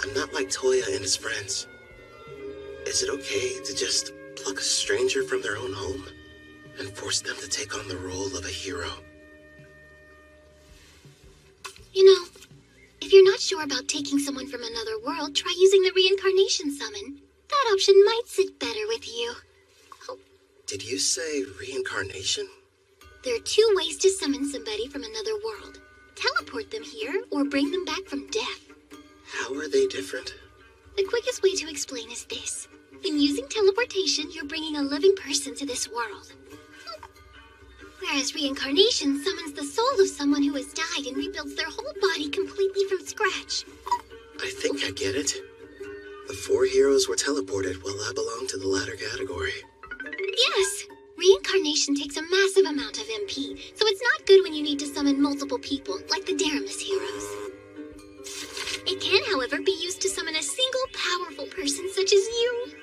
I'm not like Toya and his friends. Is it okay to just pluck a stranger from their own home and force them to take on the role of a hero? You know, if you're not sure about taking someone from another world, try using the reincarnation summon. That option might sit better with you. Did you say reincarnation? There are two ways to summon somebody from another world. Teleport them here, or bring them back from death. How are they different? The quickest way to explain is this. In using teleportation, you're bringing a living person to this world. Whereas reincarnation summons the soul of someone who has died and rebuilds their whole body completely from scratch. I think I get it. The 4 heroes were teleported while I belong to the latter category. Yes! Reincarnation takes a massive amount of MP, so it's not good when you need to summon multiple people, like the Daramus heroes. It can, however, be used to summon a single powerful person such as you.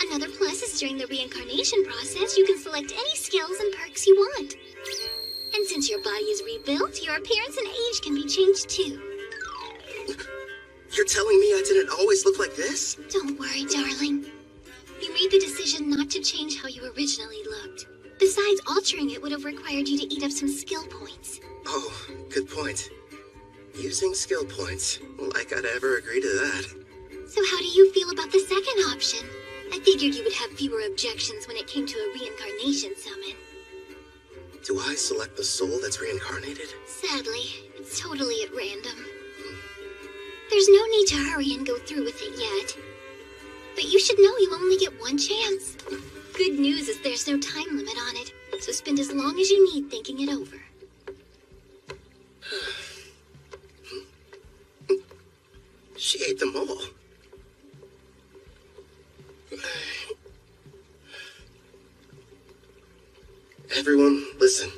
Another plus is during the reincarnation process, you can select any skills and perks you want. And since your body is rebuilt, your appearance and age can be changed too. You're telling me I didn't always look like this? Don't worry, darling. You made the decision not to change how you originally looked. Besides, altering it would have required you to eat up some skill points. Oh, good point. Using skill points, like I'd ever agree to that. So how do you feel about the second option? I figured you would have fewer objections when it came to a reincarnation summon. Do I select the soul that's reincarnated? Sadly, it's totally at random. There's no need to hurry and go through with it yet. But you should know you only get one chance. Good news is there's no time limit on it, so spend as long as you need thinking it over. She ate them all. Everyone, listen.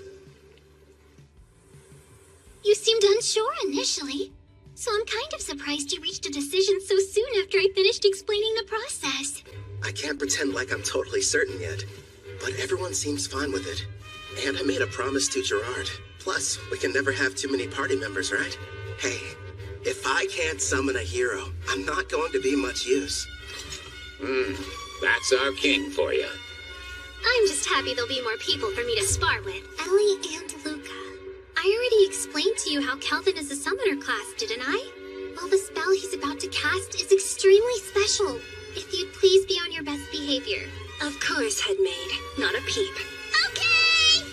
You seemed unsure initially, so I'm kind of surprised you reached a decision so soon after I finished explaining the process. I can't pretend like I'm totally certain yet, but everyone seems fine with it. And I made a promise to Gerard. Plus, we can never have too many party members, right? Hey, If I can't summon a hero, I'm not going to be much use. That's our king for you. I'm just happy there'll be more people for me to spar with. Ellie and Luca. I already explained to you how Kelvin is a summoner class, didn't I? Well, the spell he's about to cast is extremely special. If you'd please be on your best behavior. Of course, Headmaid. Not a peep. Okay!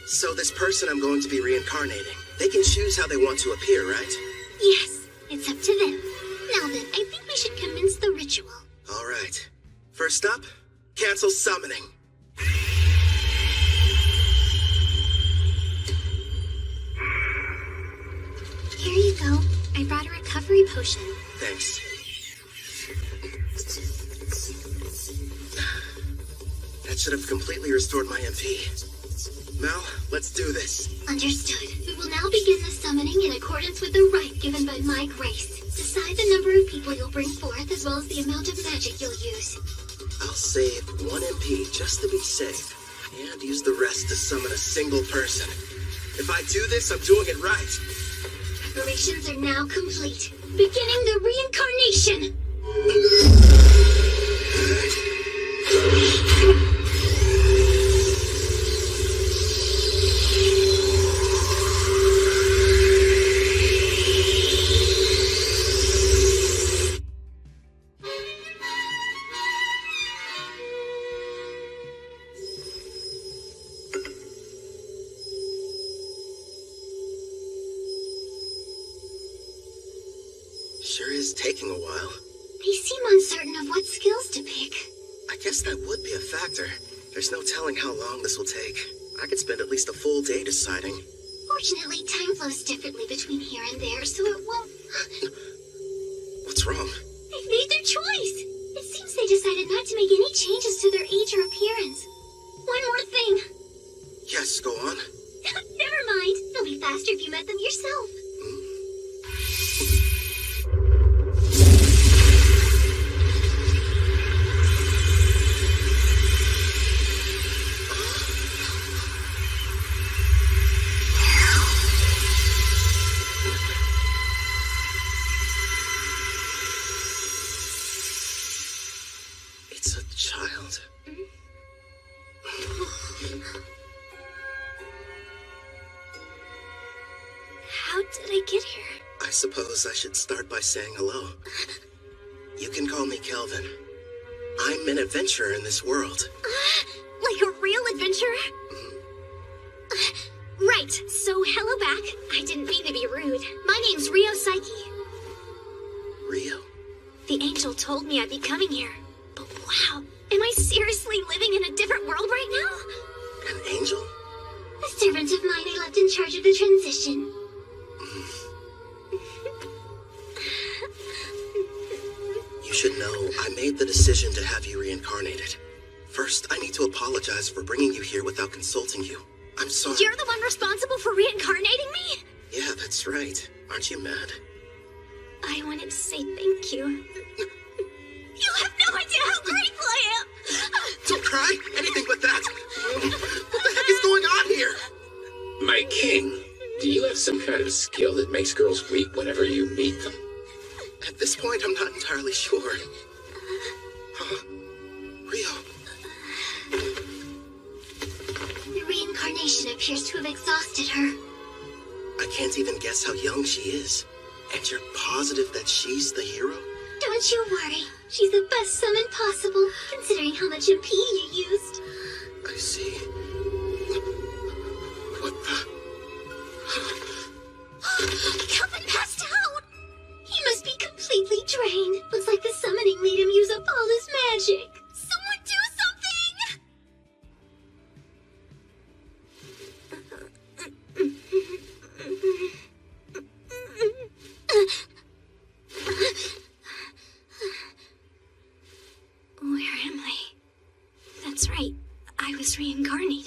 So this person I'm going to be reincarnating, they can choose how they want to appear, right? Yes, it's up to them. Now then, I think we should commence the ritual. All right. First up, cancel summoning. Here you go. I brought a recovery potion. Thanks. That should have completely restored my MP. Mel, let's do this. Understood. We will now begin the summoning in accordance with the rite given by my grace. Decide the number of people you'll bring forth as well as the amount of magic you'll use. I'll save 1 MP just to be safe, and use the rest to summon a single person. If I do this, I'm doing it right. Preparations are now complete. Beginning the reincarnation! Sure is taking a while. They seem uncertain of what skills to pick. I guess that would be a factor. There's no telling how long this will take. I could spend at least a full day deciding. Fortunately, time flows differently between here and there, so it won't... What's wrong? They've made their choice. It seems they decided not to make any changes to their age or appearance. One more thing. Yes, go on. Never mind. It'll be faster if you met them yourself. It's a child. How did I get here? I suppose I should start by saying hello. You can call me Kelvin. I'm an adventurer in this world. Like a real adventurer? Right, so hello back. I didn't mean to be rude. My name's Rio Psyche. Rio? The angel told me I'd be coming here. But wow, am I seriously living in a different world right now? An angel? A servant of mine I left in charge of the transition. You should know, I made the decision to have you reincarnated. First, I need to apologize for bringing you here without consulting you. I'm sorry. You're the one responsible for reincarnating me? Yeah, that's right. Aren't you mad? I wanted to say thank you. You have no idea how grateful I am! Don't cry! Anything but that! What the heck is going on here? My king, do you have some kind of skill that makes girls weep whenever you meet them? At this point, I'm not entirely sure. Rio. The reincarnation appears to have exhausted her. I can't even guess how young she is. And you're positive that she's the hero? Don't you worry. She's the best summon possible, considering how much MP you used. I see. What the... Kelvin passed out! He must be completely drained. Looks like the summoning made him use up all his magic. Someone do something! Where am I? That's right. I was reincarnated.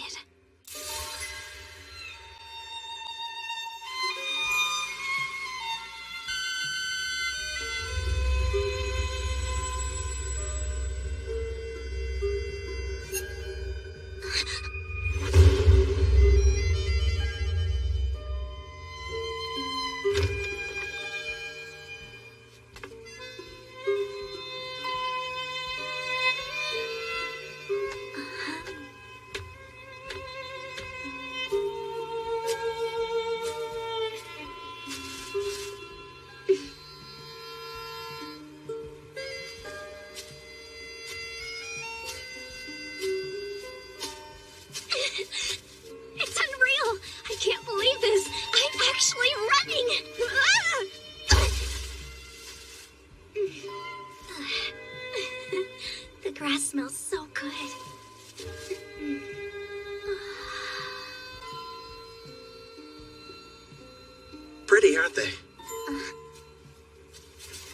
pretty, aren't they?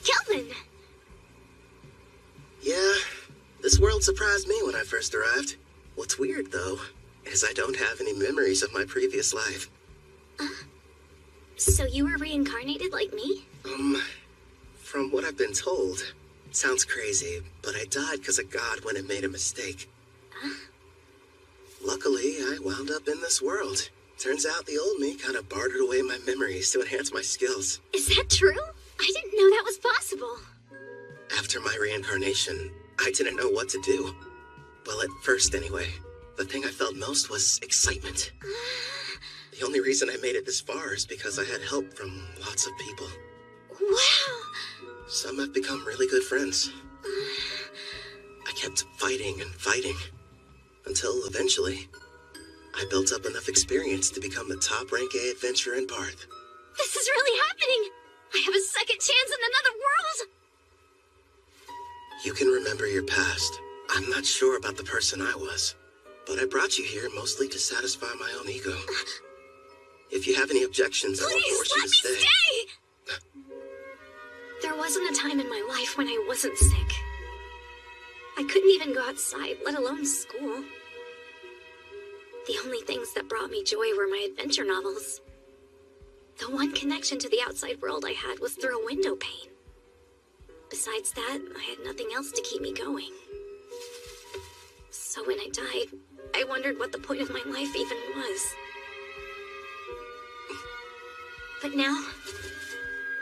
Kelvin! Yeah, this world surprised me when I first arrived. What's weird, though, is I don't have any memories of my previous life. So you were reincarnated like me? From what I've been told, sounds crazy, but I died because a god went and made a mistake. Luckily, I wound up in this world. Turns out the old me kind of bartered away my memories to enhance my skills. Is that true? I didn't know that was possible. After my reincarnation, I didn't know what to do. Well, at first anyway. The thing I felt most was excitement. The only reason I made it this far is because I had help from lots of people. Wow! Some have become really good friends. I kept fighting and fighting, until eventually, I built up enough experience to become the top rank A adventurer in Parth. This is really happening! I have a second chance in another world! You can remember your past. I'm not sure about the person I was, but I brought you here mostly to satisfy my own ego. If you have any objections, I won't force you to stay. Please, let me stay! There wasn't a time in my life when I wasn't sick. I couldn't even go outside, let alone school. The only things that brought me joy were my adventure novels. The one connection to the outside world I had was through a window pane. Besides that, I had nothing else to keep me going. So when I died, I wondered what the point of my life even was. But now,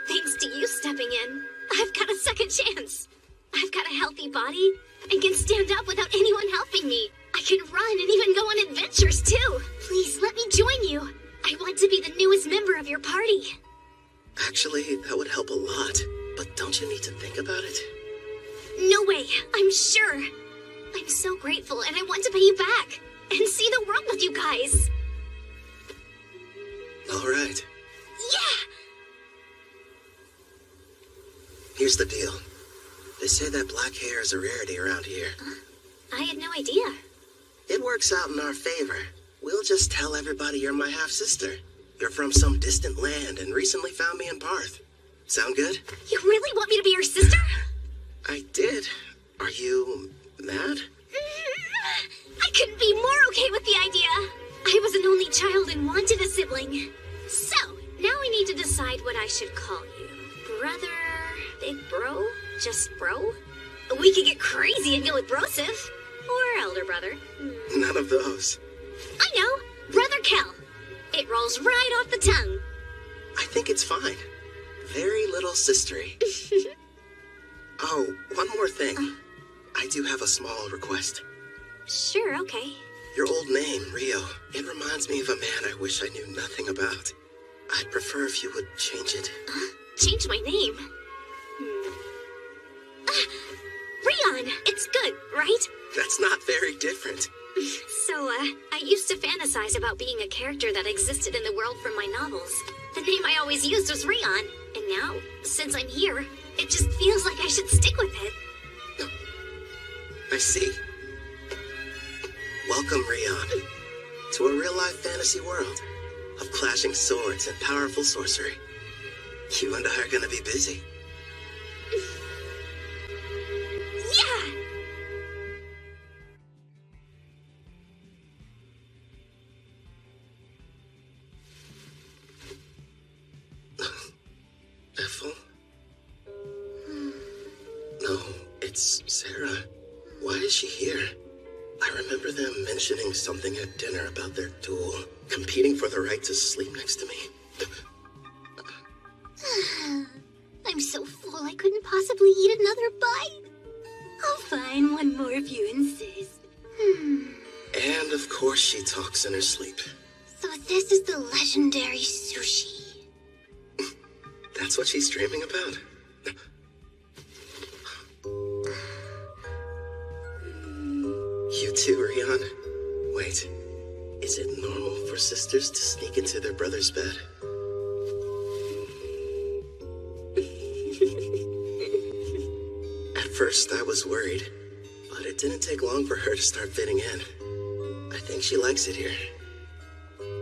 thanks to you stepping in, I've got a second chance. I've got a healthy body and can stand up without anyone helping me. I can run and even go on adventures too. Please let me join you. I want to be the newest member of your party. Actually, that would help a lot, but don't you need to think about it? No way, I'm sure. I'm so grateful and I want to pay you back and see the world with you guys. All right. Yeah! Here's the deal. They say that black hair is a rarity around here. I had no idea. It works out in our favor. We'll just tell everybody you're my half-sister. You're from some distant land and recently found me in Parth. Sound good? You really want me to be your sister? I did. Are you mad? I couldn't be more okay with the idea. I was an only child and wanted a sibling. So, now we need to decide what I should call you. Brother, big bro, just bro? We could get crazy and go with brosive. Or elder brother. None of those. I know, Brother Kel. It rolls right off the tongue. I think it's fine. Very little sistery. Oh, one more thing. I do have a small request. Sure, okay. Your old name, Rio, it reminds me of a man I wish I knew nothing about. I'd prefer if you would change it. Change my name? Rion, it's good, right? That's not very different. So, I used to fantasize about being a character that existed in the world from my novels. The name I always used was Rion, and now, since I'm here, it just feels like I should stick with it. I see. Welcome, Rion, to a real-life fantasy world of clashing swords and powerful sorcery. You and I are gonna be busy. Yeah! Ethel? No, it's Sarah. Why is she here? I remember them mentioning something at dinner about their duel, competing for the right to sleep next to me. I'm so full I couldn't possibly eat another bite. I'll find one more if you insist. And of course she talks in her sleep. So this is the legendary sushi. That's what she's dreaming about? You too, Rion? Wait, is it normal for sisters to sneak into their brother's bed? At first, I was worried, but it didn't take long for her to start fitting in. I think she likes it here.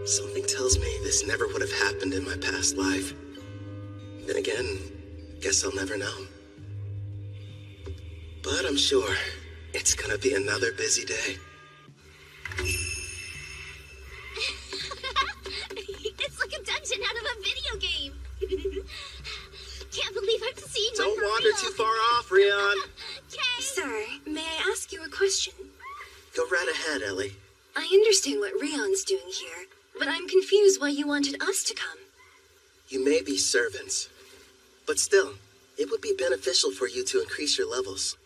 Something tells me this never would have happened in my past life. Then again, guess I'll never know. But I'm sure it's gonna be another busy day. It's like a dungeon out of a video game. Can't believe I'm seeing one Don't for wander real. too far off, Rion. Sir, may I ask you a question? Go right ahead, Ellie. I understand what Rion's doing here, but I'm confused why you wanted us to come. You may be servants, but still, it would be beneficial for you to increase your levels.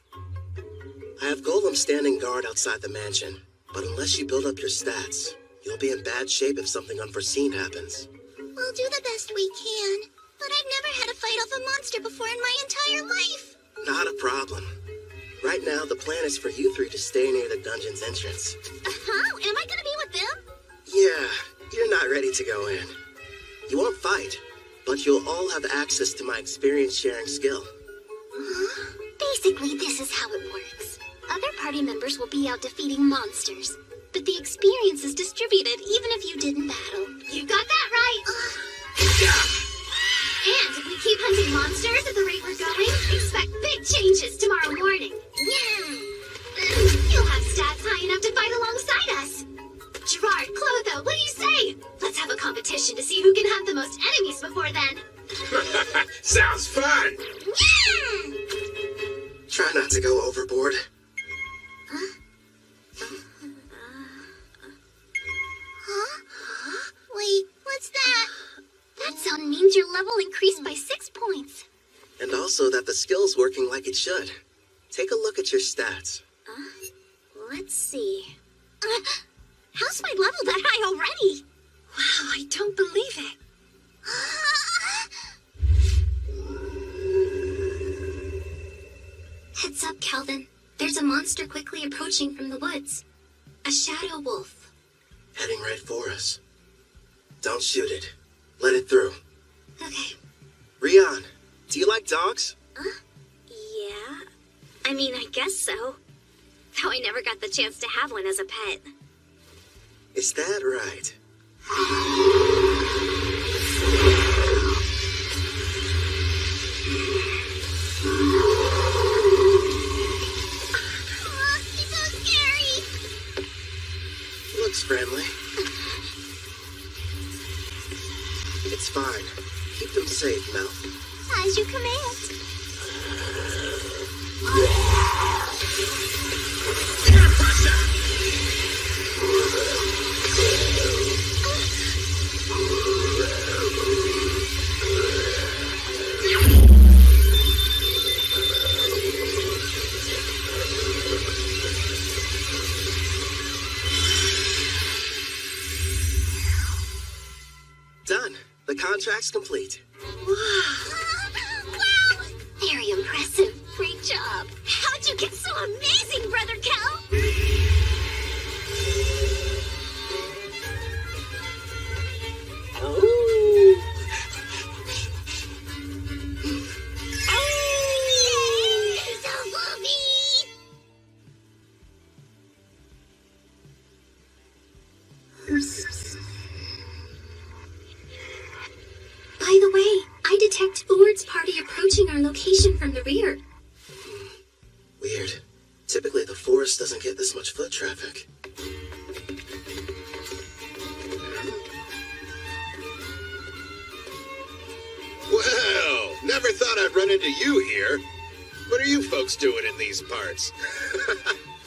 I have Golem standing guard outside the mansion, but unless you build up your stats, you'll be in bad shape if something unforeseen happens. We'll do the best we can, but I've never had a fight off a monster before in my entire life. Not a problem. Right now, the plan is for you three to stay near the dungeon's entrance. Huh? Am I gonna be with them? Yeah, you're not ready to go in. You won't fight, but you'll all have access to my experience-sharing skill. Basically, this is how it works. Other party members will be out defeating monsters, but the experience is distributed even if you didn't battle. You got that right! And if we keep hunting monsters at the rate we're going, expect big changes tomorrow morning. You'll have stats high enough to fight alongside us. Gerard, Clotho, what do you say? Let's have a competition to see who can hunt the most enemies before then. Sounds fun! Yeah! Try not to go overboard. Huh? Wait, what's that? That sound means your level increased by 6 points. And also that the skill's working like it should. Take a look at your stats. Let's see. How's my level that high already? Wow, I don't believe it. Heads up, Calvin. There's a monster quickly approaching from the woods. A shadow wolf. Heading right for us. Don't shoot it. Let it through. Okay. Rion, do you like dogs? Yeah. I mean, I guess so. Though I never got the chance to have one as a pet. Is that right? He's so scary. Looks friendly. It's fine. Keep them safe, Mel. As you command. Done. The contract's complete. Wow! Very impressive. Great job. How'd you get so amazing, Brother Cal? By the way, I detect Urd's party approaching our location from the rear. Weird. Typically, the forest doesn't get this much foot traffic. Well, never thought I'd run into you here. What are you folks doing in these parts?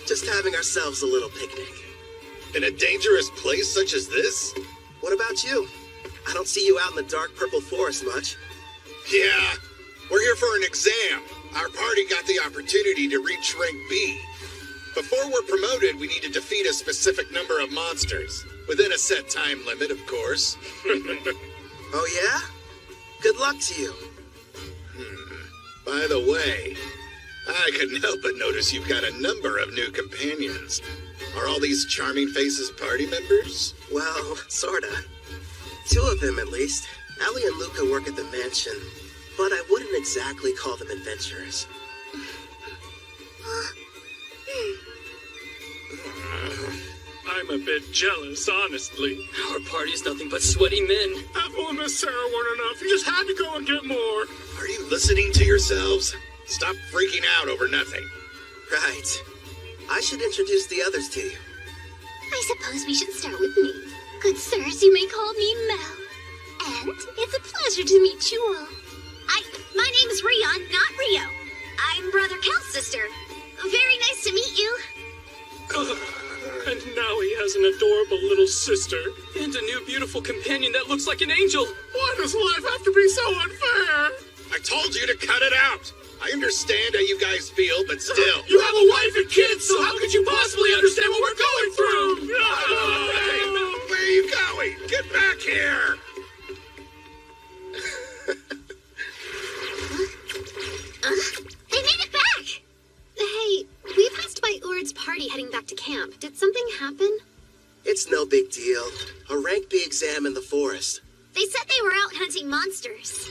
Just having ourselves a little picnic. In a dangerous place such as this? What about you? I don't see you out in the dark purple forest much. Yeah, we're here for an exam. Our party got the opportunity to reach rank B. Before we're promoted, we need to defeat a specific number of monsters. Within a set time limit, of course. Oh yeah? Good luck to you. By the way, I couldn't help but notice you've got a number of new companions. Are all these charming faces party members? Well, sorta. 2 of them, at least. Allie and Luca work at the mansion, but I wouldn't exactly call them adventurers. I I'm a bit jealous, honestly. Our party's nothing but sweaty men. Apple and Miss Sarah weren't enough. You just had to go and get more. Are you listening to yourselves? Stop freaking out over nothing. Right. I should introduce the others to you. I suppose we should start with me. Good sirs, you may call me Mel. And it's a pleasure to meet you all. My name's Rion, not Rio. I'm Brother Cal's sister. Very nice to meet you. And now he has an adorable little sister. And a new beautiful companion that looks like an angel. Why does life have to be so unfair? I told you to cut it out. I understand how you guys feel, but still. You have a wife and kids, so how could you possibly understand what we're going through? Hey, where are you going? Get back here! They made it back! Hey, we passed by Urd's party heading back to camp. Did something happen? It's no big deal. A rank B exam in the forest. They said they were out hunting monsters.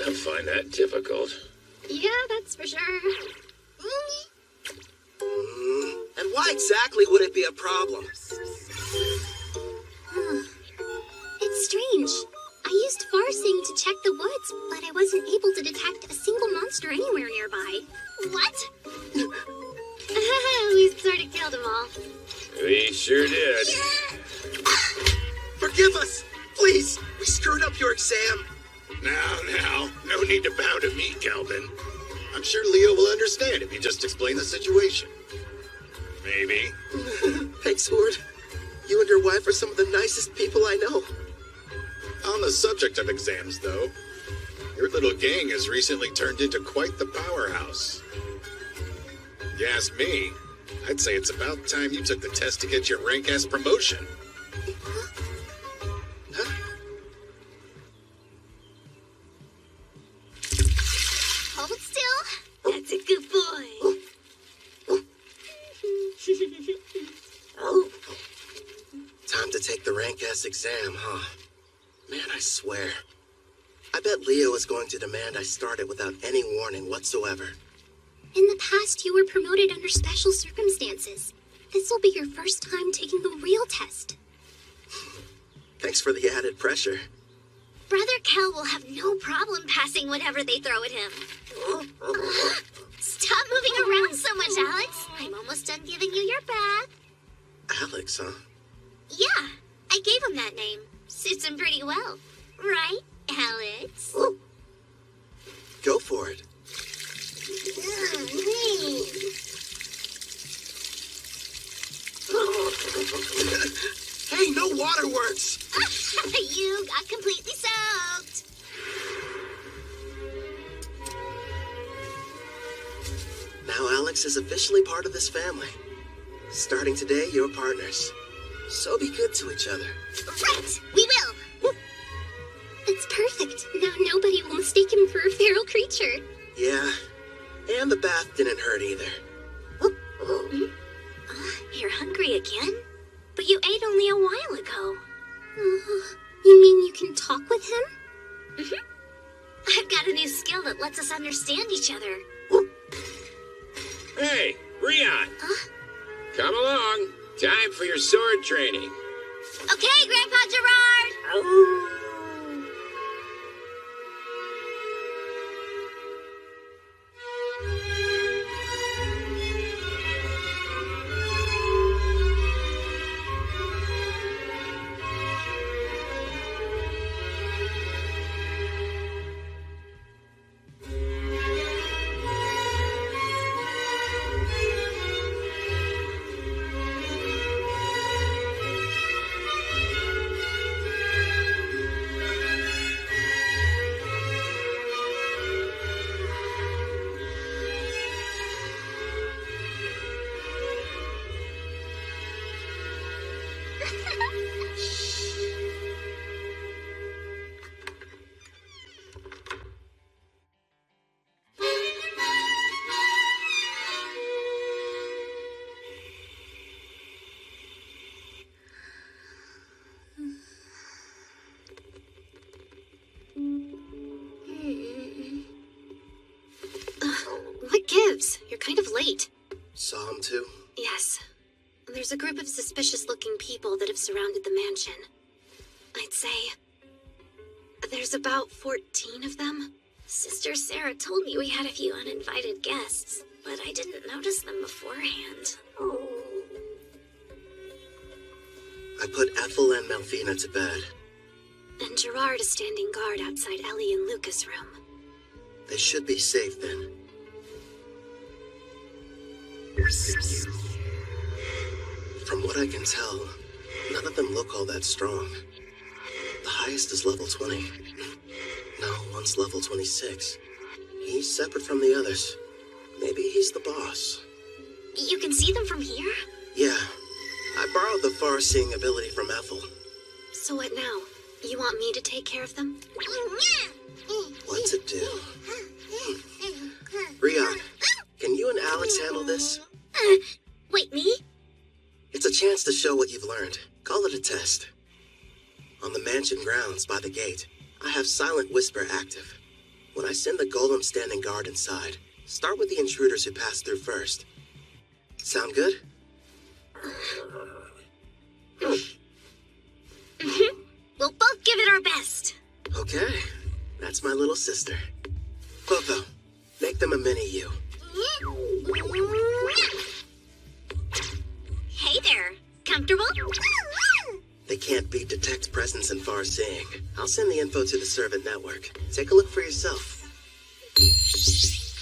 I find that difficult. Yeah, that's for sure. And why exactly would it be a problem? It's strange. I used Farsing to check the woods, but I wasn't able to detect a single monster anywhere nearby. What? We sort of killed them all. We sure did. Forgive us! Please! We screwed up your exam. Now, no need to bow to me, Calvin. I'm sure Leo will understand if you just explain the situation. Maybe. Thanks, Ord. You and your wife are some of the nicest people I know. On the subject of exams, though, your little gang has recently turned into quite the powerhouse. If you ask me, I'd say it's about time you took the test to get your rank S promotion. Hold still. That's a good boy. Time to take the rank S exam, huh? Man, I swear. I bet Leo is going to demand I start it without any warning whatsoever. In the past, you were promoted under special circumstances. This will be your first time taking the real test. Thanks for the added pressure. Brother Cal will have no problem passing whatever they throw at him. Stop moving around so much, Alex. I'm almost done giving you your bath. Alex, huh? Yeah, I gave him that name. Suits him pretty well. Right, Alex? Go for it. Hey, no waterworks! You got completely soaked. Now Alex is officially part of this family. Starting today, you're partners. So be good to each other. Right, we will. That's perfect. Now nobody will mistake him for a feral creature. Yeah, and the bath didn't hurt either. You're hungry again? But you ate only a while ago. You mean you can talk with him? Mm-hmm. I've got a new skill that lets us understand each other. Hey, Rion! Come along. Time for your sword training. Okay, Grandpa Gerard! What gives? You're kind of late. Saw him too? Yes. there's a group of suspicious-looking people that have surrounded the mansion. I'd say there's about 14 of them. Sister Sarah told me we had a few uninvited guests, but I didn't notice them beforehand. Oh. I put Ethel and Melfina to bed. And Gerard is standing guard outside Ellie and Lucas' room. They should be safe then. From what I can tell, none of them look all that strong. The highest is level 20. No, one's level 26. He's separate from the others. Maybe he's the boss. You can see them from here? Yeah. I borrowed the far-seeing ability from Ethel. So what now? You want me to take care of them? What to do? Rion, can you and Alex handle this? Wait, me? It's a chance to show what you've learned. Call it a test. On the mansion grounds by the gate, I have Silent Whisper active. When I send the golem standing guard inside, start with the intruders who pass through first. Sound good? We'll both give it our best. Okay, that's my little sister. Clotho, make them a mini-you. Hey there, comfortable? They can't beat detect presence and far-seeing. I'll send the info to the servant network. Take a look for yourself. This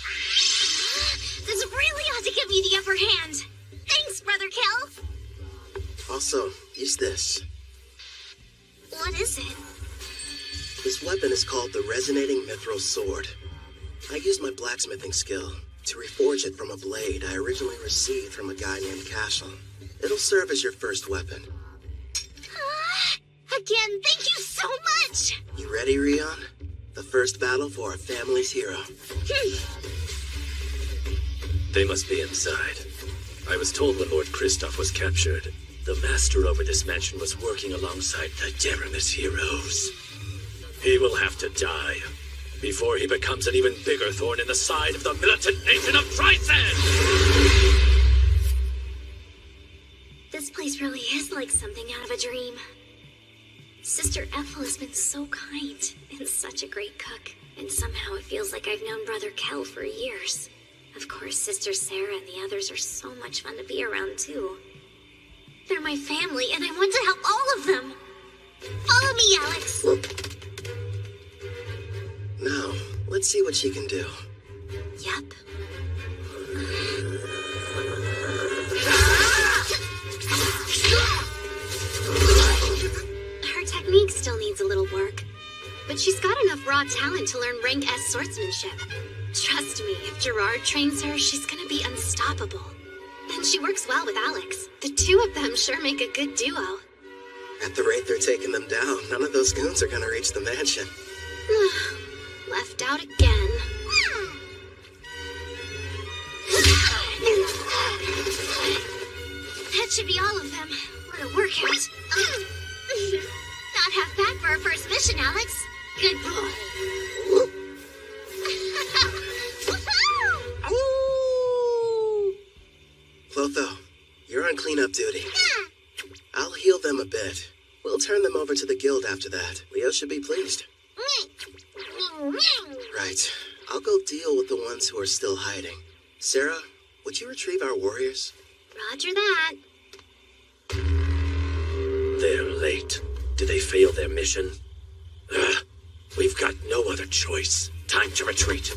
really ought to give you the upper hand. Thanks, Brother Kel. Also, use this. What is it? This weapon is called the Resonating Mithril Sword. I used my blacksmithing skill to reforge it from a blade I originally received from a guy named Cashel. It'll serve as your first weapon. Again, thank you so much! You ready, Rion? The first battle for our family's hero. They must be inside. I was told when Lord Kristoff was captured, the master over this mansion was working alongside the Deramis heroes. He will have to die before he becomes an even bigger thorn in the side of the militant nation of Trysan! This place really is like something out of a dream. Sister Ethel has been so kind and such a great cook, and somehow it feels like I've known Brother Kel for years. Of course, Sister Sarah and the others are so much fun to be around, too. They're my family, and I want to help all of them. Follow me, Alex. Now, let's see what she can do. Yep. Her technique still needs a little work, but she's got enough raw talent to learn rank S swordsmanship. Trust me, if Gerard trains her, she's gonna be unstoppable. And she works well with Alex. The two of them sure make a good duo. At the rate they're taking them down, none of those goons are gonna reach the mansion. Left out again. That should be all of them. What a workout. Not half bad for our first mission, Alex. Good boy. Clotho, you're on cleanup duty. I'll heal them a bit. We'll turn them over to the guild after that. Leo should be pleased. Right. I'll go deal with the ones who are still hiding. Sarah, would you retrieve our warriors? Roger that. They're late. Did they fail their mission? We've got no other choice. Time to retreat.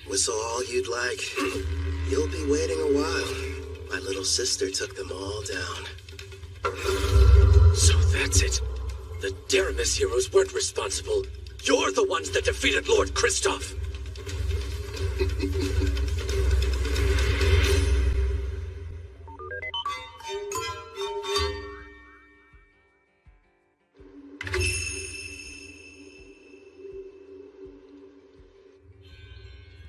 Whistle all you'd like. You'll be waiting a while. My little sister took them all down. So that's it. The Deramis heroes weren't responsible. You're the ones that defeated Lord Kristoff.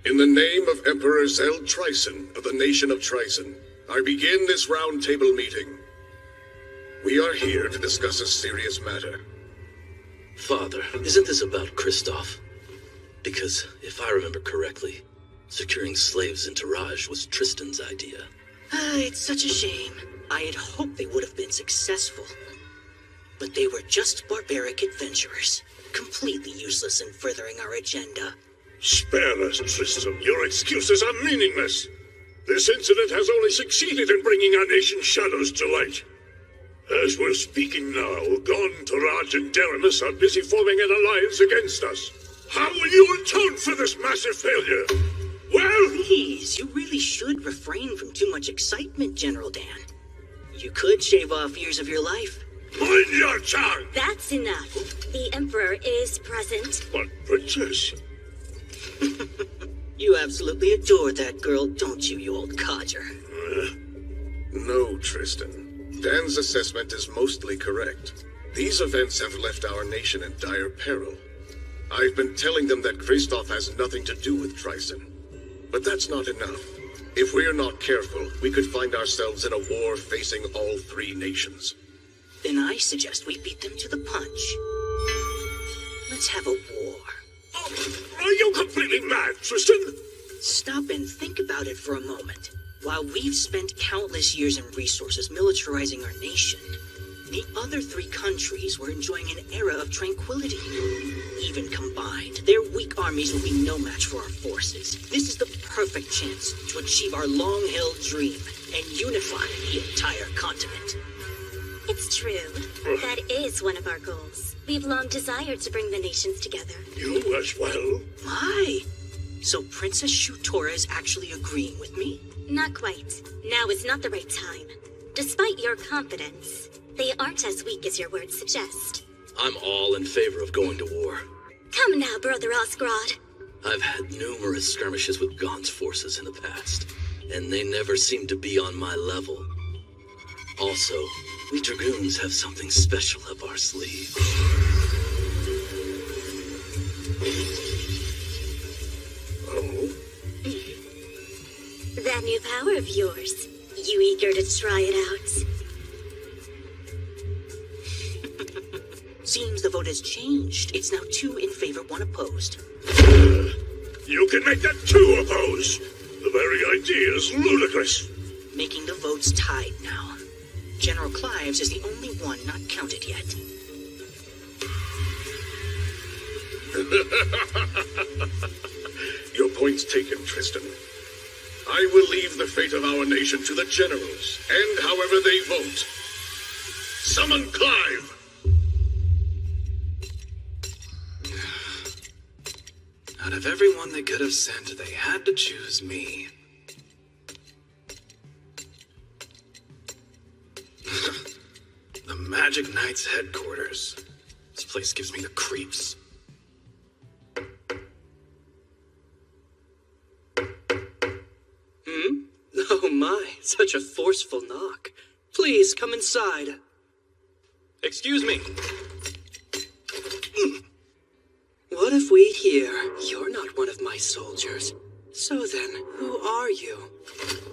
In the name of Emperor Zell Tryson of the nation of Tryson, I begin this round table meeting. We are here to discuss a serious matter. Father, isn't this about Kristoff? Because, if I remember correctly, securing slaves in Taraj was Tristan's idea. It's such a shame. I had hoped they would have been successful. But they were just barbaric adventurers, completely useless in furthering our agenda. Spare us, Tristan. Your excuses are meaningless. This incident has only succeeded in bringing our nation's shadows to light. As we're speaking now, Gon, Taraj, and Deramus are busy forming an alliance against us. How will you atone for this massive failure? Well... Please, you really should refrain from too much excitement, General Dan. You could shave off years of your life. Mind your tongue! That's enough. The Emperor is present. But, Princess... You absolutely adore that girl, don't you, you old codger? No, Tristan. Dan's assessment is mostly correct. These events have left our nation in dire peril. I've been telling them that Kristoff has nothing to do with Tryson. But that's not enough. If we're not careful, we could find ourselves in a war facing all three nations. Then I suggest we beat them to the punch. Let's have a war. Are you completely mad, Tristan? Stop and think about it for a moment. While we've spent countless years and resources militarizing our nation, the other three countries were enjoying an era of tranquility. Even combined, their weak armies will be no match for our forces. This is the perfect chance to achieve our long-held dream and unify the entire continent. It's true. That is one of our goals. We've long desired to bring the nations together. You as well? My! So Princess Shutora is actually agreeing with me? Not quite. Now is not the right time. Despite your confidence, they aren't as weak as your words suggest. I'm all in favor of going to war. Come now, Brother Osgrod. I've had numerous skirmishes with Gon's forces in the past, and they never seem to be on my level. Also, we Dragoons have something special up our sleeve. Oh? That new power of yours. You eager to try it out? Seems the vote has changed. It's now 2 in favor, 1 opposed. You can make that 2 opposed. The very idea is ludicrous. Making the votes tied now. General Clives is the only one not counted yet. Your point's taken, Tristan. I will leave the fate of our nation to the generals, and however they vote. Summon Clive! Out of everyone they could have sent, they had to choose me. The Magic Knight's headquarters. This place gives me the creeps. Oh my, such a forceful knock. Please, come inside. Excuse me. What if we'd hear you're not one of my soldiers? So then, who are you?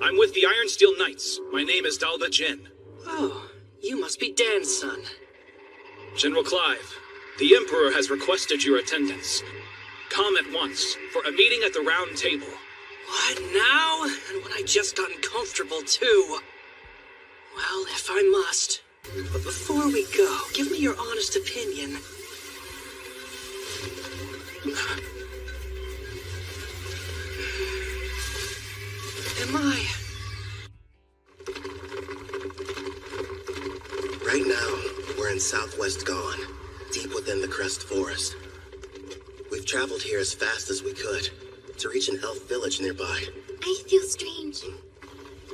I'm with the Iron Steel Knights. My name is Dalba Jin. Oh, you must be Dan's son. General Clive, the Emperor has requested your attendance. Come at once for a meeting at the Round Table. What now? And when I just got uncomfortable too. Well, if I must. But before we go, give me your honest opinion. Am I? Right now, we're in southwest Gon, deep within the Crest Forest. We've traveled here as fast as we could to reach an elf village nearby. I feel strange.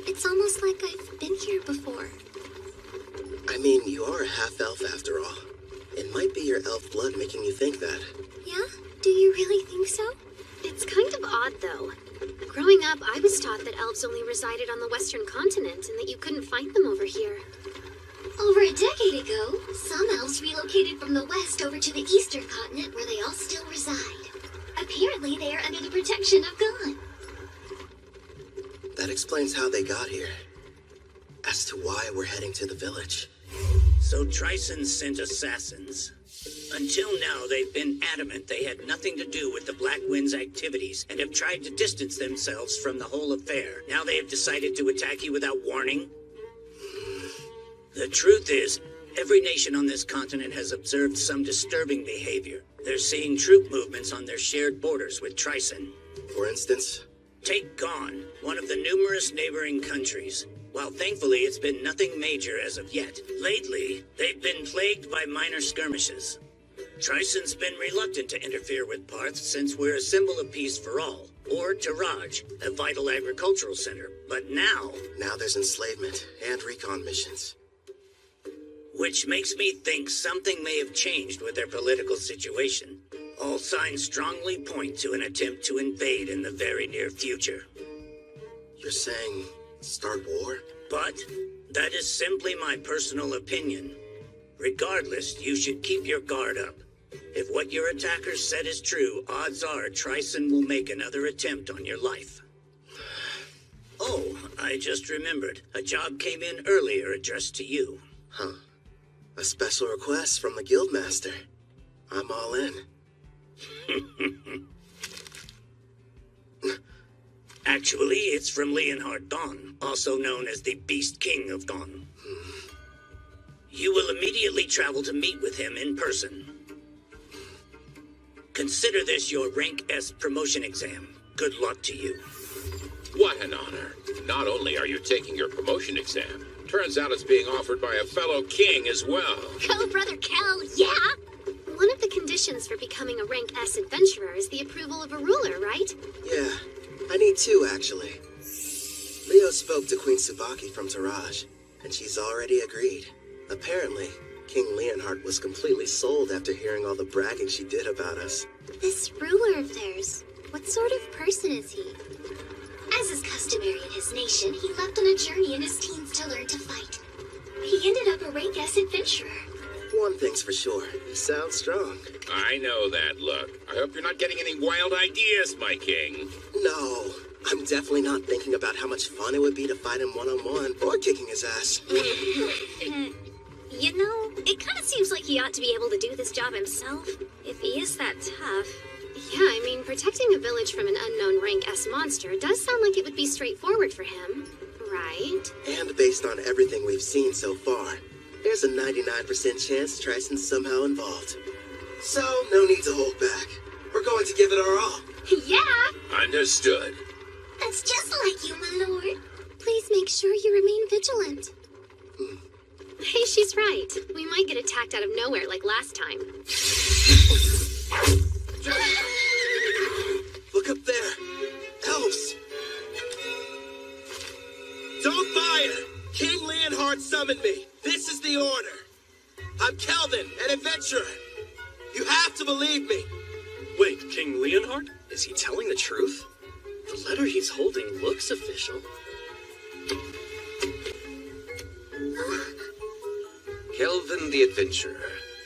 It's almost like I've been here before. I mean, you are a half-elf after all. It might be your elf blood making you think that. Yeah? Do you really think so? It's kind of odd, though. Growing up, I was taught that elves only resided on the western continent and that you couldn't find them over here. Over a decade ago, some elves relocated from the west over to the eastern continent where they all still reside. Apparently, they are under the protection of Gon. That explains how they got here. As to why we're heading to the village. So Tryson sent assassins. Until now, they've been adamant they had nothing to do with the Black Wind's activities and have tried to distance themselves from the whole affair. Now they have decided to attack you without warning? The truth is, every nation on this continent has observed some disturbing behavior. They're seeing troop movements on their shared borders with Tryson. For instance? Take Gon, one of the numerous neighboring countries. While thankfully it's been nothing major as of yet, lately they've been plagued by minor skirmishes. Tryson's been reluctant to interfere with Parth since we're a symbol of peace for all, or Taraj, a vital agricultural center. But now there's enslavement and recon missions. Which makes me think something may have changed with their political situation. All signs strongly point to an attempt to invade in the very near future. You're saying start war? But that is simply my personal opinion. Regardless, you should keep your guard up. If what your attackers said is true, odds are Tryson will make another attempt on your life. Oh, I just remembered. A job came in earlier addressed to you. Huh. A special request from the Guildmaster. I'm all in. Actually, it's from Leonhard Dawn, also known as the Beast King of Dawn. You will immediately travel to meet with him in person. Consider this your Rank S promotion exam. Good luck to you. What an honor. Not only are you taking your promotion exam, turns out it's being offered by a fellow king as well. Go, Brother Kel, yeah? One of the conditions for becoming a Rank S adventurer is the approval of a ruler, right? Yeah, I need two, actually. Leo spoke to Queen Tsubaki from Taraj, and she's already agreed. Apparently, King Leonhard was completely sold after hearing all the bragging she did about us. This ruler of theirs, what sort of person is he? As is customary in his nation, he left on a journey in his teens to learn to fight. He ended up a Rank S adventurer. One thing's for sure, he sounds strong. I know that look. I hope you're not getting any wild ideas, my king. No, I'm definitely not thinking about how much fun it would be to fight him one-on-one or kicking his ass. You know, it kind of seems like he ought to be able to do this job himself, if he is that tough. Yeah, I mean, protecting a village from an unknown Rank S monster does sound like it would be straightforward for him, right? And based on everything we've seen so far, there's a 99% chance Tryson's somehow involved. So, no need to hold back. We're going to give it our all. Yeah! Understood. That's just like you, my lord. Please make sure you remain vigilant. Hey, she's right. We might get attacked out of nowhere like last time. Look up there. Elves. Don't fire! King Leonhard summoned me. This is the order. I'm Kelvin, an adventurer. You have to believe me. Wait, King Leonhard? Is he telling the truth? The letter he's holding looks official. Kelvin the Adventurer,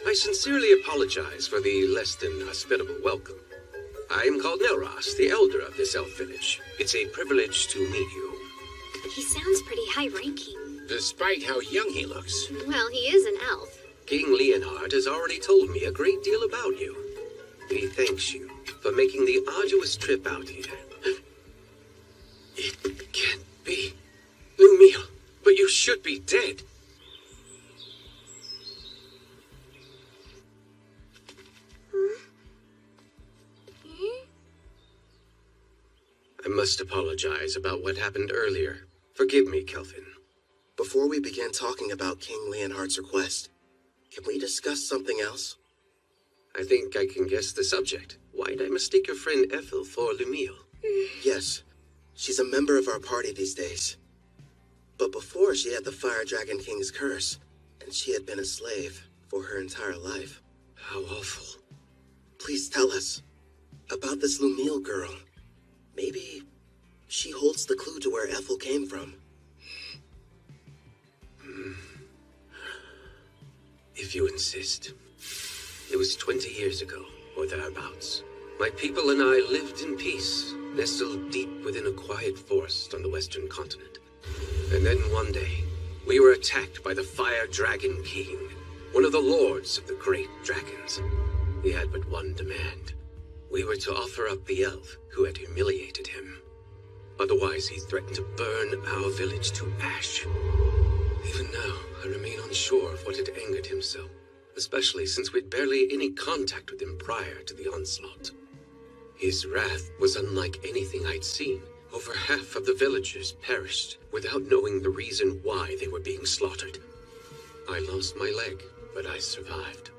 I sincerely apologize for the less than hospitable welcome. I am called Nelros, the elder of this elf village. It's a privilege to meet you. He sounds pretty high-ranking. Despite how young he looks. Well, he is an elf. King Leonhard has already told me a great deal about you. He thanks you for making the arduous trip out here. It can't be. Lumiel, but you should be dead. I must apologize about what happened earlier. Forgive me, Kelvin. Before we begin talking about King Leonhard's request, can we discuss something else? I think I can guess the subject. Why'd I mistake your friend Ethel for Lumiel? Yes, she's a member of our party these days. But before, she had the Fire Dragon King's curse, and she had been a slave for her entire life. How awful. Please tell us about this Lumiel girl. Maybe she holds the clue to where Ethel came from. If you insist. It was 20 years ago, or thereabouts. My people and I lived in peace, nestled deep within a quiet forest on the western continent. And then one day, we were attacked by the Fire Dragon King. one of the lords of the great dragons. He had but one demand. We were to offer up the elf who had humiliated him. Otherwise, he threatened to burn our village to ash. Even now, I remain unsure of what had angered him so, especially since we'd barely any contact with him prior to the onslaught. His wrath was unlike anything I'd seen. Over half of the villagers perished without knowing the reason why they were being slaughtered. I lost my leg, but I survived.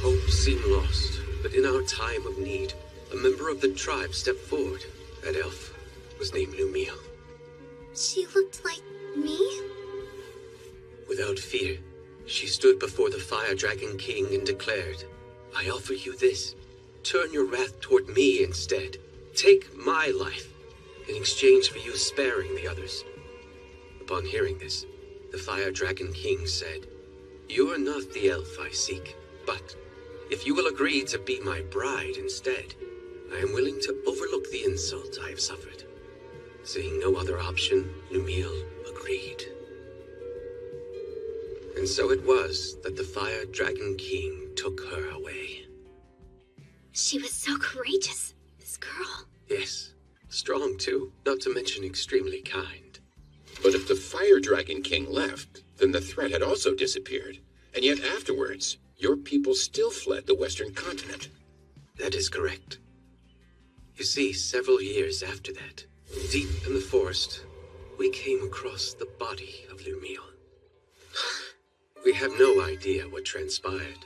Hope seemed lost, but in our time of need, a member of the tribe stepped forward. That elf was named Lumiel. She looked like me? Without fear, she stood before the Fire Dragon King and declared, I offer you this. Turn your wrath toward me instead. Take my life in exchange for you sparing the others. Upon hearing this, the Fire Dragon King said, You are not the elf I seek, but if you will agree to be my bride instead, I am willing to overlook the insult I have suffered. Seeing no other option, Lumiel agreed. And so it was that the Fire Dragon King took her away. She was so courageous, this girl. Yes, strong too, not to mention extremely kind. But if the Fire Dragon King left, then the threat had also disappeared. And yet afterwards, your people still fled the Western continent. That is correct. You see, several years after that, deep in the forest, we came across the body of Lumiel. We have no idea what transpired.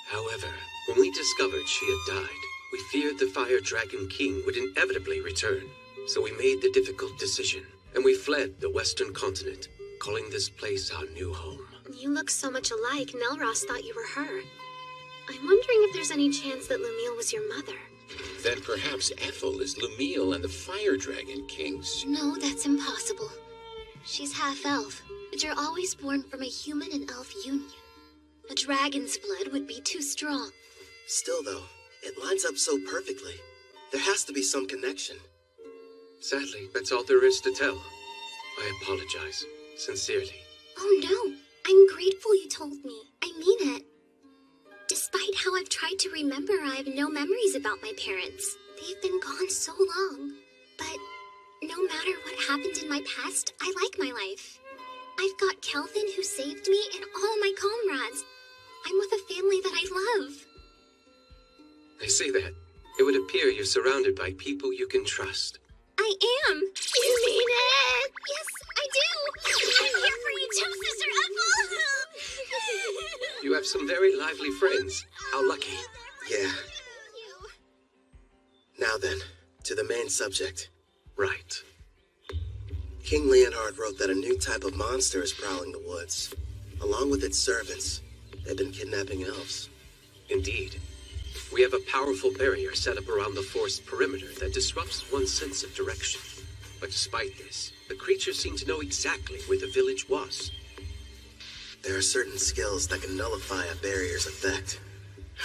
However, when we discovered she had died, we feared the Fire Dragon King would inevitably return. So we made the difficult decision, and we fled the Western continent, calling this place our new home. You look so much alike, Nelros thought you were her. I'm wondering if there's any chance that Lumiel was your mother. Then perhaps Ethel is Lumiel and the Fire Dragon King's... No, that's impossible. She's half-elf, but you're always born from a human and elf union. A dragon's blood would be too strong. Still, though, it lines up so perfectly. There has to be some connection. Sadly, that's all there is to tell. I apologize, sincerely. Oh no, I'm grateful you told me. I mean it. Despite how I've tried to remember, I have no memories about my parents. They've been gone so long. But no matter what happened in my past, I like my life. I've got Kelvin who saved me and all my comrades. I'm with a family that I love. I see that. It would appear you're surrounded by people you can trust. I am. You mean it? Yes, I do. I'm here for you too, Sister Ethel. You have some very lively friends. How lucky. Yeah. Now then, to the main subject. Right. King Leonhard wrote that a new type of monster is prowling the woods. Along with its servants, they've been kidnapping elves. Indeed. We have a powerful barrier set up around the forest perimeter that disrupts one's sense of direction. But despite this, the creatures seem to know exactly where the village was. There are certain skills that can nullify a barrier's effect.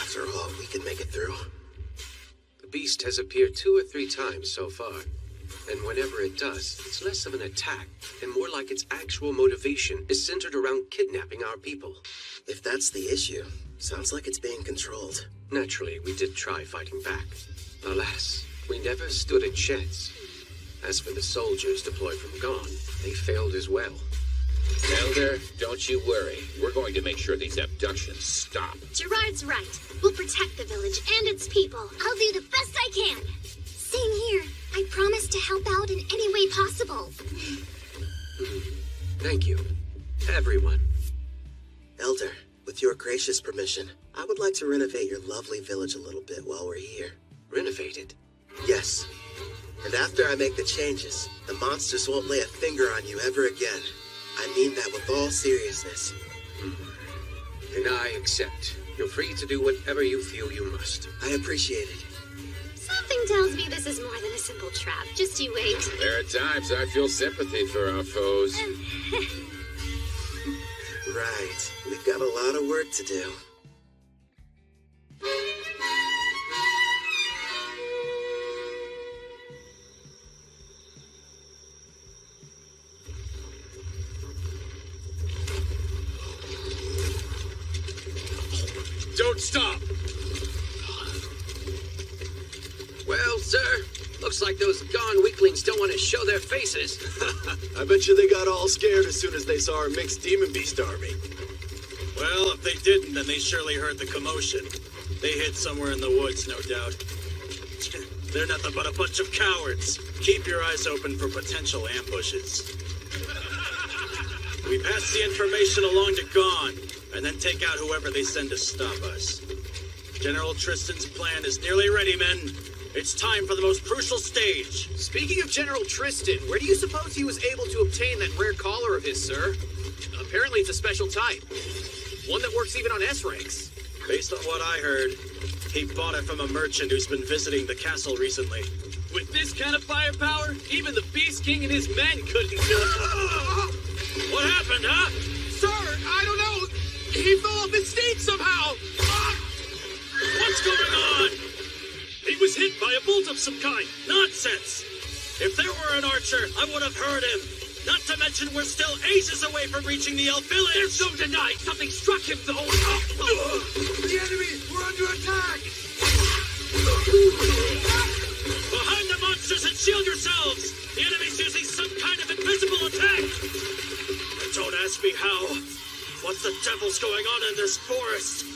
After all, we can make it through. The beast has appeared 2 or 3 times so far, and whenever it does, it's less of an attack and more like its actual motivation is centered around kidnapping our people. If that's the issue, sounds like it's being controlled. Naturally, we did try fighting back. Alas, we never stood a chance. As for the soldiers deployed from Gone, they failed as well. Elder, don't you worry. We're going to make sure these abductions stop. Gerard's right. We'll protect the village and its people. I'll do the best I can. Same here. I promise to help out in any way possible. Thank you, everyone. Elder, with your gracious permission, I would like to renovate your lovely village a little bit while we're here. Renovate it? Yes. And after I make the changes, the monsters won't lay a finger on you ever again. I mean that with all seriousness. And I accept. You're free to do whatever you feel you must. I appreciate it. Something tells me this is more than a simple trap. Just you wait. There are times I feel sympathy for our foes. Right. We've got a lot of work to do. sir. Looks like those gone weaklings don't want to show their faces. I bet you they got all scared as soon as they saw our mixed demon beast army. Well, if they didn't, then they surely heard the commotion. They hid somewhere in the woods, no doubt. They're nothing but a bunch of cowards. Keep your eyes open for potential ambushes. We pass the information along to Gone, and then take out whoever they send to stop us. General Tristan's plan is nearly ready, men. It's time for the most crucial stage. Speaking of General Tristan, where do you suppose he was able to obtain that rare collar of his, sir? Apparently it's a special type. One that works even on S-ranks. Based on what I heard, he bought it from a merchant who's been visiting the castle recently. With this kind of firepower, even the Beast King and his men couldn't do it. What happened, huh? Sir, I don't know. He fell off his steed somehow. What's going on? He was hit by a bolt of some kind. Nonsense! If there were an archer, I would have heard him. Not to mention we're still ages away from reaching the elf village. There's no denying something struck him, though. The enemy! We're under attack! Behind the monsters and shield yourselves! The enemy's using some kind of invisible attack! Don't ask me how. What the devil's going on in this forest?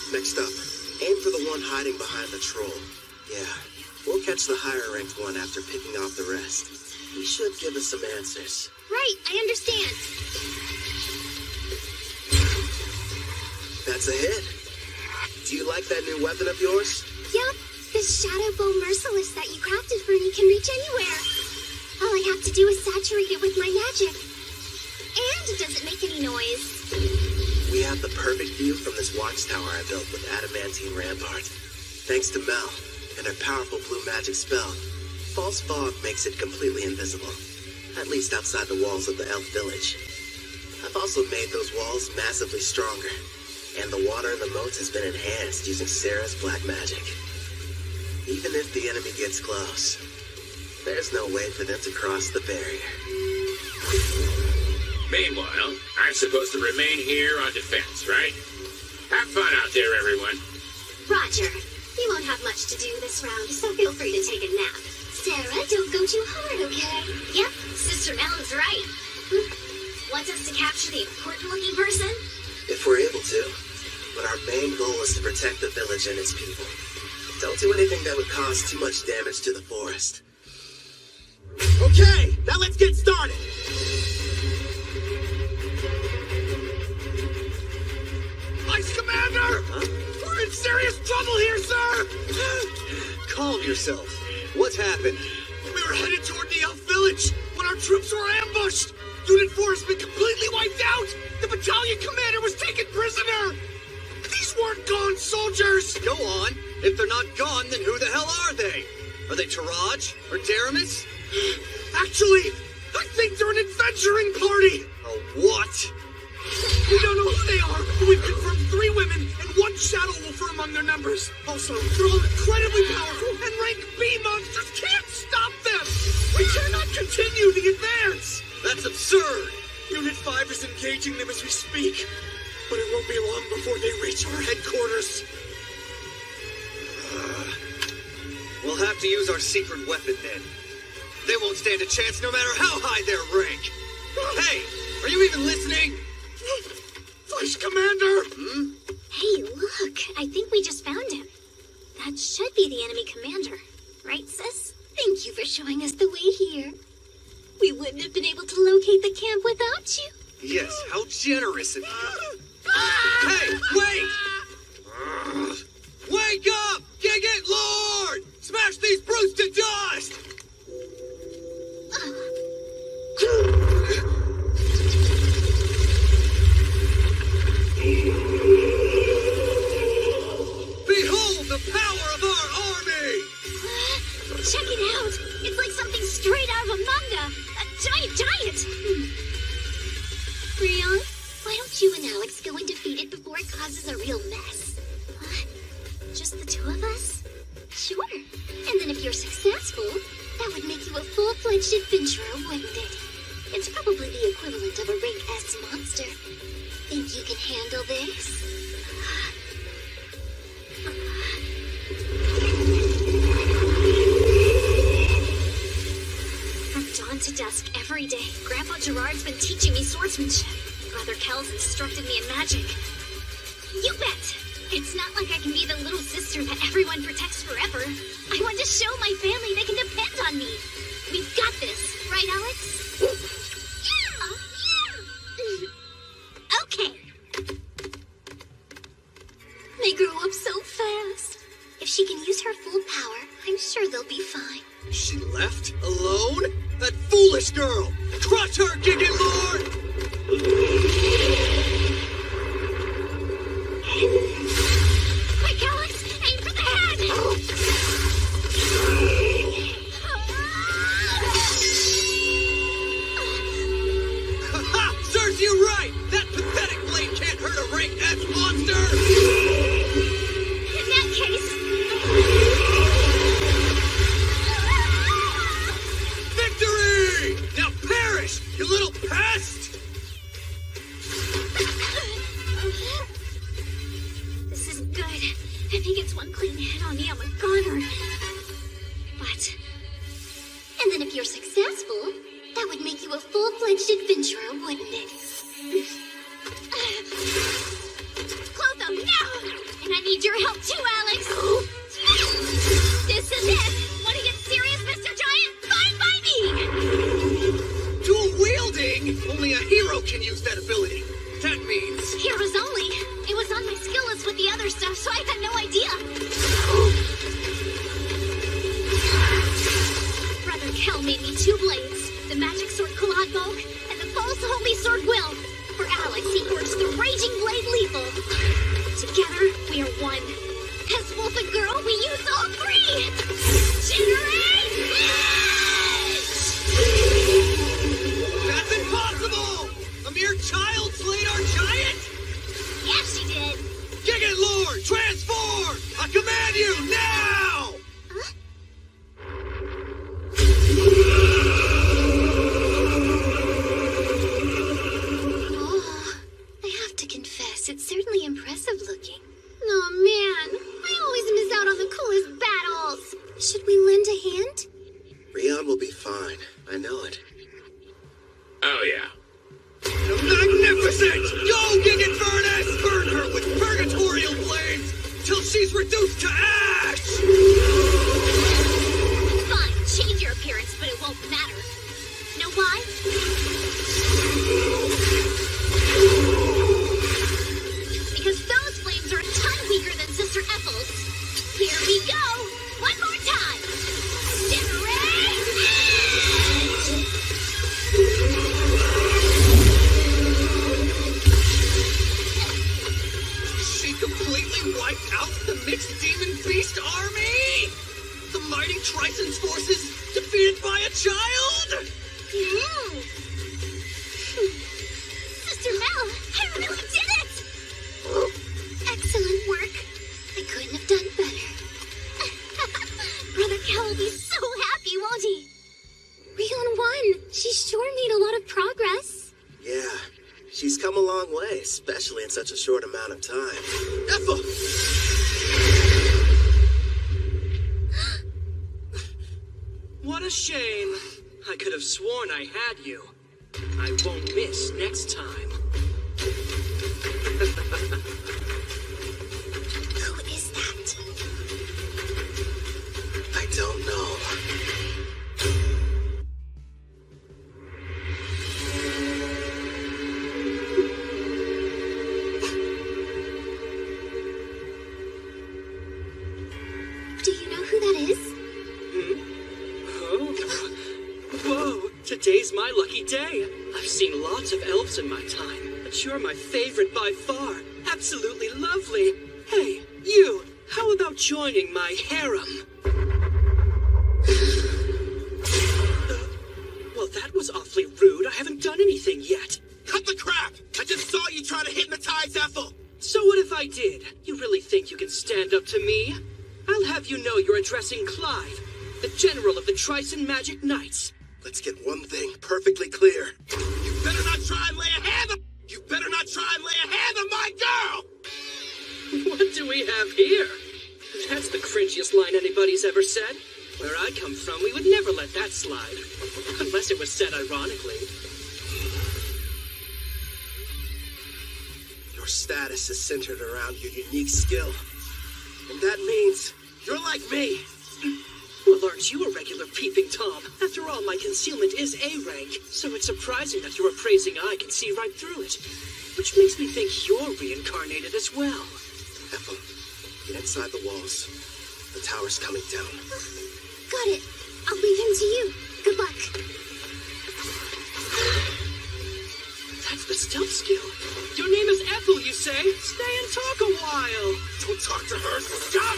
Next up, aim for the one hiding behind the troll. Yeah, we'll catch the higher-ranked one after picking off the rest. He should give us some answers. Right, I understand. That's a hit. Do you like that new weapon of yours? Yup, this Shadow Bow Merciless that you crafted for me can reach anywhere. All I have to do is saturate it with my magic. And it doesn't make any noise. We have the perfect view from this watchtower I built with adamantine rampart. Thanks to Mel and her powerful blue magic spell, false fog makes it completely invisible, at least outside the walls of the elf village. I've also made those walls massively stronger, and the water in the moats has been enhanced using Sarah's black magic. Even if the enemy gets close, there's no way for them to cross the barrier. Meanwhile, I'm supposed to remain here on defense, right? Have fun out there, everyone. Roger. You won't have much to do this round, so feel free to take a nap. Sarah, don't go too hard, okay? Yep, Sister Melon's right. Wants us to capture the important-looking person? If we're able to. But our main goal is to protect the village and its people. Don't do anything that would cause too much damage to the forest. Okay, now let's get started. Vice Commander! We're in serious trouble here, sir! Calm yourself. What's happened? We were headed toward the elf village when our troops were ambushed. Unit 4 has been completely wiped out. The battalion commander was taken prisoner. These weren't gone soldiers. Go on. If they're not gone, then who the hell are they? Are they Taraj or Daramus? Actually, I think they're an adventuring party. A what? We don't know who they are, but we've confirmed 3 women and 1 shadow wolf are among their numbers. Also, they're all incredibly powerful, and rank B monsters can't stop them. We cannot continue the advance. That's absurd. Unit 5 is engaging them as we speak, but it won't be long before they reach our headquarters. We'll have to use our secret weapon then. They won't stand a chance no matter how high their rank. Hey, are you even listening? Vice Commander! Hey, look, I think we just found him. That should be the enemy commander. Right, sis? Thank you for showing us the way here. We wouldn't have been able to locate the camp without you. Yes, how generous of you. Hey, wait! Wake up! Gigant Lord! Smash these brutes to dust! Behold the power of our army! Check it out! It's like something straight out of a manga! A giant! Rion, why don't you and Alex go and defeat it before it causes a real mess? Just the 2 of us? Sure. And then if you're successful, that would make you a full-fledged adventurer, wouldn't it? It's probably the equivalent of a rank S monster. Think you can handle this? Leonhard's been teaching me swordsmanship. Brother Kel's instructed me in magic. You bet! It's not like I can be the little sister that everyone protects forever. I want to show my family they can depend on me. We've got this, right, Alex? Okay. They grow up so fast. If she can use her full power, I'm sure they'll be fine. She left? Alone? That foolish girl! Crush her, Gigant Lord! Quick, Alex! Aim for the head! Ha! Serves you right! That pathetic blade can't hurt a rank S monster! In that case... Victory! Now perish, you little pest! This isn't good. If he gets one clean hit on me, I'm a goner. But... And then if you're successful, that would make you a full-fledged adventurer, wouldn't it? Clotho, now! And I need your help too, Alex! This is it! Want to get serious, Mr. Giant? Fine by me! Dual wielding? Only a hero can use that ability. That means... Heroes only. It was on my skill list with the other stuff, so I had no idea. Brother Kel made me 2 blades. The magic sword Kalad Bow and the false holy sword Will. For Alex, he forged the raging blade Lethal. Together, we are one. As Wolf and Girl, we use all 3! Generate That's impossible! A mere child slayed our giant? Yeah, she did. Gigant Lord, transform! I command you, now! Oh, I have to confess, it's certainly impressive looking. Oh man, I always miss out on the coolest battles. Should we lend a hand? Rion will be fine. I know it. Oh, yeah. Magnificent! Go, Gigant Furnace! Burn her with purgatorial flames till she's reduced to ash! Fine, change your appearance, but it won't matter. Know why? Because those flames are a ton weaker than Sister Ethel's. Here we go! One more time! Generate Edge! She completely wiped out the mixed demon beast army? The mighty Triton's forces defeated by a child? Sister Mel, I really did it! Excellent work. I couldn't have done better. Brother Kel will be so happy, won't he? Rion won. She sure made a lot of progress. Yeah, she's come a long way, especially in such a short amount of time. Ethel! What a shame. I could have sworn I had you. I won't miss next time. Who is that? I don't know. Do you know who that is? Oh? Whoa, today's my lucky day. I've seen lots of elves in my time, but you're my favorite by far. Absolutely lovely. Hey, you, how about joining my harem? Well, that was awfully rude. I haven't done anything yet. Cut the crap! I just saw you try to hypnotize Ethel! So what if I did? You really think you can stand up to me? I'll have you know you're addressing Clive, the general of the Trison Magic Knights. Let's get one thing perfectly clear. You better not try and lay a hand on... You better not try and lay a hand on my girl! What do we have here? That's the cringiest line anybody's ever said. Where I come from, we would never let that slide. Unless it was said ironically. Your status is centered around your unique skill. And that means you're like me. Well, aren't you a regular peeping Tom? After all, my concealment is A rank, so it's surprising that your appraising eye can see right through it. Which makes me think you're reincarnated as well. Ethel, get inside the walls. The tower's coming down. Got it. I'll leave him to you. Good luck. That's the stealth skill. Your name is Ethel, you say? Stay and talk a while. Don't talk to her. Stop!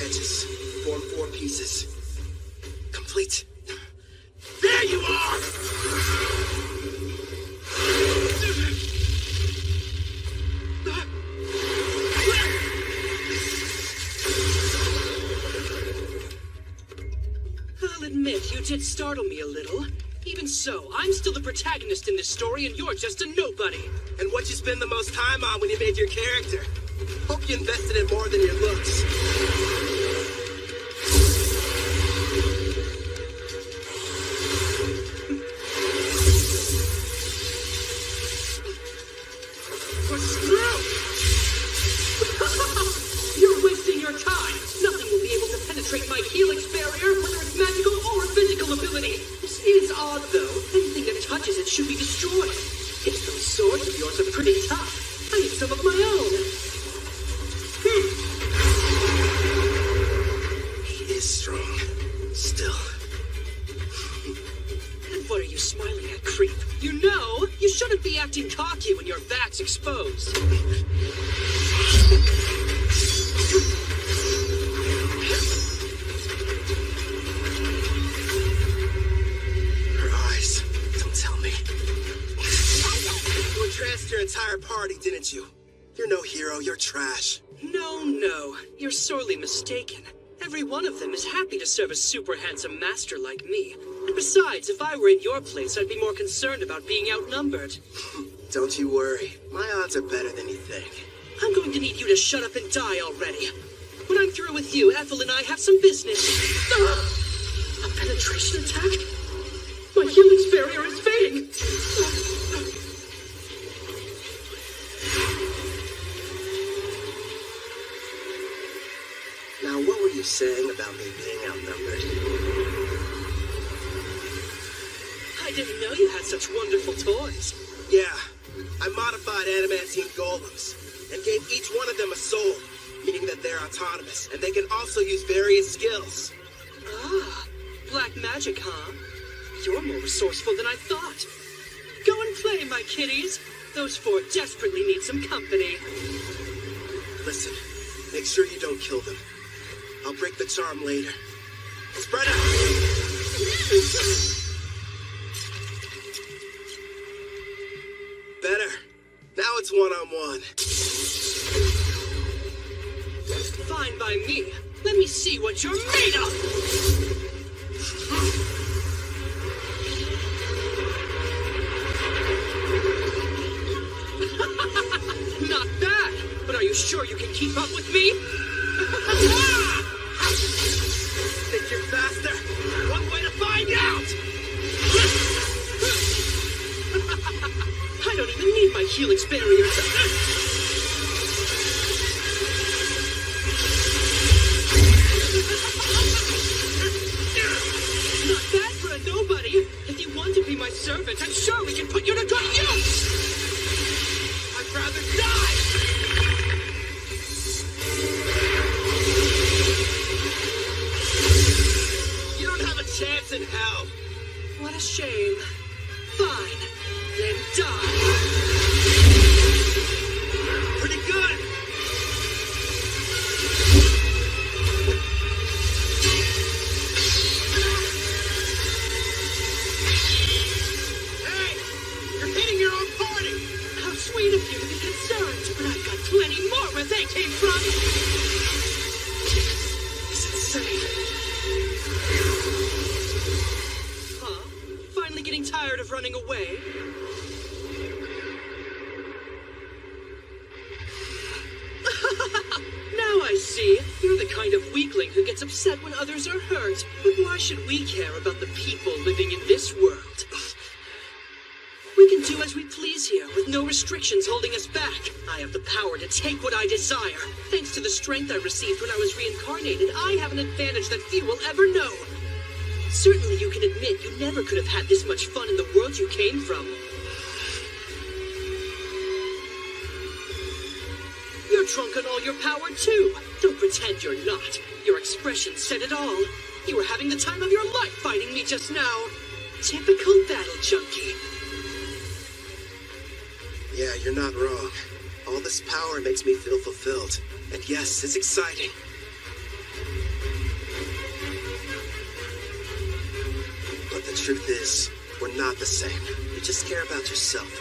Edges. Form 4 pieces. Complete. There you are! I'll admit, you did startle me a little. Even so, I'm still the protagonist in this story, and you're just a nobody. And what you spend the most time on when you made your character? Hope you invested in more than your looks. We're screwed! You're wasting your time. Nothing will be able to penetrate my helix barrier, whether it's magical or physical ability. This is odd, though. Anything that touches it should be destroyed. If those swords of yours are pretty tough, I need some of my own. He is strong. Still. And what are you smiling at, creep? You know, you shouldn't be acting cocky when your back's exposed. Her eyes. Don't tell me. You entranced your entire party, didn't you? You're no hero, you're trash. No, you're sorely mistaken. Every one of them is happy to serve a super handsome master like me. And besides, if I were in your place, I'd be more concerned about being outnumbered. Don't you worry. My odds are better than you think. I'm going to need you to shut up and die already. When I'm through with you, Ethel and I have some business. A penetration attack? My helix barrier is fading. Now, what were you saying about me being outnumbered? I didn't know you had such wonderful toys. Yeah, I modified adamantine golems and gave each one of them a soul, meaning that they're autonomous, and they can also use various skills. Ah, black magic, huh? You're more resourceful than I thought. Go and play, my kitties. Those 4 desperately need some company. Listen, make sure you don't kill them. I'll break the charm later. Spread out! Better. Now it's one-on-one. Fine by me. Let me see what you're made of! Not bad, but are you sure you can keep up with me? Think you're faster? One way to find out! I don't even need my helix barriers. Not bad for a nobody. If you want to be my servant, I'm sure we can put you to good use. I'd rather die! You don't have a chance in hell. What a shame. Fine. Then die. Pretty good. Hey, you're hitting your own party. How sweet of you to be concerned, but I've got plenty more where they came from. It's insane. Huh? Finally getting tired of running away? Now I see. You're upset when others are hurt, but why should we care about the people living in this world? We can do as we please here, with no restrictions holding us back. I have the power to take what I desire. Thanks to the strength I received when I was reincarnated, I have an advantage that few will ever know. Certainly you can admit you never could have had this much fun in the world you came from. You're drunk on all your power, too. Don't pretend you're not. Your expression said it all. You were having the time of your life fighting me just now. Typical battle junkie. Yeah, you're not wrong. All this power makes me feel fulfilled. And yes, it's exciting. But the truth is, we're not the same. You just care about yourself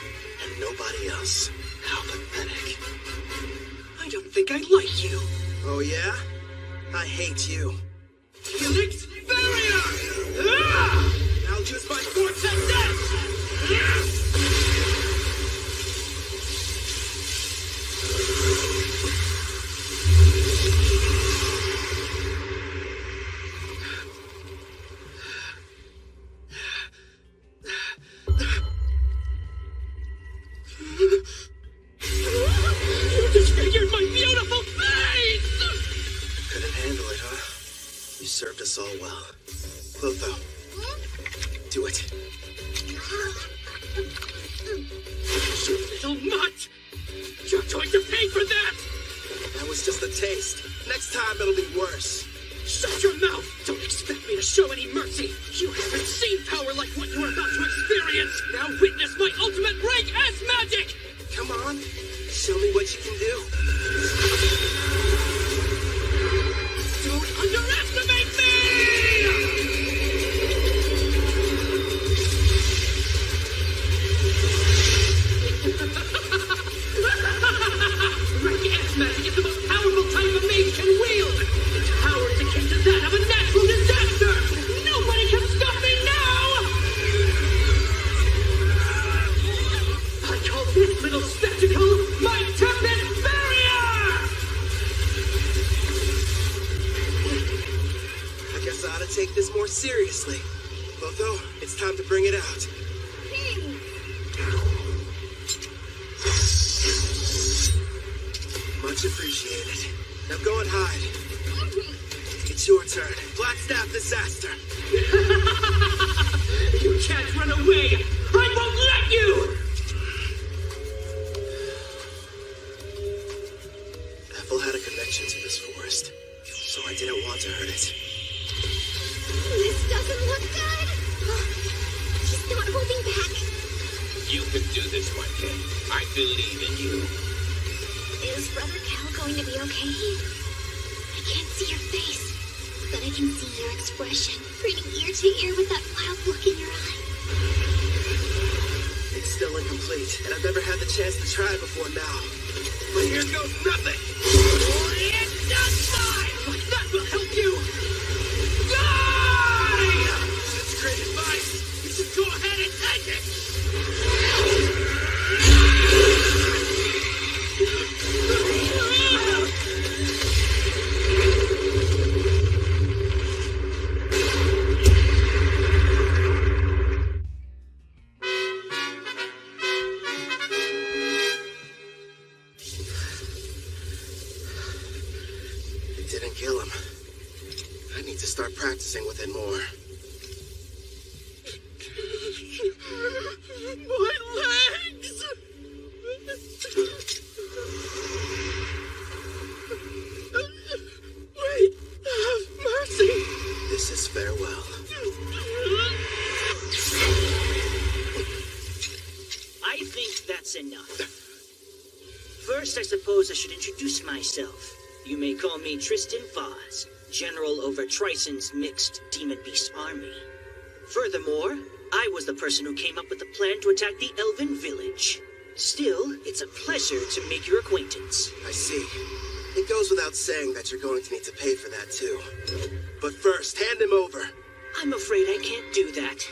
and nobody else. How pathetic. I don't think I like you. Oh yeah? I hate you. Helix Barrier! Ah! I'll use my Vortex Edge! You disfigured my beautiful face! Couldn't handle it, huh? You served us all well. Clotho, do it. You little mutt! You're going to pay for that! That was just a taste. Next time it'll be worse. Shut your mouth! Don't expect me to show any mercy! You haven't seen power like what you're about to experience! Now witness my ultimate rank as magic! Come on, show me what you can do. Don't underestimate me! Rank S magic is the most powerful type a mage can wield! Its power is akin to that of a natural disaster! Nobody can stop me now! I call this little spectacle my Tempest Barrier! I guess I ought to take this more seriously. Clotho, it's time to bring it out. Much appreciated. Now go and hide. It's your turn. Black Staff Disaster. You can't run away! I won't let you! Ethel had a connection to this forest, so I didn't want to hurt it. This doesn't look good. He's not holding back. You can do this one day. I believe in you. Is Brother Cal going to be okay? I can't see your face, but I can see your expression, grinning ear to ear with that wild look in your eye. It's still incomplete, and I've never had the chance to try before now. But here goes nothing! It's not mine! But that will help you! Die! That's great advice! You should go ahead and take it! It didn't kill him. I need to start practicing with it more. My legs! Wait, have mercy! This is farewell. I think that's enough. First, I suppose I should introduce myself. You may call me Tristan Vaz, General over Trison's mixed demon-beast army. Furthermore, I was the person who came up with the plan to attack the Elven village. Still, it's a pleasure to make your acquaintance. I see. It goes without saying that you're going to need to pay for that too. But first, hand him over. I'm afraid I can't do that.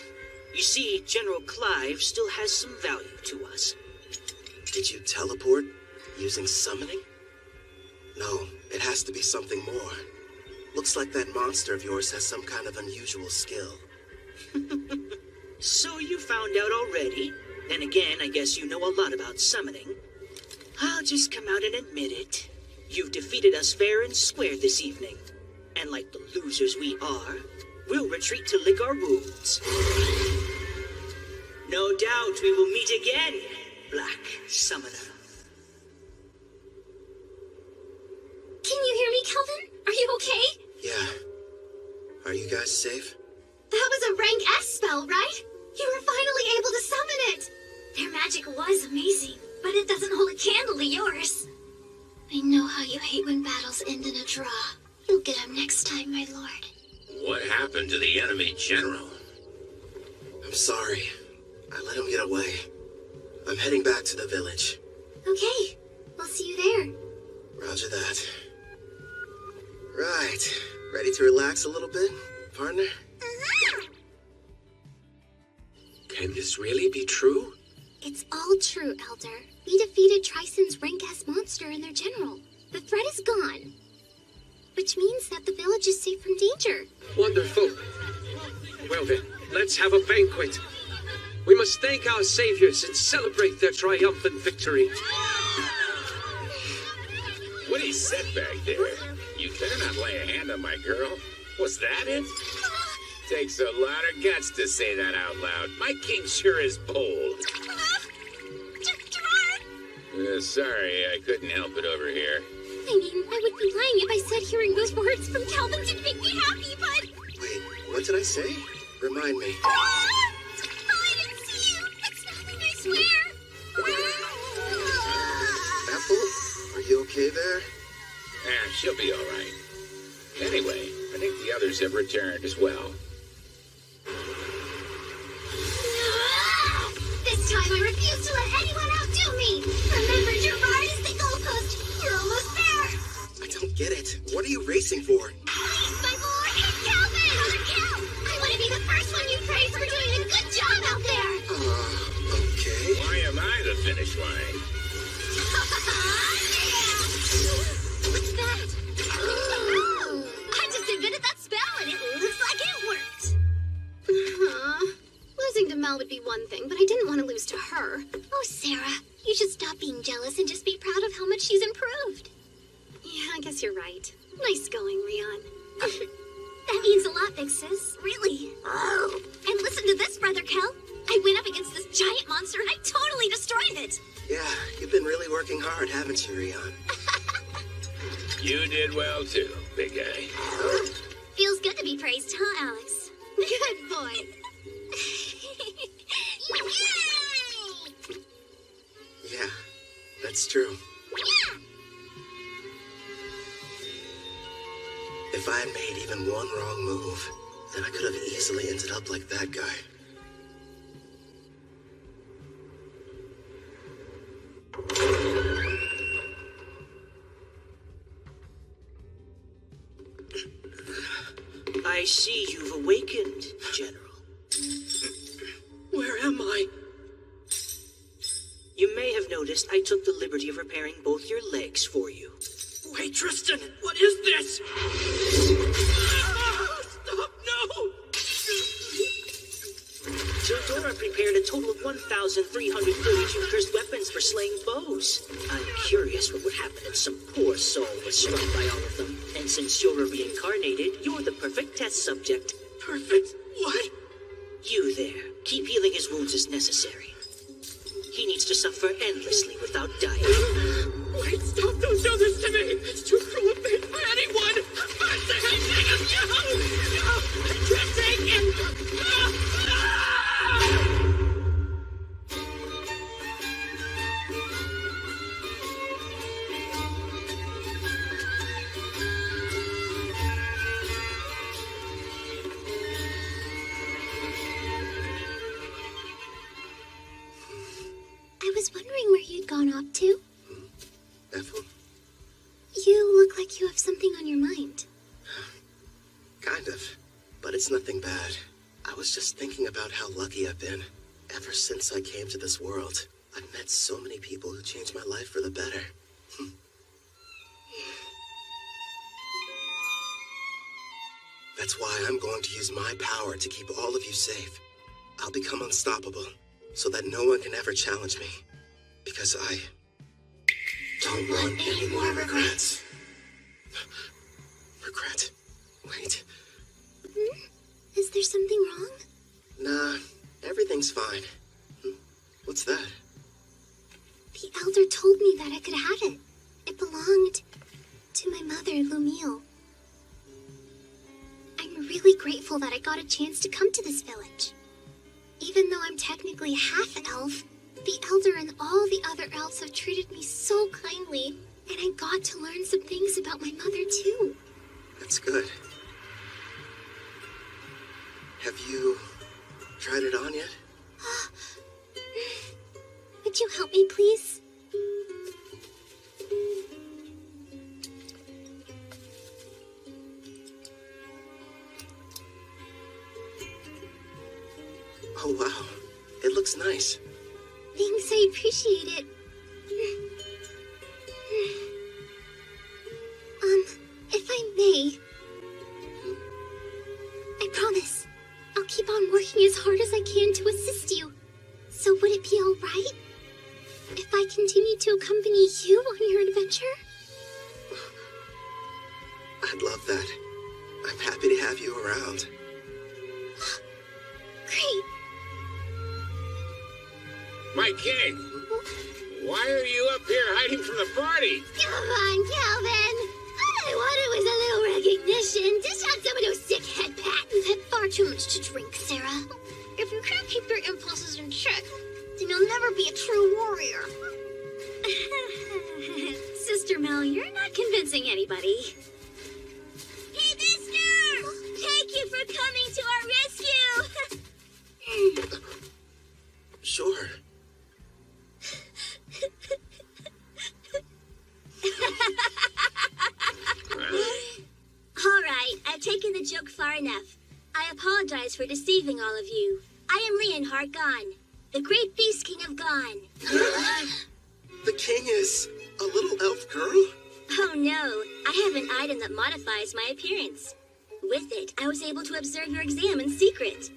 You see, General Clive still has some value to us. Did you teleport using summoning? No, it has to be something more. Looks like that monster of yours has some kind of unusual skill. So you found out already? Then again, I guess you know a lot about summoning. I'll just come out and admit it. You've defeated us fair and square this evening. And like the losers we are, we'll retreat to lick our wounds. No doubt we will meet again, Black Summoner. Can you hear me, Kelvin? Are you okay? Yeah. Are you guys safe? That was a rank S spell, right? You were finally able to summon it. Their magic was amazing, but it doesn't hold a candle to yours. I know how you hate when battles end in a draw. You'll get him next time, my lord. What happened to the enemy general? I'm sorry. I let him get away. I'm heading back to the village. Okay, we'll see you there. Roger that. Right. Ready to relax a little bit, partner? Can this really be true? It's all true, Elder. We defeated Trison's rank S monster and their general. The threat is gone. Which means that the village is safe from danger. Wonderful. Well then, let's have a banquet. We must thank our saviors and celebrate their triumphant victory. What he said back there? You better not lay a hand on my girl. Was that it? Takes a lot of guts to say that out loud. My king sure is bold. Sorry, I couldn't help it over here. I mean, I would be lying if I said hearing those words from Calvin didn't make me happy, but... Wait, what did I say? Remind me. I didn't see you! It's nothing, I swear! Apple, are you okay there? She'll be all right. Anyway, I think the others have returned as well. This time I refuse to let anyone outdo me! Remember, Gerard is the goalpost! You're almost there! I don't get it. What are you racing for? Please, my boy! Calvin! Brother Cal! I want to be the first one you praise for doing a good job out there! Okay. Why am I the finish line? What's that? I just invented that spell and it looks like it worked! Losing to Mel would be one thing, but I didn't want to lose to her. Oh, Sarah, you should stop being jealous and just be proud of how much she's improved. Yeah, I guess you're right. Nice going, Rion. That means a lot, big sis. Really. And listen to this, Brother Kel. I went up against this giant monster and I totally destroyed it. Yeah, you've been really working hard, haven't you, Rion? You did well too, big guy. Feels good to be praised, huh, Alex? Good boy. Yeah, that's true. If I had made even one wrong move, then I could have easily ended up like that guy. I see you've awakened, General. Where am I? You may have noticed I took the liberty of repairing both your legs for you. Wait, Tristan, what is this? Stop, no! Tildora prepared a total of 1,332 cursed weapons for slaying foes. I'm curious what would happen if some poor soul was struck by all of them. And since you're a reincarnated, you're the perfect test subject. Perfect? What? You there. Keep healing his wounds as necessary. He needs to suffer endlessly without dying. Wait, stop! Don't do this to me! It's too cruel a fate for anyone! I can't take it! I was wondering where you'd gone off to. Ethel? You look like you have something on your mind. Kind of. But it's nothing bad. I was just thinking about how lucky I've been. Ever since I came to this world, I've met so many people who changed my life for the better. That's why I'm going to use my power to keep all of you safe. I'll become unstoppable, so that no one can ever challenge me. Because I don't want any more regrets. Regret? Wait. Is there something wrong? Nah, everything's fine. What's that? The elder told me that I could have it. It belonged to my mother, Lumiel. I'm really grateful that I got a chance to come to this village. Even though I'm technically a half-elf, the elder and all the other elves have treated me so kindly, and I got to learn some things about my mother, too. That's good. Have you tried it on yet? Would you help me, please? Oh, wow. It looks nice. Thanks, I appreciate it. If I may, I promise I'll keep on working as hard as I can to assist you. So would it be all right if I continue to accompany you on your adventure? I'd love that. I'm happy to have you around. Great. My king! Why are you up here hiding from the party? Come on, Calvin! All I wanted was a little recognition. Dish out some of those sick head pats. You've had far too much to drink, Sarah. If you can't keep your impulses in check, then you'll never be a true warrior. Sister Mel, you're not convincing anybody. Hey, mister! Thank you for coming to our rescue! Sure. All right, I've taken the joke far enough. I apologize for deceiving all of you. I am Leonhard Gon, the great beast king of Gon. The king is a little elf girl? Oh no, I have an item that modifies my appearance. With it, I was able to observe your exam in secret.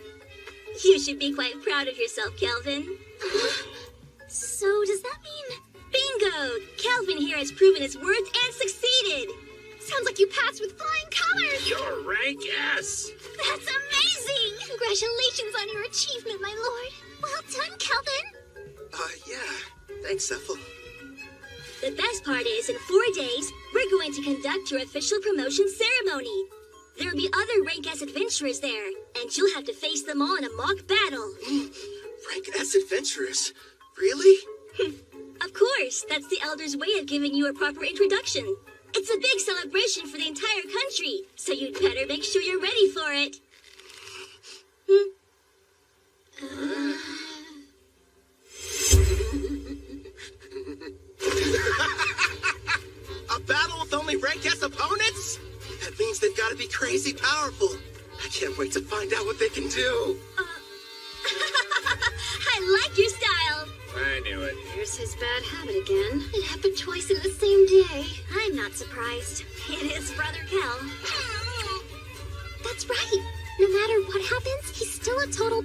You should be quite proud of yourself, Kelvin. So does that mean... Bingo! Kelvin here has proven his worth and succeeded! Sounds like you passed with flying colors! Your rank S! That's amazing! Congratulations on your achievement, my lord! Well done, Kelvin! Yeah. Thanks, Ethel. The best part is, in 4 days, we're going to conduct your official promotion ceremony. There will be other Rank S adventurers there, and you'll have to face them all in a mock battle. Rank S adventurers? Really? Of course, that's the Elder's way of giving you a proper introduction. It's a big celebration for the entire country, so you'd better make sure you're ready for it. A battle with only Rank S opponents? That means they've got to be crazy powerful. I can't wait to find out what they can do. I like your style. I knew it. Here's his bad habit again. It happened twice in the same day. I'm not surprised. It is Brother Kel. That's right. No matter what happens, he's still a total